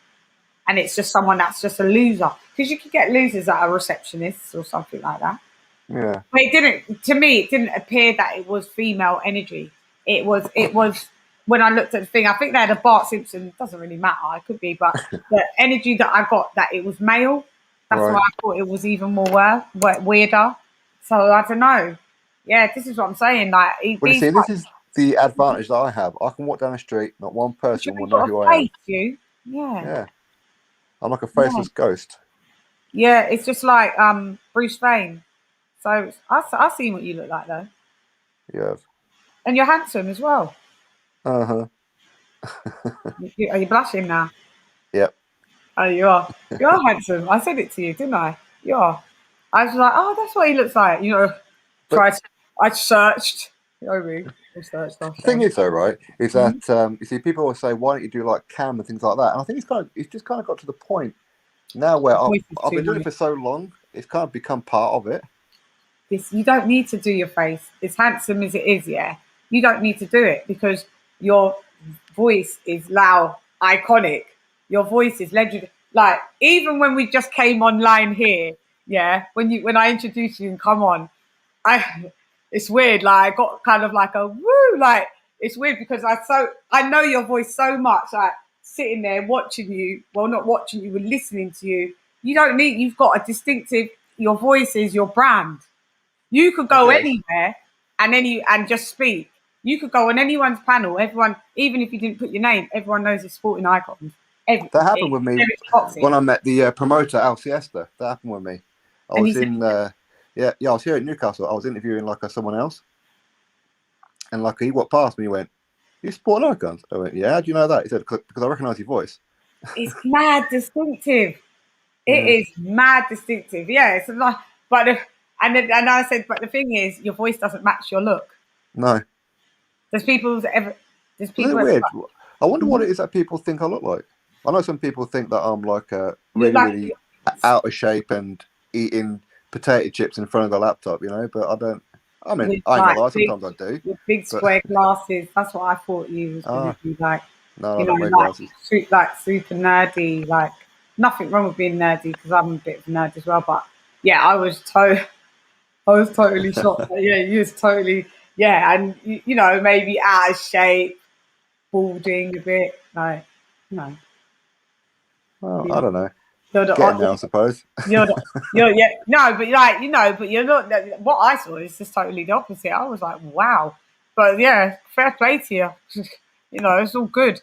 and it's just someone that's just a loser? Because you could get losers that are receptionists or something like that. Yeah. But it didn't. To me, it didn't appear that it was female energy. It was. It was when I looked at the thing. I think they had a Bart Simpson. It doesn't really matter. It could be, but the energy that I got that it was male. That's why Right. I thought it was even more weirder. So I don't know. Yeah, this is what I'm saying. Like Well, you these, see, this is the advantage that I have. I can walk down the street, not one person will you've know got who a I am. face, you. Yeah, Yeah. I'm like a yeah, faceless ghost. yeah. It's just like Bruce Wayne. So I see what you look like though, Yeah. and you're handsome as well. Uh-huh. Are you blushing now? Yep. Oh, you are. You are handsome. I said it to you, didn't I? You are. I was like, oh, that's what he looks like. But Tried. I searched. You know me. I searched. I the thing found. is, though, right, is Mhm. that you see, people always say, "Why don't you do like cam and things like that?" And I think it's just kind of got to the point now where Voice is I've too been doing it low. for so long, it's kind of become part of it. You don't need to do your face. As handsome as it is, yeah. You don't need to do it because your voice is loud, iconic. Your voice is legendary. Like even when we just came online here, yeah. When I introduced you and come on, I it's weird. Like I got kind of like a woo. Like it's weird because I know your voice so much. Like sitting there watching you, well, not watching you, but listening to you. You don't need. You've got a distinctive. your voice is your brand. You could go Okay. anywhere and just speak. You could go on anyone's panel. Everyone, even if you didn't put your name, everyone knows it's sporting icons. That happened with me when I met the promoter Al Siesta. That happened with me. I was in I was here in Newcastle. I was interviewing like someone else, and like he walked past me. He went, "You sporting icons?" I went, "Yeah." How do you know that? He said, "Because I recognise your voice." It's mad distinctive. It is mad distinctive. Yeah, it's like, and I said, but the thing is, your voice doesn't match your look. No. There's people. Isn't it weird? I wonder what it is that people think I look like. I know some people think that I'm like really out of shape and eating potato chips in front of the laptop, you know, but I don't. I mean, I ain't gonna lie, sometimes I do. With big square glasses, that's what I thought you was going to be like. No, I don't wear glasses. Like super nerdy, like nothing wrong with being nerdy because I'm a bit of a nerd as well. But yeah, I was totally shocked. Yeah, you was totally, and you know, maybe out of shape, balding a bit, like, you know. Well, I don't know. Getting there, I suppose. No, but like, you know, but you're not. What I saw is just totally the opposite. I was like, wow, but yeah, fair play to you. You know, it's all good.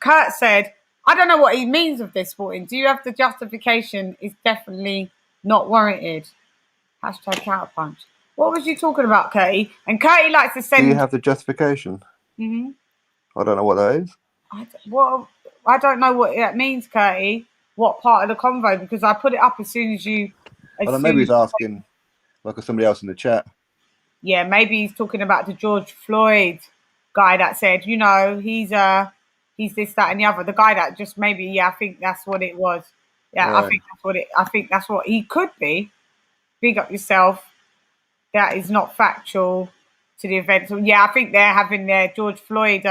Kurt said, I don't know what he means with this sporting. Do you have the justification? Is definitely not warranted. Hashtag counterpunch. What was you talking about, Curtie? And Curtie likes to send. Do you have the justification? Mm-hmm. I don't know what that is. I don't know what that means, Curtie. What part of the convo? Because I put it up as soon as you. Well, maybe he's asking like somebody else in the chat. Yeah, maybe he's talking about the George Floyd guy that said, you know, he's this, that, and the other. The guy that just maybe, I think that's what it was. Yeah, right. I think that's what he could be. Big up yourself. That is not factual to the event. So yeah, I think they're having their George Floyd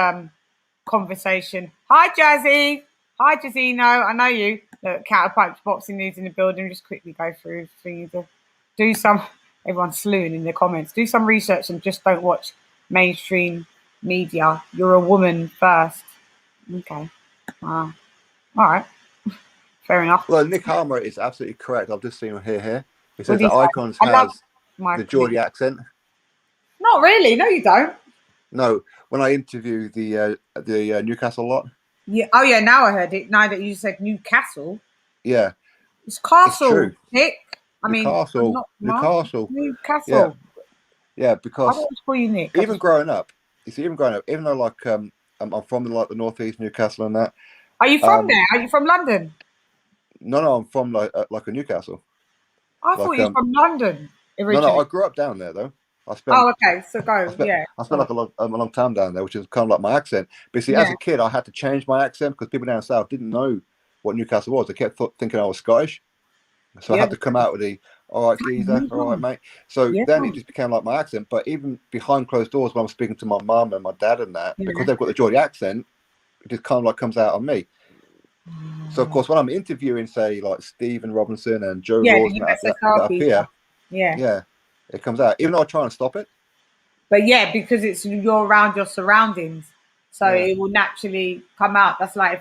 conversation. Hi, Jazzy. Hi, Jazzino. I know you. Look, Counterpunch Boxing News in the building. Just quickly go through for you to do some. Everyone's slewing in the comments. Do some research and just don't watch mainstream media. You're a woman first. Okay. Wow. All right. Fair enough. Well, Nick Harmer is absolutely correct. I've just seen him here. He says that Icons has the Geordie accent. Not really. No, you don't. No, when I interview the Newcastle lot. Yeah. Oh yeah. Now I heard it. Now that you said Newcastle. Yeah. It's Castle, it's Nick. Newcastle. Yeah, because I don't call you Nick. Even growing up, even though like I'm from like the northeast, Newcastle and that. Are you from there? Are you from London? No, I'm from like a Newcastle. I thought you were from London originally. No, I grew up down there though. Okay, so go. I spent like a long time down there, which is kind of like my accent. But see, as a kid, I had to change my accent because people down south didn't know what Newcastle was. They kept thinking I was Scottish. So I had to come out with the, all right, geezer, all right, mate. So then it just became like my accent. But even behind closed doors, when I'm speaking to my mum and my dad and that, because they've got the Geordie accent, it just kind of like comes out on me. So of course, when I'm interviewing, say like Stephen Robinson and Joe Rawls up here, it comes out. Even though I try and stop it. But yeah, because you're around your surroundings, so it will naturally come out. That's like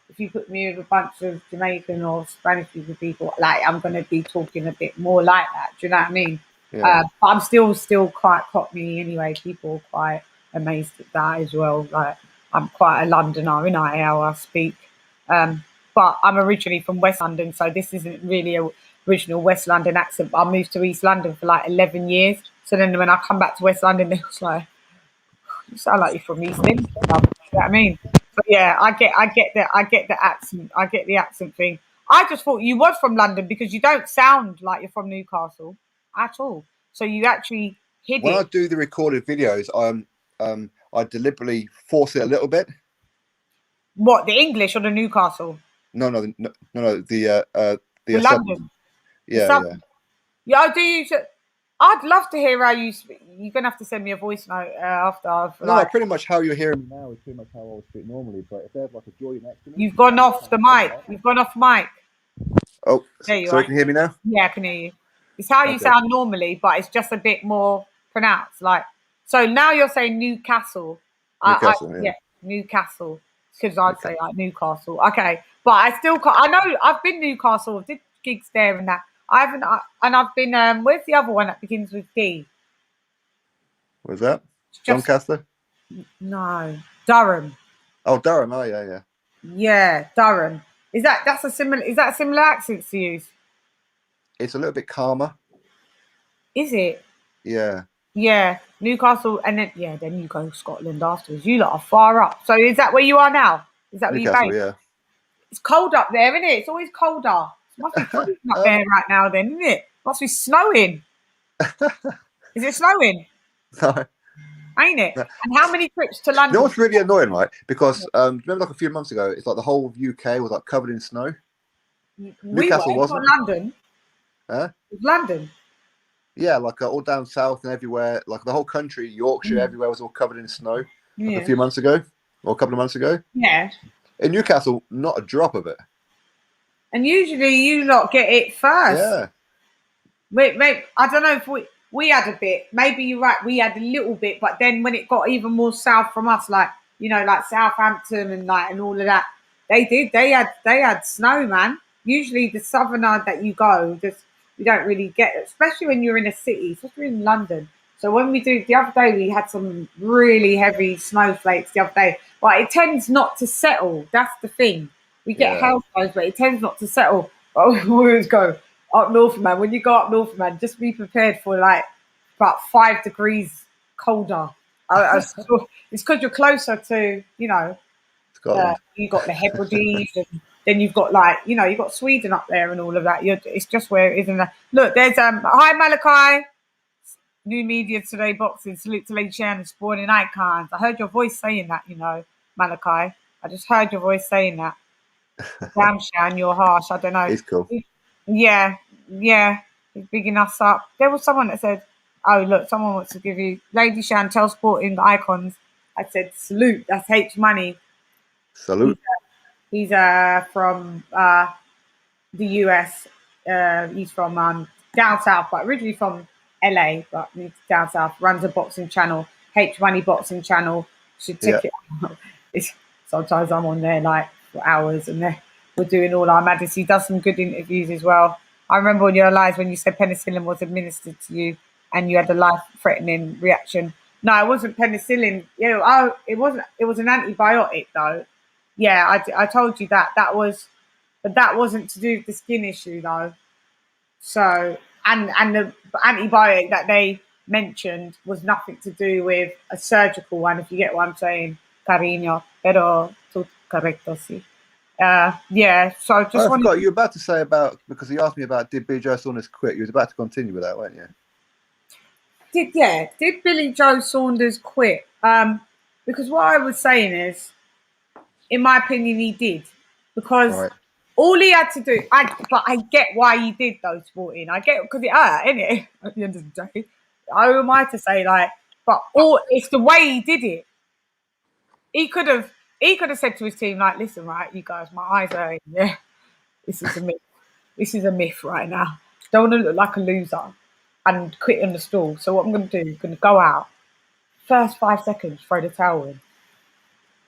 if you put me with a bunch of Jamaican or Spanish speaking people, like I'm going to be talking a bit more like that. Do you know what I mean? Yeah. But I'm still quite Cockney anyway. People are quite amazed at that as well. Like I'm quite a Londoner in how I speak. But I'm originally from West London, so this isn't really a original West London accent. But I moved to East London for like 11 years. So then when I come back to West London, it was like, you sound like you're from East London. You know what I mean? But yeah, I get the accent. I get the accent thing. I just thought you was from London because you don't sound like you're from Newcastle at all. So you actually hid it. When I do the recorded videos, I deliberately force it a little bit. What, the English or the Newcastle? No, the London. Yeah. Yeah, do you? I'd love to hear how you speak. You're gonna have to send me a voice note after I've. No, pretty much how you're hearing me now is pretty much how I would speak normally. But if there's like a Geordie next to me, you've gone off the mic. You've gone off mic. Oh, there you are. You can hear me now? Yeah, I can hear you. It's how you sound normally, but it's just a bit more pronounced. Like so now you're saying Newcastle. Newcastle. Because I'd say like Newcastle. Okay, but I still can't. I know I've been Newcastle. Did gigs there and that. I haven't, and I've been. Where's the other one that begins with D? Was that Just Doncaster? no, Durham. Oh, Durham. Oh, yeah, yeah. Yeah, Durham. That's a similar? Is that a similar accent to use? It's a little bit calmer. Is it? Yeah. Yeah, Newcastle, and then you go Scotland afterwards. You lot are far up. So is that where you are now? Is that where you Newcastle, based? yeah. It's cold up there, isn't it? It's always colder. It must be freezing up there right now, then, isn't it? Must be snowing. Is it snowing? No. Ain't it? No. And how many trips to You London? know what's really annoying, right? Because remember, like a few months ago, it's like the whole of UK was like covered in snow. Newcastle wasn't. London. Huh? It was London. Yeah, like all down south and everywhere, like the whole country, Yorkshire, everywhere was all covered in snow. Like a few months ago, or a couple of months ago. Yeah. In Newcastle, not a drop of it. And usually you lot get it first. Yeah. Maybe, I don't know if we had a bit. Maybe you're right. We had a little bit, but then when it got even more south from us, like like Southampton and all of that, they had snow, man. Usually the southerner that you go, you don't really get it, especially when you're in a city, especially in London. So when we do the other day, we had some really heavy snowflakes the other day, but it tends not to settle. That's the thing. We get hailstones, but it tends not to settle. But we always go up north, man. When you go up north, man, just be prepared for like about 5 degrees colder. It's because you're closer to, Scotland. you got the Hebrides, and then you've got you've got Sweden up there and all of that. It's just where it is. And look, there's hi Malachi, new media today boxing. Salute to Lady Chann and sporting icons. I heard your voice saying that, Malachi. I just heard your voice saying that. Damn, Shan, you're harsh. I don't know. He's cool. Yeah, he's bigging us up. There was someone that said, "Oh, look, someone wants to give you Lady Chann, tell sporting icons." I said, "Salute." That's H Money. Salute. He's from the US. He's from down south, but originally from LA, but moved down south. Runs a boxing channel, H Money boxing channel. Should check it out. Sometimes I'm on there like for hours, and we're doing all our madness. He does some good interviews as well. I remember on your lives when you said penicillin was administered to you and you had a life-threatening reaction. No, it wasn't penicillin. It wasn't. It was an antibiotic, though. Yeah, I told you that. But that wasn't to do with the skin issue, though. So, and the antibiotic that they mentioned was nothing to do with a surgical one, if you get what I'm saying, cariño. Pero tú correcto, sí. Yeah, so just I forgot, you were about to say about, because he asked me about did Billy Joe Saunders quit? You was about to continue with that, weren't you? Did Billy Joe Saunders quit? Because what I was saying is, in my opinion, he did. Because all he had to do, but I get why he did though, sporting. I get, because it hurt, innit? At the end of the day. Who am I to say, but it's the way he did it. He could have said to his team, like, listen, right, you guys, my eyes are hurting. Yeah, this is a myth. This is a myth right now. Don't want to look like a loser and quit on the stall. So what I'm going to do, I'm going to go out. First 5 seconds, throw the towel in.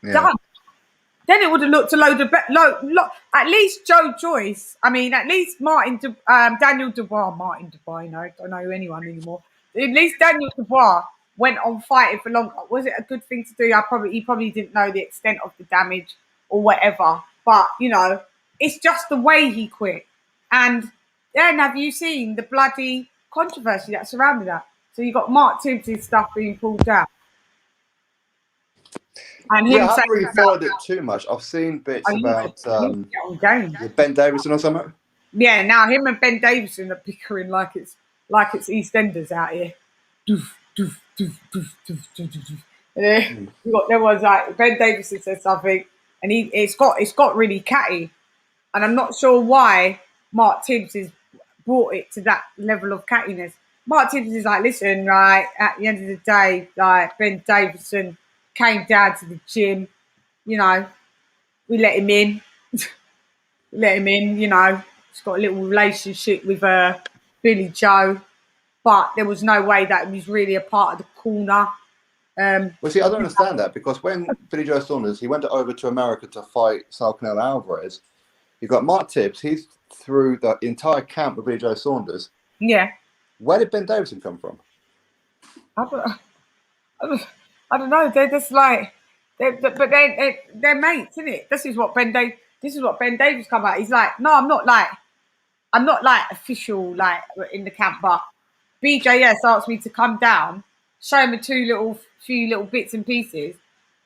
Yeah. Done. Then it would have looked a load of at least Joe Joyce. I mean, at least Daniel Dubois. I don't know anyone anymore. At least Daniel Dubois went on fighting for long. Was it a good thing to do? He probably didn't know the extent of the damage or whatever. But it's just the way he quit. And then have you seen the bloody controversy that surrounded that? So you got Mark Tibbs' stuff being pulled down. And I haven't really followed it too much. I've seen bits about Ben Davison or something. Yeah, now him and Ben Davison are bickering like it's EastEnders out here. There was Ben Davison said something, and it's got really catty, and I'm not sure why Mark Tibbs has brought it to that level of cattiness. Mark Tibbs is like, listen, right, at the end of the day, like Ben Davison came down to the gym, we let him in. He's got a little relationship with Billy Joe, but there was no way that he was really a part of the corner. Well, see, I don't understand that, because when Billy Joe Saunders, he went over to America to fight Saul Canelo Alvarez, you've got Mark Tibbs, he's through the entire camp with Billy Joe Saunders. Yeah. Where did Ben Davison come from? I don't know. They're just like, they're mates, isn't it? This is what Ben Davis come out. He's like, no, I'm not like official like in the camp, but BJS asked me to come down, show him few little bits and pieces.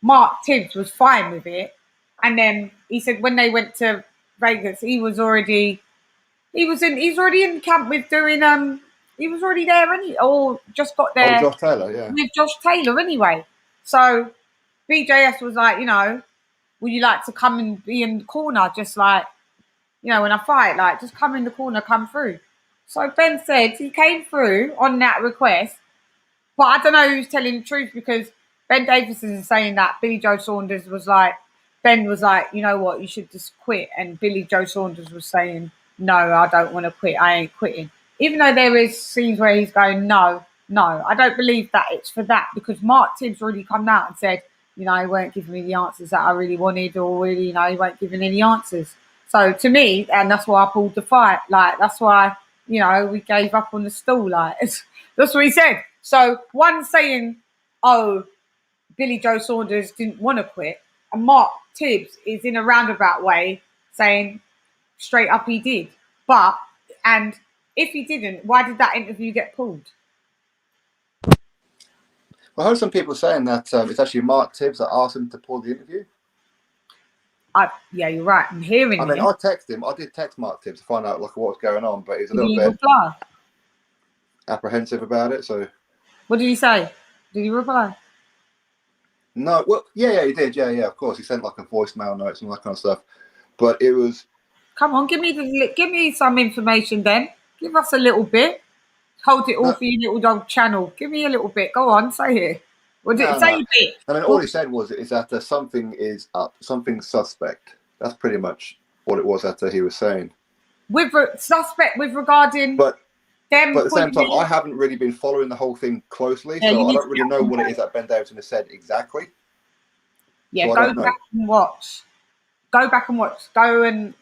Mark Tibbs was fine with it, and then he said when they went to Vegas, he's already in camp with doing he was already there or just got there. Josh Taylor, yeah. With Josh Taylor anyway. So BJS was like, would you like to come and be in the corner, just like, when I fight, like just come in the corner, come through. So Ben said he came through on that request, but I don't know who's telling the truth, because Ben Davison is saying that Billy Joe Saunders was like, Ben was like, you know what, you should just quit, and Billy Joe Saunders was saying, no, I don't want to quit, I ain't quitting. Even though there is scenes where he's going, no, I don't believe that it's for that, because Mark Tibbs already come out and said, he weren't giving me the answers that I really wanted, or really, he weren't giving any answers. So to me, and that's why I pulled the fight. Like, that's why, we gave up on the stool. Like, that's what he said. So one saying, oh, Billy Joe Saunders didn't want to quit, and Mark Tibbs is in a roundabout way saying straight up he did. And if he didn't, why did that interview get pulled? Well, I heard some people saying that it's actually Mark Tibbs that asked him to pull the interview. Yeah, you're right. I'm hearing. I mean, I texted him. I did text Mark Tibbs to find out what was going on, but he's a little bit apprehensive about it. So, what did he say? Did he reply? No. Well, yeah, he did. Yeah, of course. He sent like a voicemail notes and all that kind of stuff. But it was. Come on, give me some information then. Give us a little bit. Hold it all for your little dog channel. Give me a little bit. Go on, say it. Say a bit. I mean, all he said is that something is up, something suspect. That's pretty much all it was that he was saying. Suspect with regarding. But at the same time, I haven't really been following the whole thing closely, so I don't really know what it is that Ben Davison has said exactly. Yeah, so go back and watch. Go back and watch. Go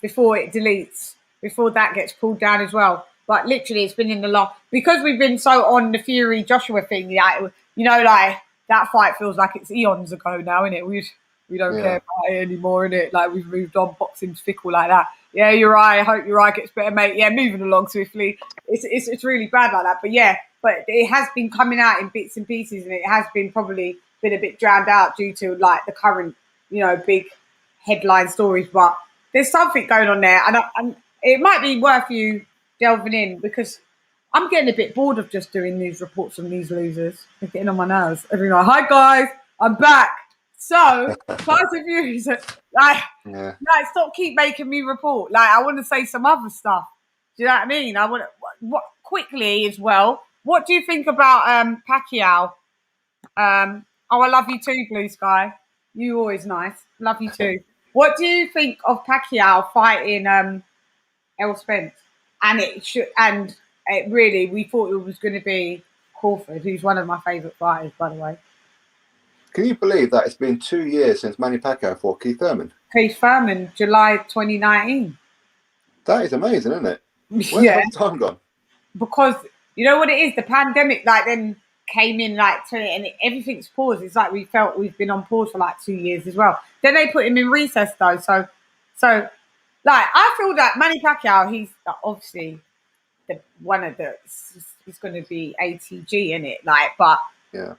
before it deletes, before that gets pulled down as well. But literally, it's been in the last, because we've been so on the Fury Joshua thing. Like, like that fight feels like it's eons ago now, innit? We don't care about it anymore, innit? Like, we've moved on. Boxing's fickle like that. Yeah, you're right. I hope your eye gets better, mate. Yeah, moving along swiftly. It's really bad like that. But yeah, but it has been coming out in bits and pieces, and it has been probably been a bit drowned out due to like the current, big headline stories. But there's something going on there, and it might be worth you delving in, because I'm getting a bit bored of just doing news reports from these losers. They're getting on my nerves every night. Hi guys, I'm back. So, Tyson Fury, stop keep making me report. Like, I want to say some other stuff. Do you know what I mean? I want what quickly as well. What do you think about Pacquiao? I love you too, Blue Sky. You always nice. Love you too. What do you think of Pacquiao fighting Errol Spence? And we thought it was going to be Crawford, who's one of my favourite fighters, by the way. Can you believe that it's been 2 years since Manny Pacquiao fought Keith Thurman? July 2019. That is amazing, isn't it? Where's the time gone? Because you know what it is? The pandemic, then came in and everything's paused. It's like we've been on pause for 2 years as well. Then they put him in recess though, so I feel that Manny Pacquiao, he's obviously he's going to be ATG in it, but yeah.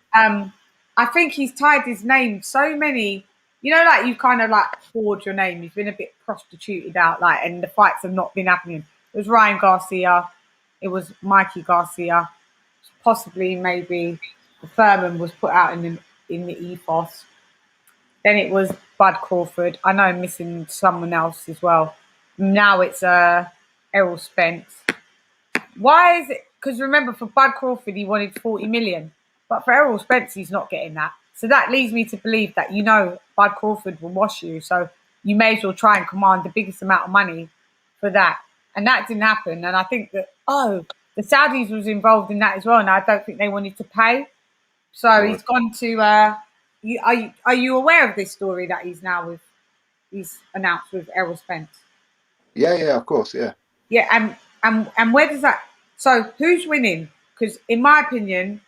I think he's tied his name so many, you kind of forge your name. He's been a bit prostituted out, and the fights have not been happening. It was Ryan Garcia, it was Mikey Garcia, possibly maybe the Thurman was put out in the ethos. Then it was Bud Crawford. I know I'm missing someone else as well. Now it's Errol Spence. Why is it? Because remember, for Bud Crawford, he wanted 40 million. But for Errol Spence, he's not getting that. So that leads me to believe that, Bud Crawford will wash you. So you may as well try and command the biggest amount of money for that. And that didn't happen. And I think that, the Saudis was involved in that as well. And I don't think they wanted to pay. So he's gone to... Are you aware of this story that he's announced with Errol Spence? Yeah, of course, yeah. Yeah, and where does that? So who's winning? Because in my opinion,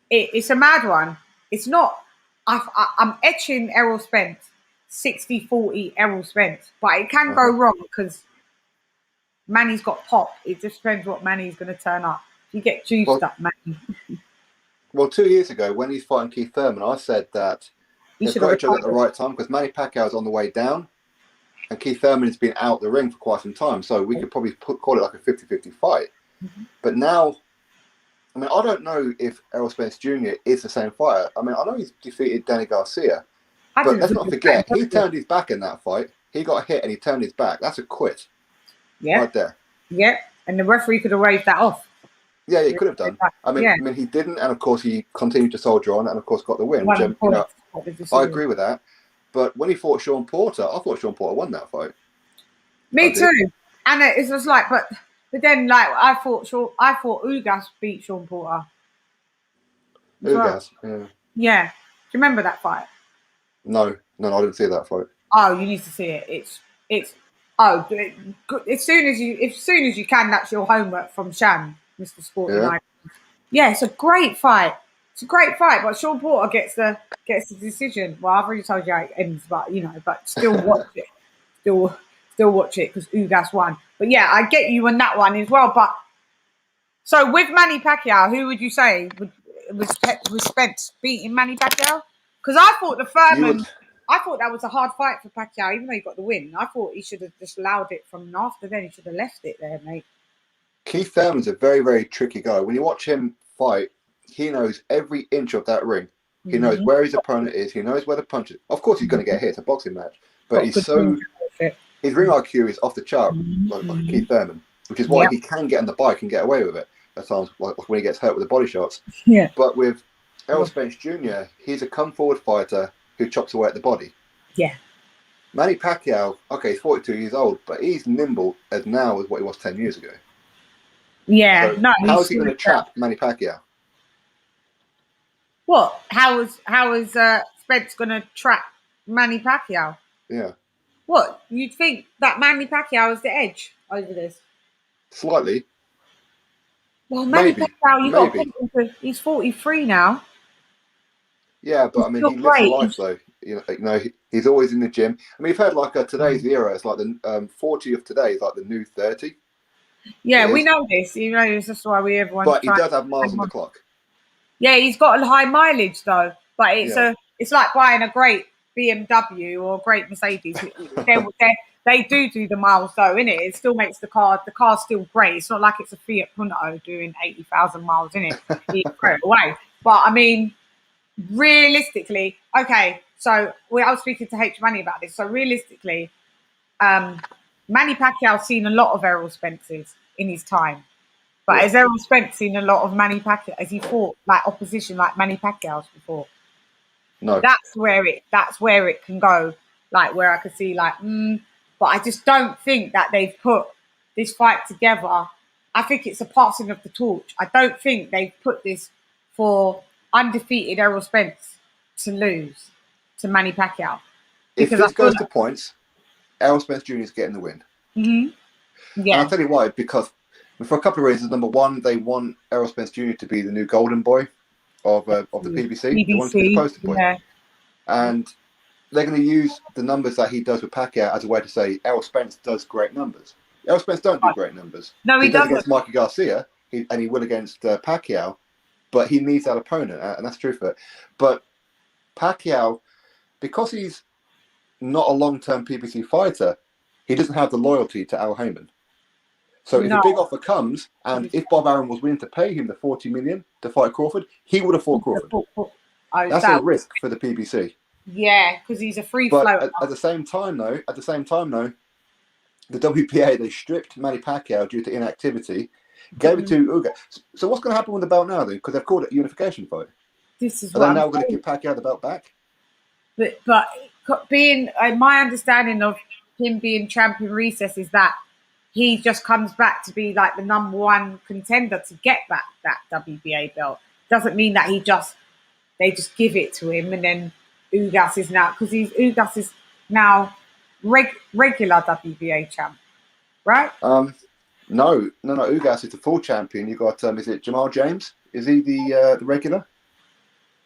it's a mad one. It's not. I'm etching Errol Spence 60-40 Errol Spence, but it can go wrong because Manny's got pop. It just depends what Manny's going to turn up. You get juiced up, Manny. Well, 2 years ago when he's fighting Keith Thurman, I said that You they've should have got each other at the retired. right time because Manny Pacquiao's on the way down and Keith Thurman has been out the ring for quite some time. So we could probably call it like a 50-50 fight. But now, I mean, I don't know if Errol Spence Jr. is the same fighter. I mean, I know he's defeated Danny Garcia, I but didn't let's think not it was forget, that he impressive. turned his back in that fight. He got hit and he turned his back. That's a quit Yeah, right there. yeah, and the referee could have waved that off. Yeah, he could have done. I mean, Yeah. he didn't, and of course he continued to soldier on, and of course got the win. Which, One you know, point, the I decision. agree with that. But when he fought Sean Porter, I thought Sean Porter won that fight. Me too. And it was like, but then like I thought Ugas beat Sean Porter. As well. Ugas, yeah. Yeah. Do you remember that fight? No, I didn't see that fight. Oh, you need to see it. It's as soon as you can. That's your homework from Chann, Mr. Sporting Yeah. Icon. Yeah, it's a great fight. It's a great fight, but Sean Porter gets the decision. Well, I've already told you how it ends, but you know, but still watch it. Still watch it because Ugas won. But yeah, I get you on that one as well. But so with Manny Pacquiao, who would you say was Spence beating Manny Pacquiao? Because I thought I thought that was a hard fight for Pacquiao, even though he got the win. I thought he should have just allowed it from after then. He should have left it there, mate. Keith Thurman's a very, very tricky guy. When you watch him fight, he knows every inch of that ring. He knows where his opponent is. He knows where the punch is. Of course, he's going to get hit. It's a boxing match. But his ring IQ is off the chart, like Keith Thurman, which is why he can get on the bike and get away with it at times, like when he gets hurt with the body shots. Yeah. But with Errol Spence Jr., he's a come-forward fighter who chops away at the body. Yeah. Manny Pacquiao, okay, he's 42 years old, but he's nimble as now as what he was 10 years ago. Yeah. So no. how is he going to trap Manny Pacquiao? What? How is Spence going to trap Manny Pacquiao? Yeah. What? You'd think that Manny Pacquiao is the edge over this? Slightly. Well, Manny Pacquiao, he's 43 now. Yeah, but I mean, he lives a life though. You know, he's always in the gym. I mean, you've heard like today's era. It's like the 40 of today is like the new 30. Yeah, we know this. You know, this is why everyone. But he does have miles on the clock. Yeah, he's got a high mileage though. But it's like buying a great BMW or a great Mercedes. They do the miles though, innit? It still makes the car's still great. It's not like it's a Fiat Punto doing 80,000 miles, innit? You throw it away. But I mean, realistically, okay, so I was speaking to H Manny about this. So realistically, Manny Pacquiao's seen a lot of Errol Spence's in his time. But has Errol Spence seen a lot of Manny Pacquiao? Has he fought like opposition like Manny Pacquiao's before? No. That's where it can go. Like where I could see like, but I just don't think that they've put this fight together. I think it's a passing of the torch. I don't think they've put this for undefeated Errol Spence to lose to Manny Pacquiao. If this goes to points, Errol Spence Jr. is getting the win. Mm-hmm. Yeah. And I'll tell you why. Because for a couple of reasons. Number one, they want Errol Spence Jr. to be the new golden boy of the PBC. They want to be the poster boy. Yeah. And they're going to use the numbers that he does with Pacquiao as a way to say Errol Spence does great numbers. Errol Spence don't do great numbers. No, he doesn't. Against Mikey Garcia, and he will against Pacquiao, but he needs that opponent, and that's true for it. But Pacquiao, because he's not a long-term PBC fighter, he doesn't have the loyalty to Al Heyman. So if a big offer comes, and if Bob Arum was willing to pay him the $40 million to fight Crawford, he would have fought Crawford. That's a risk for the PBC. Yeah, because he's a free floater. At the same time, though, the WPA, they stripped Manny Pacquiao due to inactivity, gave it to Uga. So what's going to happen with the belt now, then? Because they've called it a unification fight. This is Are they now going to give Pacquiao the belt back? But being my understanding of him being champion recess is that he just comes back to be like the number one contender to get back that WBA belt. Doesn't mean that they just give it to him and then Ugas is now regular WBA champ. right? No. Ugas is the full champion. You got is it Jamal James? Is he the regular?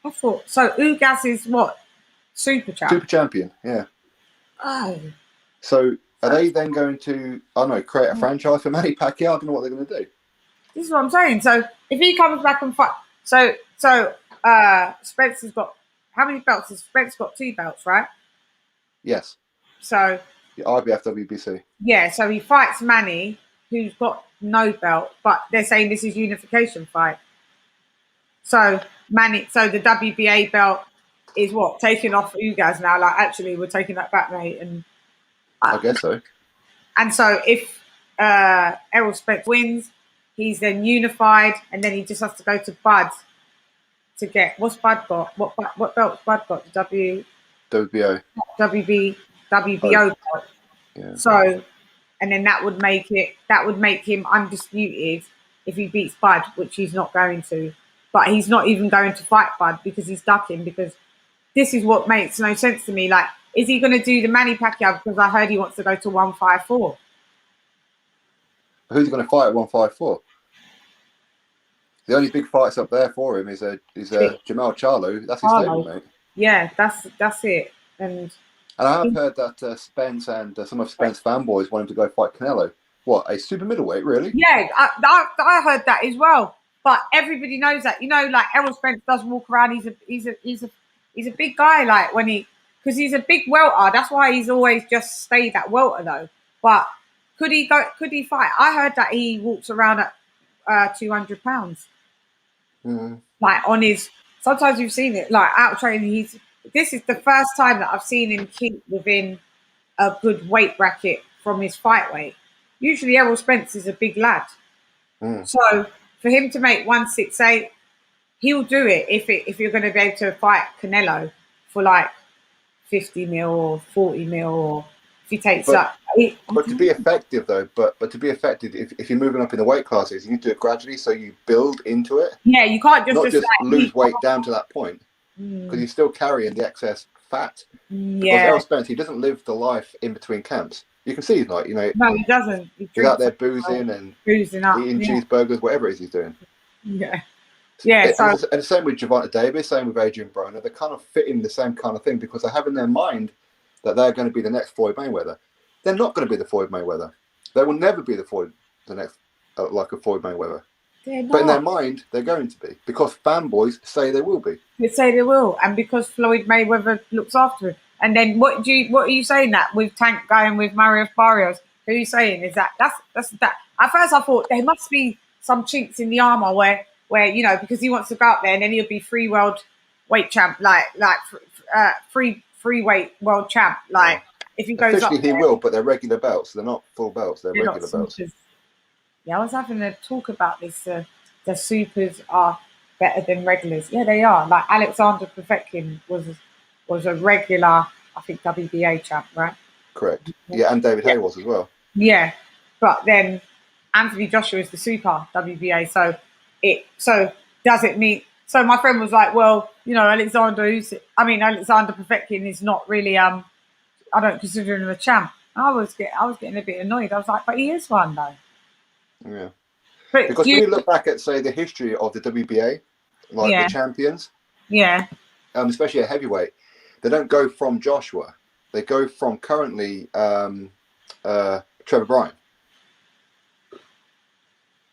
I thought so. Ugas is what? Super champ. Super champion, yeah. Oh. So are they then going to, I don't know, create a franchise for Manny Pacquiao? I don't know what they're going to do. This is what I'm saying. So if he comes back and fight, so Spence has got how many belts? Has Spence got 2 belts, right? Yes. So The IBF WBC. yeah, so he fights Manny, who's got no belt, but they're saying this is unification fight. So Manny, so the WBA belt is what taken off Ugas now. Like actually, we're taking that back, mate. And I guess so. And so if Errol Spence wins, he's then unified, and then he just has to go to Bud to get what's Bud got? What belt's Bud got? The WBO. WBO belt. Yeah. So, and then that would make him undisputed if he beats Bud, which he's not going to. But he's not even going to fight Bud because he's ducking. Because this is what makes no sense to me. Like, is he going to do the Manny Pacquiao? Because I heard he wants to go to 154. Who's going to fight at 154? The only big fights up there for him is Jamal Charlo. That's his stable, mate. Yeah, that's it. And I have heard that Spence and some of Spence fanboys want him to go fight Canelo. What, a super middleweight, really? Yeah, I heard that as well. But everybody knows that. You know, like Errol Spence does walk around. He's a big guy. Like because he's a big welter. That's why he's always just stayed at welter though. But could he fight? I heard that he walks around at 200 pounds. Mm-hmm. Like on his. Sometimes you've seen it. Like out training, this is the first time that I've seen him keep within a good weight bracket from his fight weight. Usually Errol Spence is a big lad. So for him to make 168, he'll do it if you're going to be able to fight Canelo for like 50 mil or 40 mil, or if he takes up. But to be effective though, but to be effective, if you're moving up in the weight classes, you need to do it gradually so you build into it. Yeah, you can't just like, lose weight down to that point because you're still carrying the excess fat. Yeah. Because Errol Spence, he doesn't live the life in between camps. You can see he's like, no, he doesn't. He's out there boozing and eating cheeseburgers, whatever it is he's doing. Yeah. And the same with Gervonta Davis, same with Adrian Broner. They kind of fit in the same kind of thing because they have in their mind that they're going to be the next Floyd Mayweather. They're not going to be the Floyd Mayweather. They will never be the next like a Floyd Mayweather. But in their mind, they're going to be because fanboys say they will be. They say they will, and because Floyd Mayweather looks after him. And then what are you saying that with Tank going with Mario Barrios? Who are you saying is that's that? At first, I thought there must be some chinks in the armor where because he wants to go out there and then he'll be free world weight champ, like free weight world champ. Like if he goes officially, up there, he will, but they're regular belts. They're not full belts. They're regular belts. Yeah, I was having a talk about this. The supers are better than regulars. Yeah, they are. Like Alexander Povetkin was a regular, I think, WBA champ, right? Correct. Yeah, and David Hay was as well. Yeah, but then Anthony Joshua is the super WBA. So does it mean? So my friend was like, well, Alexander Povetkin is not really. I don't consider him a champ. I was getting a bit annoyed. I was like, but he is one though. Yeah. But because when you look back at, say, the history of the WBA, like the champions, especially a heavyweight, they don't go from Joshua. They go from currently Trevor Bryan.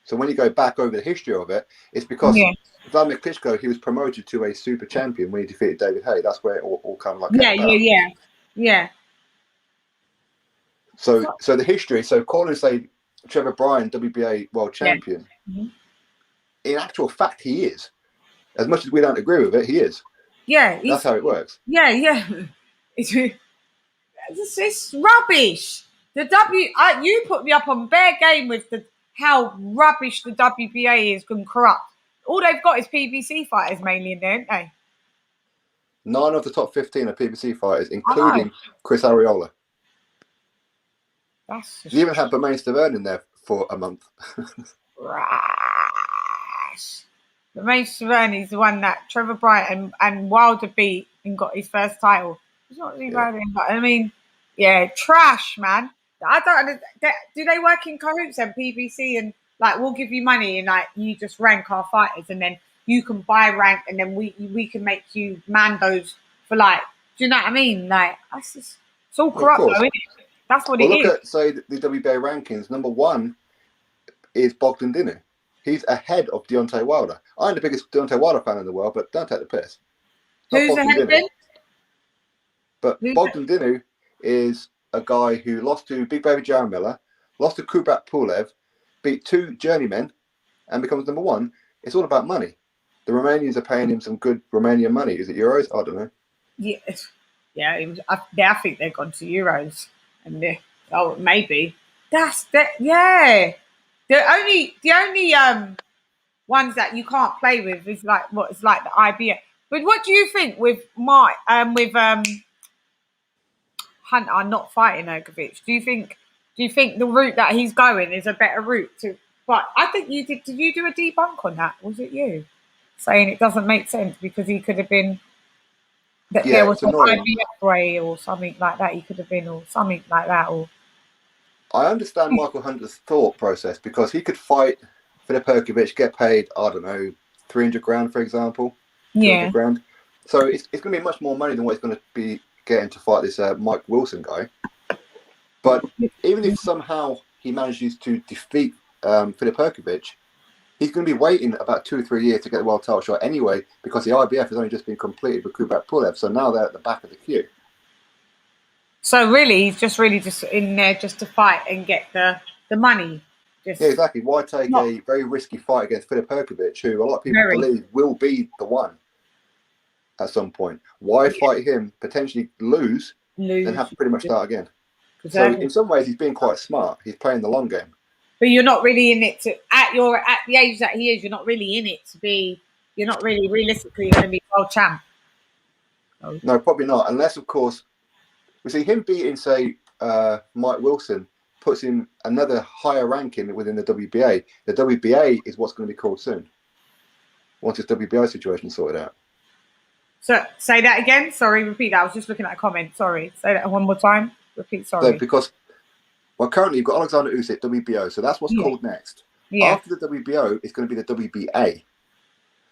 So when you go back over the history of it, it's because Vladimir Klitschko, he was promoted to a super champion when he defeated David Hay. That's where it all kind of like yeah. So the history. So calling, say, Trevor Bryan WBA world champion. Mm-hmm. In actual fact, he is. As much as we don't agree with it, he is. Yeah, that's how it works. Yeah. It's rubbish. You put me up on bare game with how rubbish the WBA is and corrupt. All they've got is PBC fighters mainly in there, aren't they? 9 of the top 15 are PBC fighters, including Chris Arreola. You even had Bermain Stavern in there for a month. Bermain Stavern is the one that Trevor Bryan and Wilder beat and got his first title. It's not really bad. I mean, trash, man. I don't understand. Do they work in cahoots and PBC and like we'll give you money and like you just rank our fighters and then you can buy rank and then we can make you mandos for like, do you know what I mean? Like that's just, it's all Of corrupt though, course. isn't it? That's what Well, it look is. at, say, the WBA rankings. Number one is Bogdan Dinu. He's ahead of Deontay Wilder. I'm the biggest Deontay Wilder fan in the world, but don't take the piss. Not Who's Bogdan ahead of Dinu. him? But Who's Bogdan Dinu is a guy who lost to Big Baby Jaron Miller, lost to Kubrat Pulev, beat 2 journeymen, and becomes number one. It's all about money. The Romanians are paying him some good Romanian money. Is it euros? I don't know. yeah, I think they've gone to Euros and oh maybe that's that yeah. The only ones that you can't play with is like what is like the IBF. But what do you think with Hunter not fighting Ergovic? Do you think the route that he's going is a better route to? But I think you did. Did you do a debunk on that? Was it you saying it doesn't make sense because he could have been that Yeah, there was it's an annoying. IBF way or something like that? He could have been or something like that or I understand Michael Hunter's thought process because he could fight Filip Herkovic, get paid, I don't know, 300 grand, for example, 200 yeah. grand. So it's going to be much more money than what he's going to be getting to fight this Mike Wilson guy. But even if somehow he manages to defeat Filip Herkovic, he's going to be waiting about 2 or 3 years to get the world title shot anyway because the IBF has only just been completed with Kubrat Pulev. So now they're at the back of the queue. So really, he's just in there just to fight and get the money. Just Yeah, exactly. Why take not a very risky fight against Filip Herkovic, who a lot of people very believe will be the one at some point? Why fight him, potentially lose, then have lose. to pretty much start again? So Exactly. in some ways, he's being quite smart. He's playing the long game. But you're not really in it to at the age that he is. You're not really in it to be. You're not really realistically going to be world champ. So, No, probably not. Unless, of course, we see him beating, say, Mike Wilson puts him another higher ranking within the WBA. The WBA is what's going to be called soon once this WBO situation is sorted out. so say that again. Sorry, repeat that. I was just looking at a comment. Sorry, say that one more time. Repeat. So Sorry. because, well, currently you've got Alexander Usyk, WBO. So that's what's Yeah. called next. Yeah. After the WBO, it's going to be the WBA.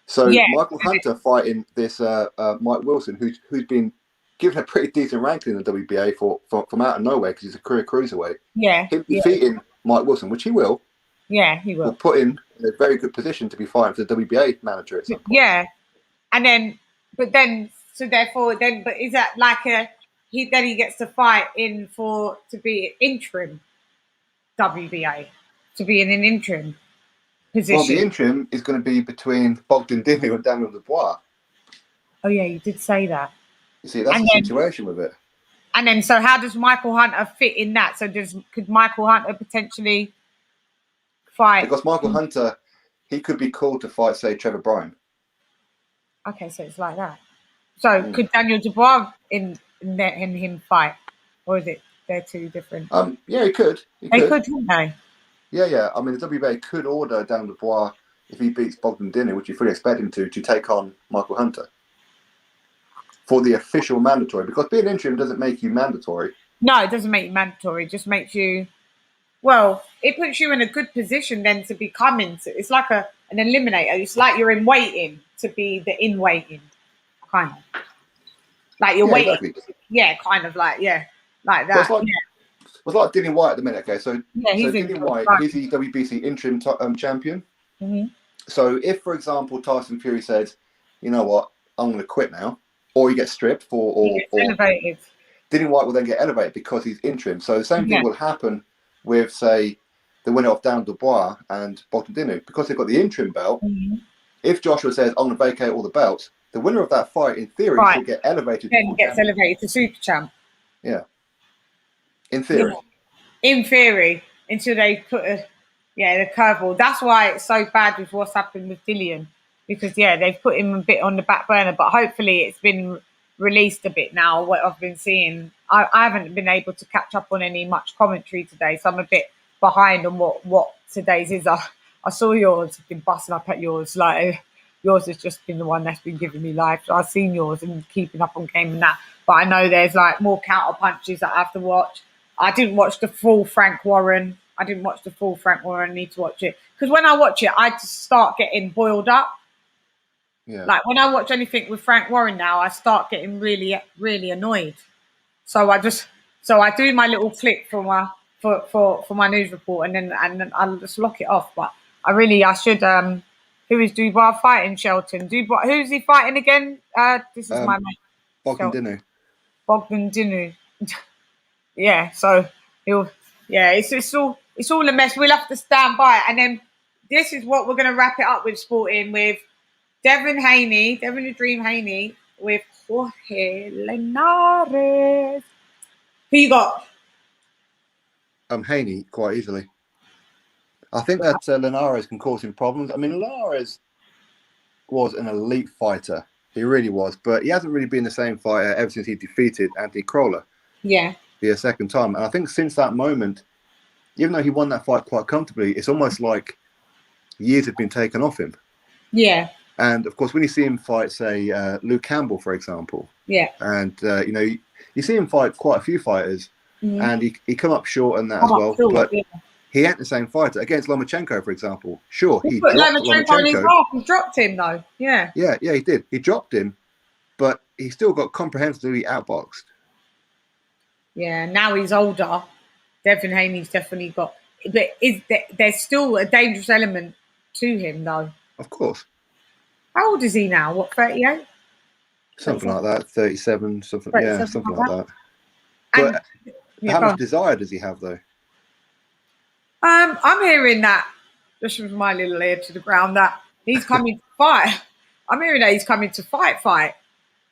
So Yeah. Michael Hunter fighting this Mike Wilson, who's been given a pretty decent ranking in the WBA from out of nowhere because he's a career cruiserweight. Yeah. Him defeating Mike Wilson, which he will He will. put him in a very good position to be fighting for the WBA manager at some point. Yeah. And then, but then, so therefore, then, but is that like he gets to fight to be interim WBA, to be in an interim position? Well, the interim is going to be between Bogdan Dinu and Daniel Dubois. Oh yeah, you did say that. You see, that's the situation with it. And then, so how does Michael Hunter fit in that? So could Michael Hunter potentially fight? Because Michael Hunter, he could be called to fight, say, Trevor Bryan. Okay, so it's like that. So could Daniel Dubois in him fight, or is it they're two different? Yeah, he could. They could, couldn't they? Yeah. I mean, the WBA could order Daniel Dubois if he beats Bogdan Dinu, which you fully expect him to take on Michael Hunter for the official mandatory. Because being interim doesn't make you mandatory. No, it doesn't make you mandatory. It just makes you. Well, it puts you in a good position then to become into. It's like an eliminator. It's like you're in waiting to be the in waiting, kind of. Like you're waiting. Exactly. Yeah, kind of like like that. So it's like Dillian White at the minute. Okay, so he's Dillian White, he's the WBC interim champion. Mm-hmm. So if, for example, Tyson Fury says, "You know what, I'm going to quit now," or he gets stripped, or elevated. Dillian White will then get elevated because he's interim. So the same thing will happen with, say, the winner of Dan Dubois and Bogdan Dinu, because they've got the interim belt. Mm-hmm. If Joshua says, "I'm going to vacate all the belts," the winner of that fight, in theory, will get elevated. Then gets elevated to super champ. Yeah. In theory. In theory, until they put the curveball. That's why it's so bad with what's happened with Dillian, because they've put him a bit on the back burner, but hopefully it's been released a bit now. What I've been seeing, I haven't been able to catch up on any much commentary today, so I'm a bit behind on what today's is. I saw yours, I've been busting up at yours, like yours has just been the one that's been giving me life. So I've seen yours and keeping up on game and that, but I know there's like more counter punches that I have to watch. I didn't watch the full Frank Warren. I didn't watch the full Frank Warren. I need to watch it because when I watch it, I just start getting boiled up. Yeah. Like when I watch anything with Frank Warren now, I start getting really, really annoyed. So I do my little clip for my news report, and then I'll just lock it off. But I should. Who is Dubois fighting? Shelton. Dubois. Who's he fighting again? This is my mate. Bogdan Bogdan Dinu. Yeah. So he'll. Yeah. It's all a mess. We'll have to stand by it, and then this is what we're going to wrap it up with. Sporting with Devin Haney, Devin the Dream Haney with Jorge Linares. Who you got? Haney quite easily. I think that Linares can cause him problems. I mean, Linares was an elite fighter. He really was, but he hasn't really been the same fighter ever since he defeated Anthony Crolla. Yeah. The second time. And I think since that moment, even though he won that fight quite comfortably, it's almost like years have been taken off him. Yeah. And of course, when you see him fight, say, Luke Campbell, for example, yeah, and you see him fight quite a few fighters, and he come up short in that as well. Short, but yeah. he ain't the same fighter against Lomachenko, for example. Sure, he put dropped Lomachenko in his Lomachenko. half. He dropped him though. Yeah. Yeah, he did. He dropped him, but he still got comprehensively outboxed. Yeah. Now he's older. Devin Haney's definitely got, but there's still a dangerous element to him though. Of course. How old is he now? What, 38? Something like that. 37. Something. Yeah, something like that. But how much desire does he have though? I'm hearing that, just with my little ear to the ground, that he's coming to fight. I'm hearing that he's coming to fight.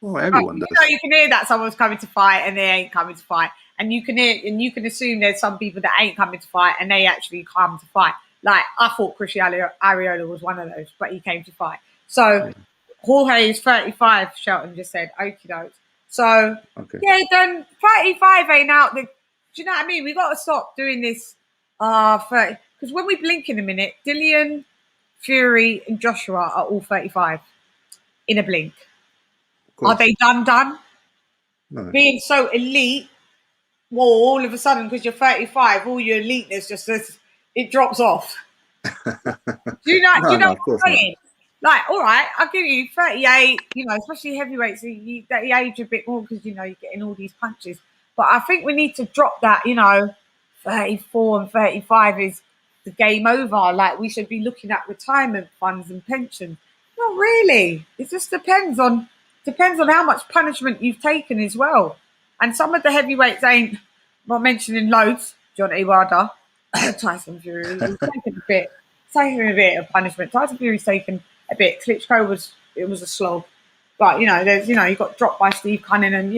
Well, everyone does. You can hear that someone's coming to fight and they ain't coming to fight, and you can assume there's some people that ain't coming to fight and they actually come to fight. Like I thought Cristiano Ariola was one of those, but he came to fight. So Jorge is 35. Shelton just said, okie doke. So yeah, then 35 ain't out. Do you know what I mean? We got to stop doing this. 30, because when we blink in a minute, Dillian, Fury, and Joshua are all 35 in a blink. Are they done? No. Being so elite, well, all of a sudden, because you're 35, all your eliteness just it drops off. Do you know what I'm saying? Like, all right, I'll give you 38, especially heavyweights, you age a bit more because, you're getting all these punches. But I think we need to drop that, 34 and 35 is the game over. Like, we should be looking at retirement funds and pensions. Not really. It just depends on how much punishment you've taken as well. And some of the heavyweights ain't, not mentioning loads, John A. Wilder, Tyson Fury, he's taken a bit of punishment. Tyson Fury's taken a bit. Klitschko was a slog. But, there's, you got dropped by Steve Cunningham,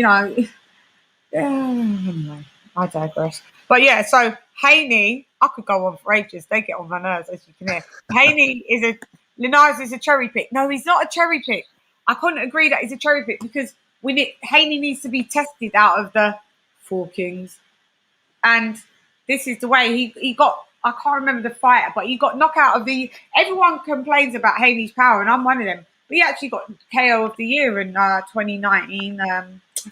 anyway, I digress. But yeah, so Haney, I could go on for ages. They get on my nerves, as you can hear. Haney Linares is a cherry pick. No, he's not a cherry pick. I couldn't agree that he's a cherry pick because Haney needs to be tested out of the 4 kings. And this is the way he got, I can't remember the fighter, but he got knockout of the, everyone complains about Haney's power, and I'm one of them. But he actually got KO of the year in 2019. I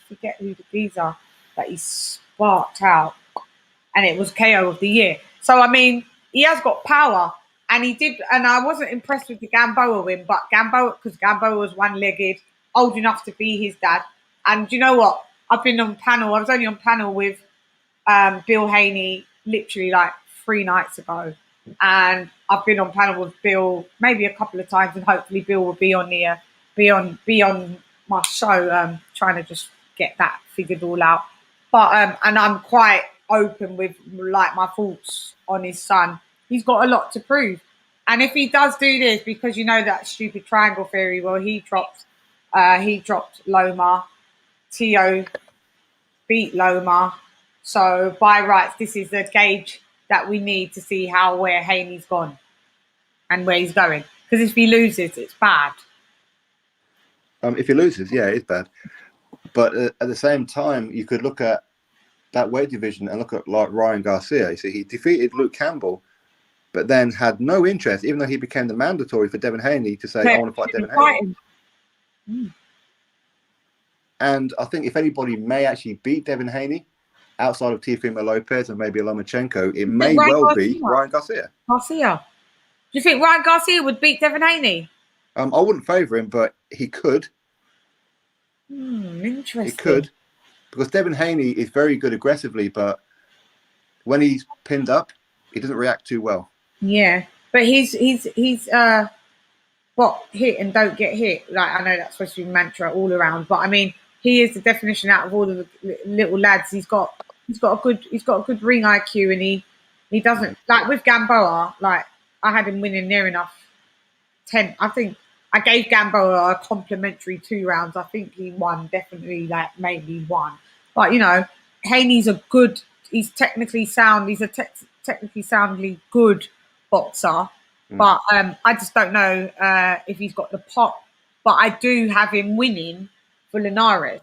forget who the geezer that he sparked out. And it was KO of the year. So, I mean, he has got power. And he did, and I wasn't impressed with the Gamboa win, but because Gamboa was one-legged, old enough to be his dad. And you know what? I was only on panel with Bill Haney literally like 3 nights ago. And I've been on panel with Bill maybe a couple of times, and hopefully Bill will be on be on my show, trying to just get that figured all out. But and I'm quite open with like my thoughts on his son. He's got a lot to prove. And if he does do this, because that stupid triangle theory, well, he dropped Loma. Tio beat Loma. So by rights, this is the gauge that we need to see where Haney's gone and where he's going. Because if he loses, it's bad. If he loses, yeah, it's bad. But at the same time, you could look at that weight division and look at like Ryan Garcia. You see, he defeated Luke Campbell, but then had no interest, even though he became the mandatory for Devin Haney to say, I want to fight Devin Haney. And I think if anybody may actually beat Devin Haney, outside of Teofimo Lopez and maybe Lomachenko, it You may think Ryan well be Garcia? Ryan Garcia. Garcia. Do you think Ryan Garcia would beat Devin Haney? I wouldn't favour him, but he could. Interesting. He could, because Devin Haney is very good aggressively, but when he's pinned up, he doesn't react too well. Yeah, but he's what, hit and don't get hit. Like, I know that's supposed to be mantra all around, but I mean, he is the definition out of all of the little lads. He's got a good ring IQ, and he doesn't, like with Gamboa. Like, I had him winning near enough 10. I think I gave Gamboa a complimentary 2 rounds. I think he won, definitely, like maybe one. But you know, Haney's a good. He's technically sound. He's a technically soundly good boxer. But I just don't know if he's got the pop. But I do have him winning for Linares,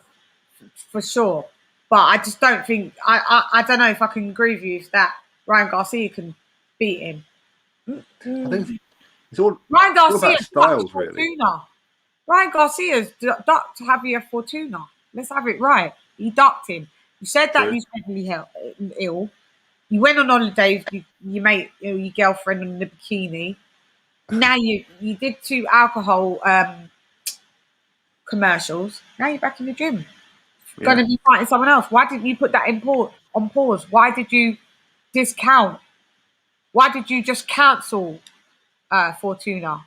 for sure. But I just don't think, I don't know if I can agree with you if that Ryan Garcia can beat him. I think it's all Ryan Garcia about styles, really. Ryan Garcia's ducked Javier Fortuna. Let's have it right. He ducked him. You said that he's heavily ill. You went on holiday with your girlfriend in the bikini. Now you did 2 alcohol commercials. Now you're back in the gym. Going to be fighting someone else. Why didn't you put that on pause? Why did you discount? Why did you just cancel Fortuna?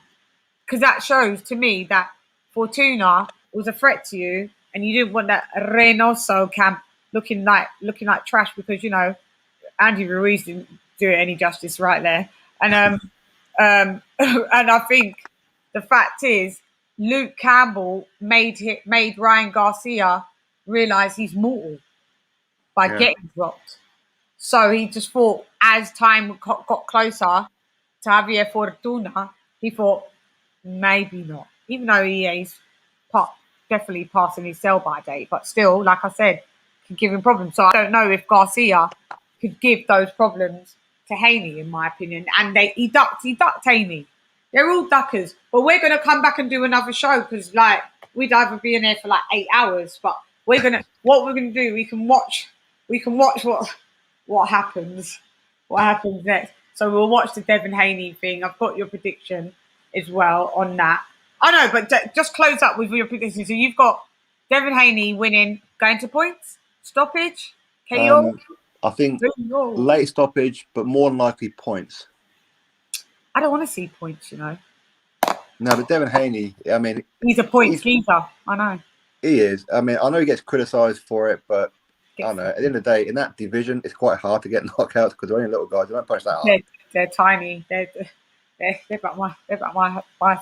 Because that shows to me that Fortuna was a threat to you, and you didn't want that Reynoso camp looking like trash, because you know Andy Ruiz didn't do it any justice right there. And and I think the fact is Luke Campbell made Ryan Garcia realize he's mortal by getting dropped. So he just thought, as time got closer to Javier Fortuna, he thought maybe not, even though he's definitely passing his sell-by date, but still, like I said, could give him problems. So I don't know if Garcia could give those problems to Haney, in my opinion. And he ducked Haney. They're all duckers. But we're going to come back and do another show, because like we'd either be in there for like 8 hours. But what we're gonna do, we can watch what happens next. So we'll watch the Devin Haney thing. I've got your prediction as well on that. I know, but just close up with your predictions. So you've got Devin Haney winning, going to points, stoppage, KO. I think late stoppage, but more than likely points. I don't want to see points, you know. No, but Devin Haney, I mean, he's a points geezer. I know. He is. I mean, I know he gets criticised for it, but I don't know. At the end of the day, in that division, it's quite hard to get knockouts because they're only little guys. They don't punch that hard. They're tiny. They're about my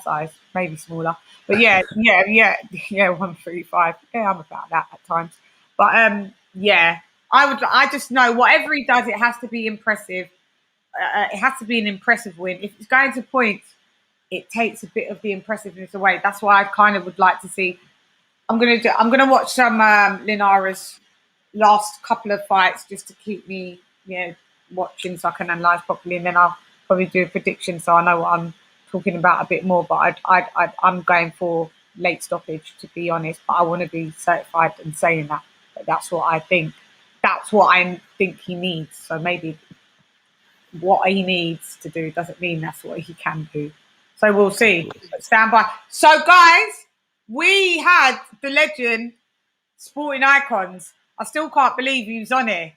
size, maybe smaller. But yeah, 135. Yeah, I'm about that at times. But yeah, I just know whatever he does, it has to be impressive. It has to be an impressive win. If it's going to points, it takes a bit of the impressiveness away. That's why I kind of would like to see. I'm gonna watch some Linares' last couple of fights just to keep me, watching so I can analyse properly, and then I'll probably do a prediction so I know what I'm talking about a bit more. But I'm going for late stoppage, to be honest. But I want to be certified in saying that. But that's what I think. That's what I think he needs. So maybe what he needs to do doesn't mean that's what he can do. So we'll see. But stand by. So guys, we had the legend Sporting Icons. I still can't believe he was on here.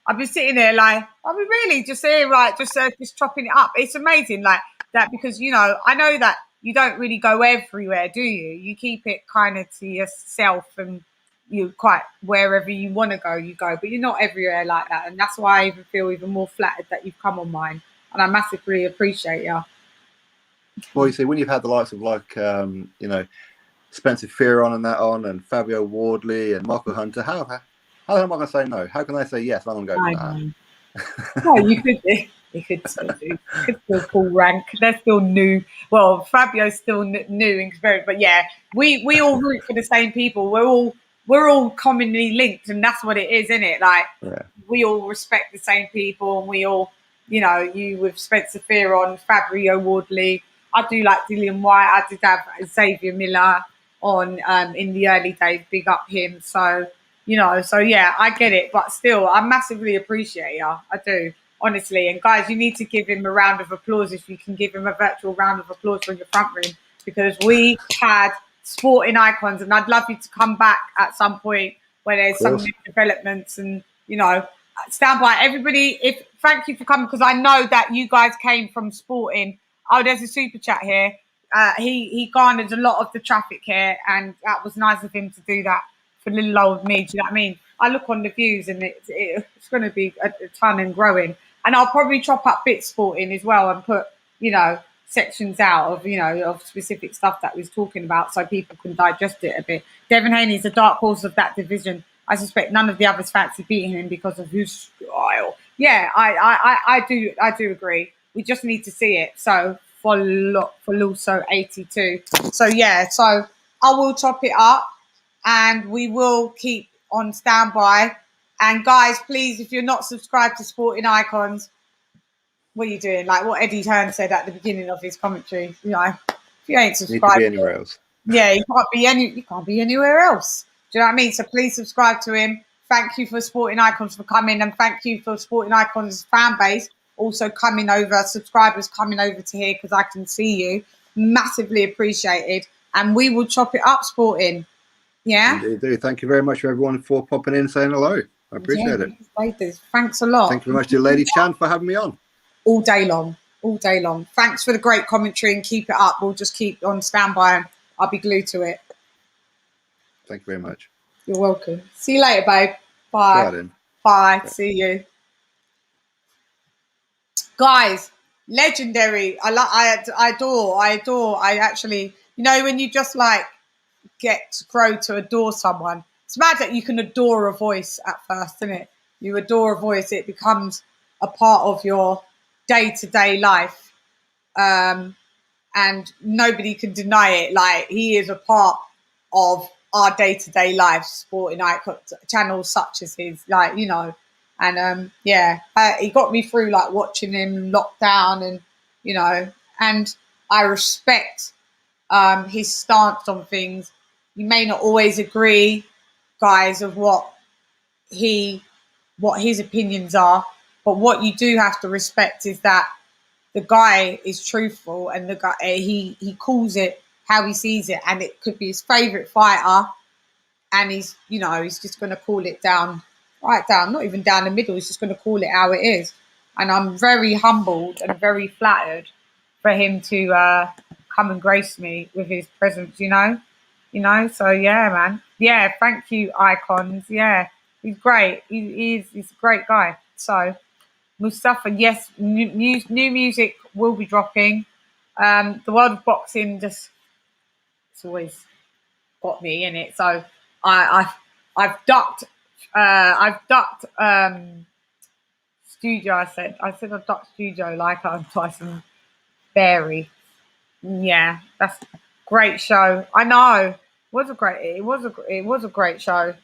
I've been sitting there like, are we really just here, right? Just chopping it up. It's amazing like that, because I know that you don't really go everywhere, do you? You keep it kind of to yourself, and you quite wherever you want to go, you go. But you're not everywhere like that, and that's why I even feel even more flattered that you've come on mine, and I massively appreciate you. Well, you see, when you've had the likes of Spencer Fury and Fabio Wardley and Michael Hunter, how am I going to say no? How can I say yes? I'm going to go with that. No, you could do. You could still do. You could still pull rank. They're still new. Well, Fabio's still new and experienced, but yeah, we all root for the same people. We're all commonly linked, and that's what it is, isn't it? Like we all respect the same people, and we all, you with Spencer Fury, Fabio Wardley. I do like Dillian White. I did have Xavier Miller on in the early days. Big up him. So you know. So yeah, I get it, but still, I massively appreciate you. I do, honestly. And guys, you need to give him a round of applause if you can give him a virtual round of applause from your front room, because we had sporting icons, and I'd love you to come back at some point where there's some new developments, and you know, stand by everybody. If thank you for coming, because I know that you guys came from sporting. Oh, there's a super chat here. He garnered a lot of the traffic here, and that was nice of him to do that for little old me. Do you know what I mean? I look on the views, and it's going to be a ton and growing. And I'll probably chop up bits sporting as well and put, you know, sections out of, you know, of specific stuff that we was talking about, so people can digest it a bit. Devin Haney's a dark horse of that division. I suspect none of the others fancy beating him because of his style. Yeah, I do agree. We just need to see it. So for Luso 82. So yeah, so I will chop it up, and we will keep on standby. And guys, please, if you're not subscribed to Sporting Icons, what are you doing? Like what Eddie Hearn said at the beginning of his commentary, you know, if you ain't subscribed, need to be anywhere else. Yeah, you can't be anywhere else. Do you know what I mean? So please subscribe to him. Thank you for Sporting Icons for coming, and thank you for Sporting Icons fan base also coming over, subscribers coming over to here, because I can see you. Massively appreciated, and we will chop it up, Sporting. Yeah. Indeed do. Thank you very much for everyone for popping in and saying hello. I appreciate it. Ladies, thanks a lot. Thank you very much to Lady Chann for having me on. All day long. Thanks for the great commentary, and keep it up. We'll just keep on standby, and I'll be glued to it. Thank you very much. You're welcome. See you later, babe. Bye. Bye. See you. Guys, legendary. I adore. I actually, you know, when you just like get to grow to adore someone, it's mad that you can adore a voice at first, isn't it? You adore a voice, it becomes a part of your day-to-day life, and nobody can deny it. Like, he is a part of our day-to-day life, sporting icon channels such as his, like, you know. And he got me through like watching him lockdown, and you know, and I respect his stance on things. You may not always agree, guys, of what his opinions are, but what you do have to respect is that the guy is truthful, and the guy he calls it how he sees it, and it could be his favorite fighter, and he's just going to call it down, right down, not even down the middle. He's just going to call it how it is, and I'm very humbled and very flattered for him to come and grace me with his presence. You know. So yeah, man. Yeah, thank you, icons. Yeah, he's great. He's a great guy. So. Mustafa, yes, new music will be dropping. The world of boxing it's always got me in it. So I've ducked studio. I said I've ducked studio like I'm Tyson Fury. Yeah, that's a great show. I know. It was a great show.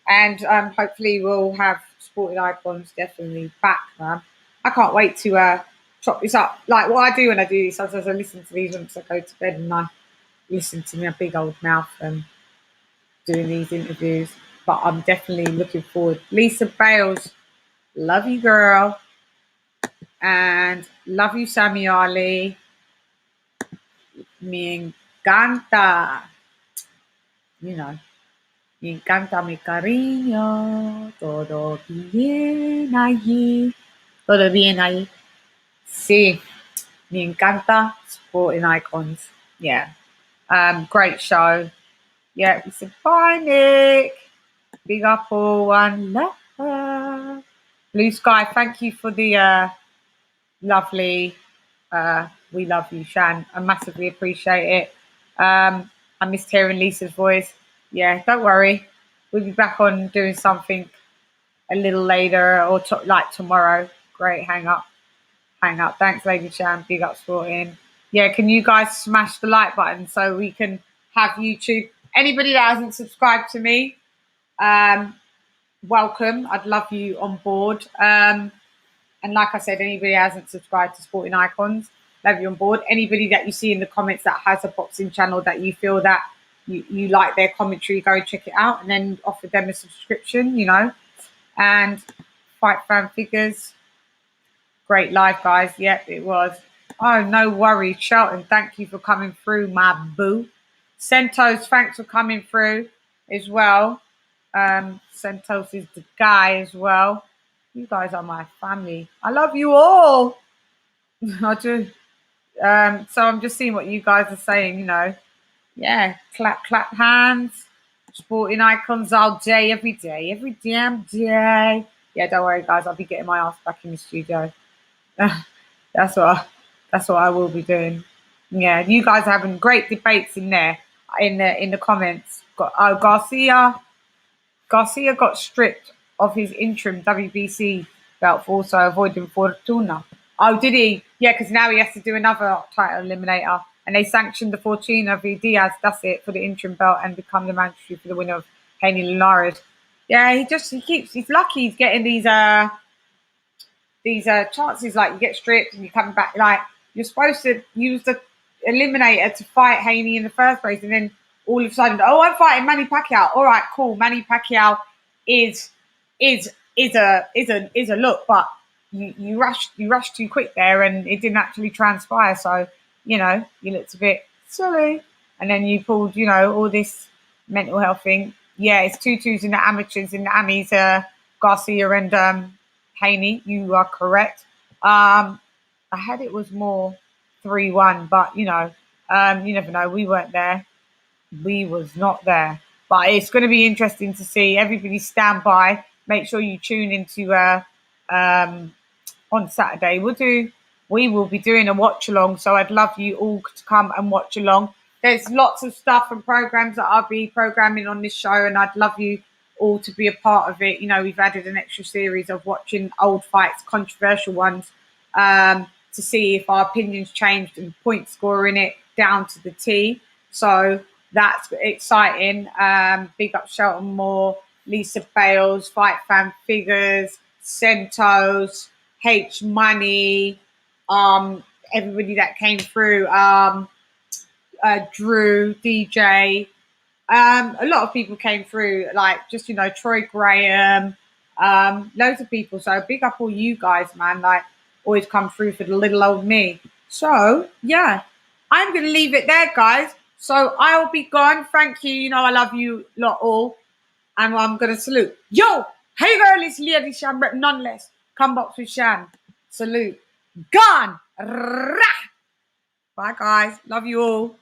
And hopefully we'll have Sporting Icons definitely back, man. I can't wait to chop this up. Like what I do when I do this, sometimes I listen to these once I go to bed, and I listen to my big old mouth doing these interviews. But I'm definitely looking forward. Lisa Bales, love you, girl. And love you, Sammy Ali. Me encanta. You know. Me encanta mi cariño, todo bien allí, todo bien ahí. Sí, me encanta Sporting Icons. Yeah, great show. Yeah, we said bye, Nick. Big up all, one love. Blue Sky, thank you for the lovely. We love you, Chann. I massively appreciate it. I missed hearing Lisa's voice. Yeah, don't worry. We'll be back on doing something a little later, or like tomorrow. Great, hang up. Thanks, Lady Chann. Big up, Sporting. Yeah, can you guys smash the like button so we can have YouTube? Anybody that hasn't subscribed to me, welcome. I'd love you on board. And like I said, anybody that hasn't subscribed to Sporting Icons, love you on board. Anybody that you see in the comments that has a boxing channel that you feel that you like their commentary, go check it out, and then offer them a subscription, you know. And Fight Fan Figures, great live, guys. Yep, it was. Oh, no worries, Shelton. Thank you for coming through, my boo. Sentos, thanks for coming through as well. Sentos is the guy as well. You guys are my family. I love you all. I do. So I'm just seeing what you guys are saying, you know. Yeah, clap, clap hands. Sporting icons all day, every damn day. Yeah, don't worry, guys. I'll be getting my ass back in the studio. that's what I will be doing. Yeah, you guys are having great debates in there, in the comments. Garcia got stripped of his interim WBC belt for also avoiding Fortuna. Oh, did he? Yeah, because now he has to do another title eliminator. And they sanctioned the Fortuna v Diaz, that's it, for the interim belt and become the mandatory for the winner of Haney Linares. Yeah, he's lucky he's getting these chances, like you get stripped and you come back, like you're supposed to use the eliminator to fight Haney in the first place, and then all of a sudden, oh, I'm fighting Manny Pacquiao. All right, cool. Manny Pacquiao is a look, but you rushed too quick there, and it didn't actually transpire. So you know you looked a bit silly, and then you pulled all this mental health thing. Yeah, it's 2-2s in the amateurs, in the Amis, Garcia and Haney. You are correct. I had it was more 3-1, but you never know. We weren't there. We was not there. But it's going to be interesting to see. Everybody stand by. Make sure you tune into on Saturday. We will be doing a watch along. So I'd love you all to come and watch along. There's lots of stuff and programs that I'll be programming on this show, and I'd love you all to be a part of it. We've added an extra series of watching old fights, controversial ones, to see if our opinions changed and point scoring it down to the T. So that's exciting. Big up Shelton Moore, Lisa Bales, Fight Fan Figures, Sentos, H Money, everybody that came through, Drew, DJ. A lot of people came through, like just Troy Graham, loads of people. So big up all you guys, man. Like always come through for the little old me. So yeah, I'm gonna leave it there, guys. So I'll be gone. Thank you. I love you lot all, and I'm gonna salute. Yo, hey girl, it's Lady Shan, but nonetheless, come box with Shan. Salute. Gone. Rah! Bye, guys. Love you all.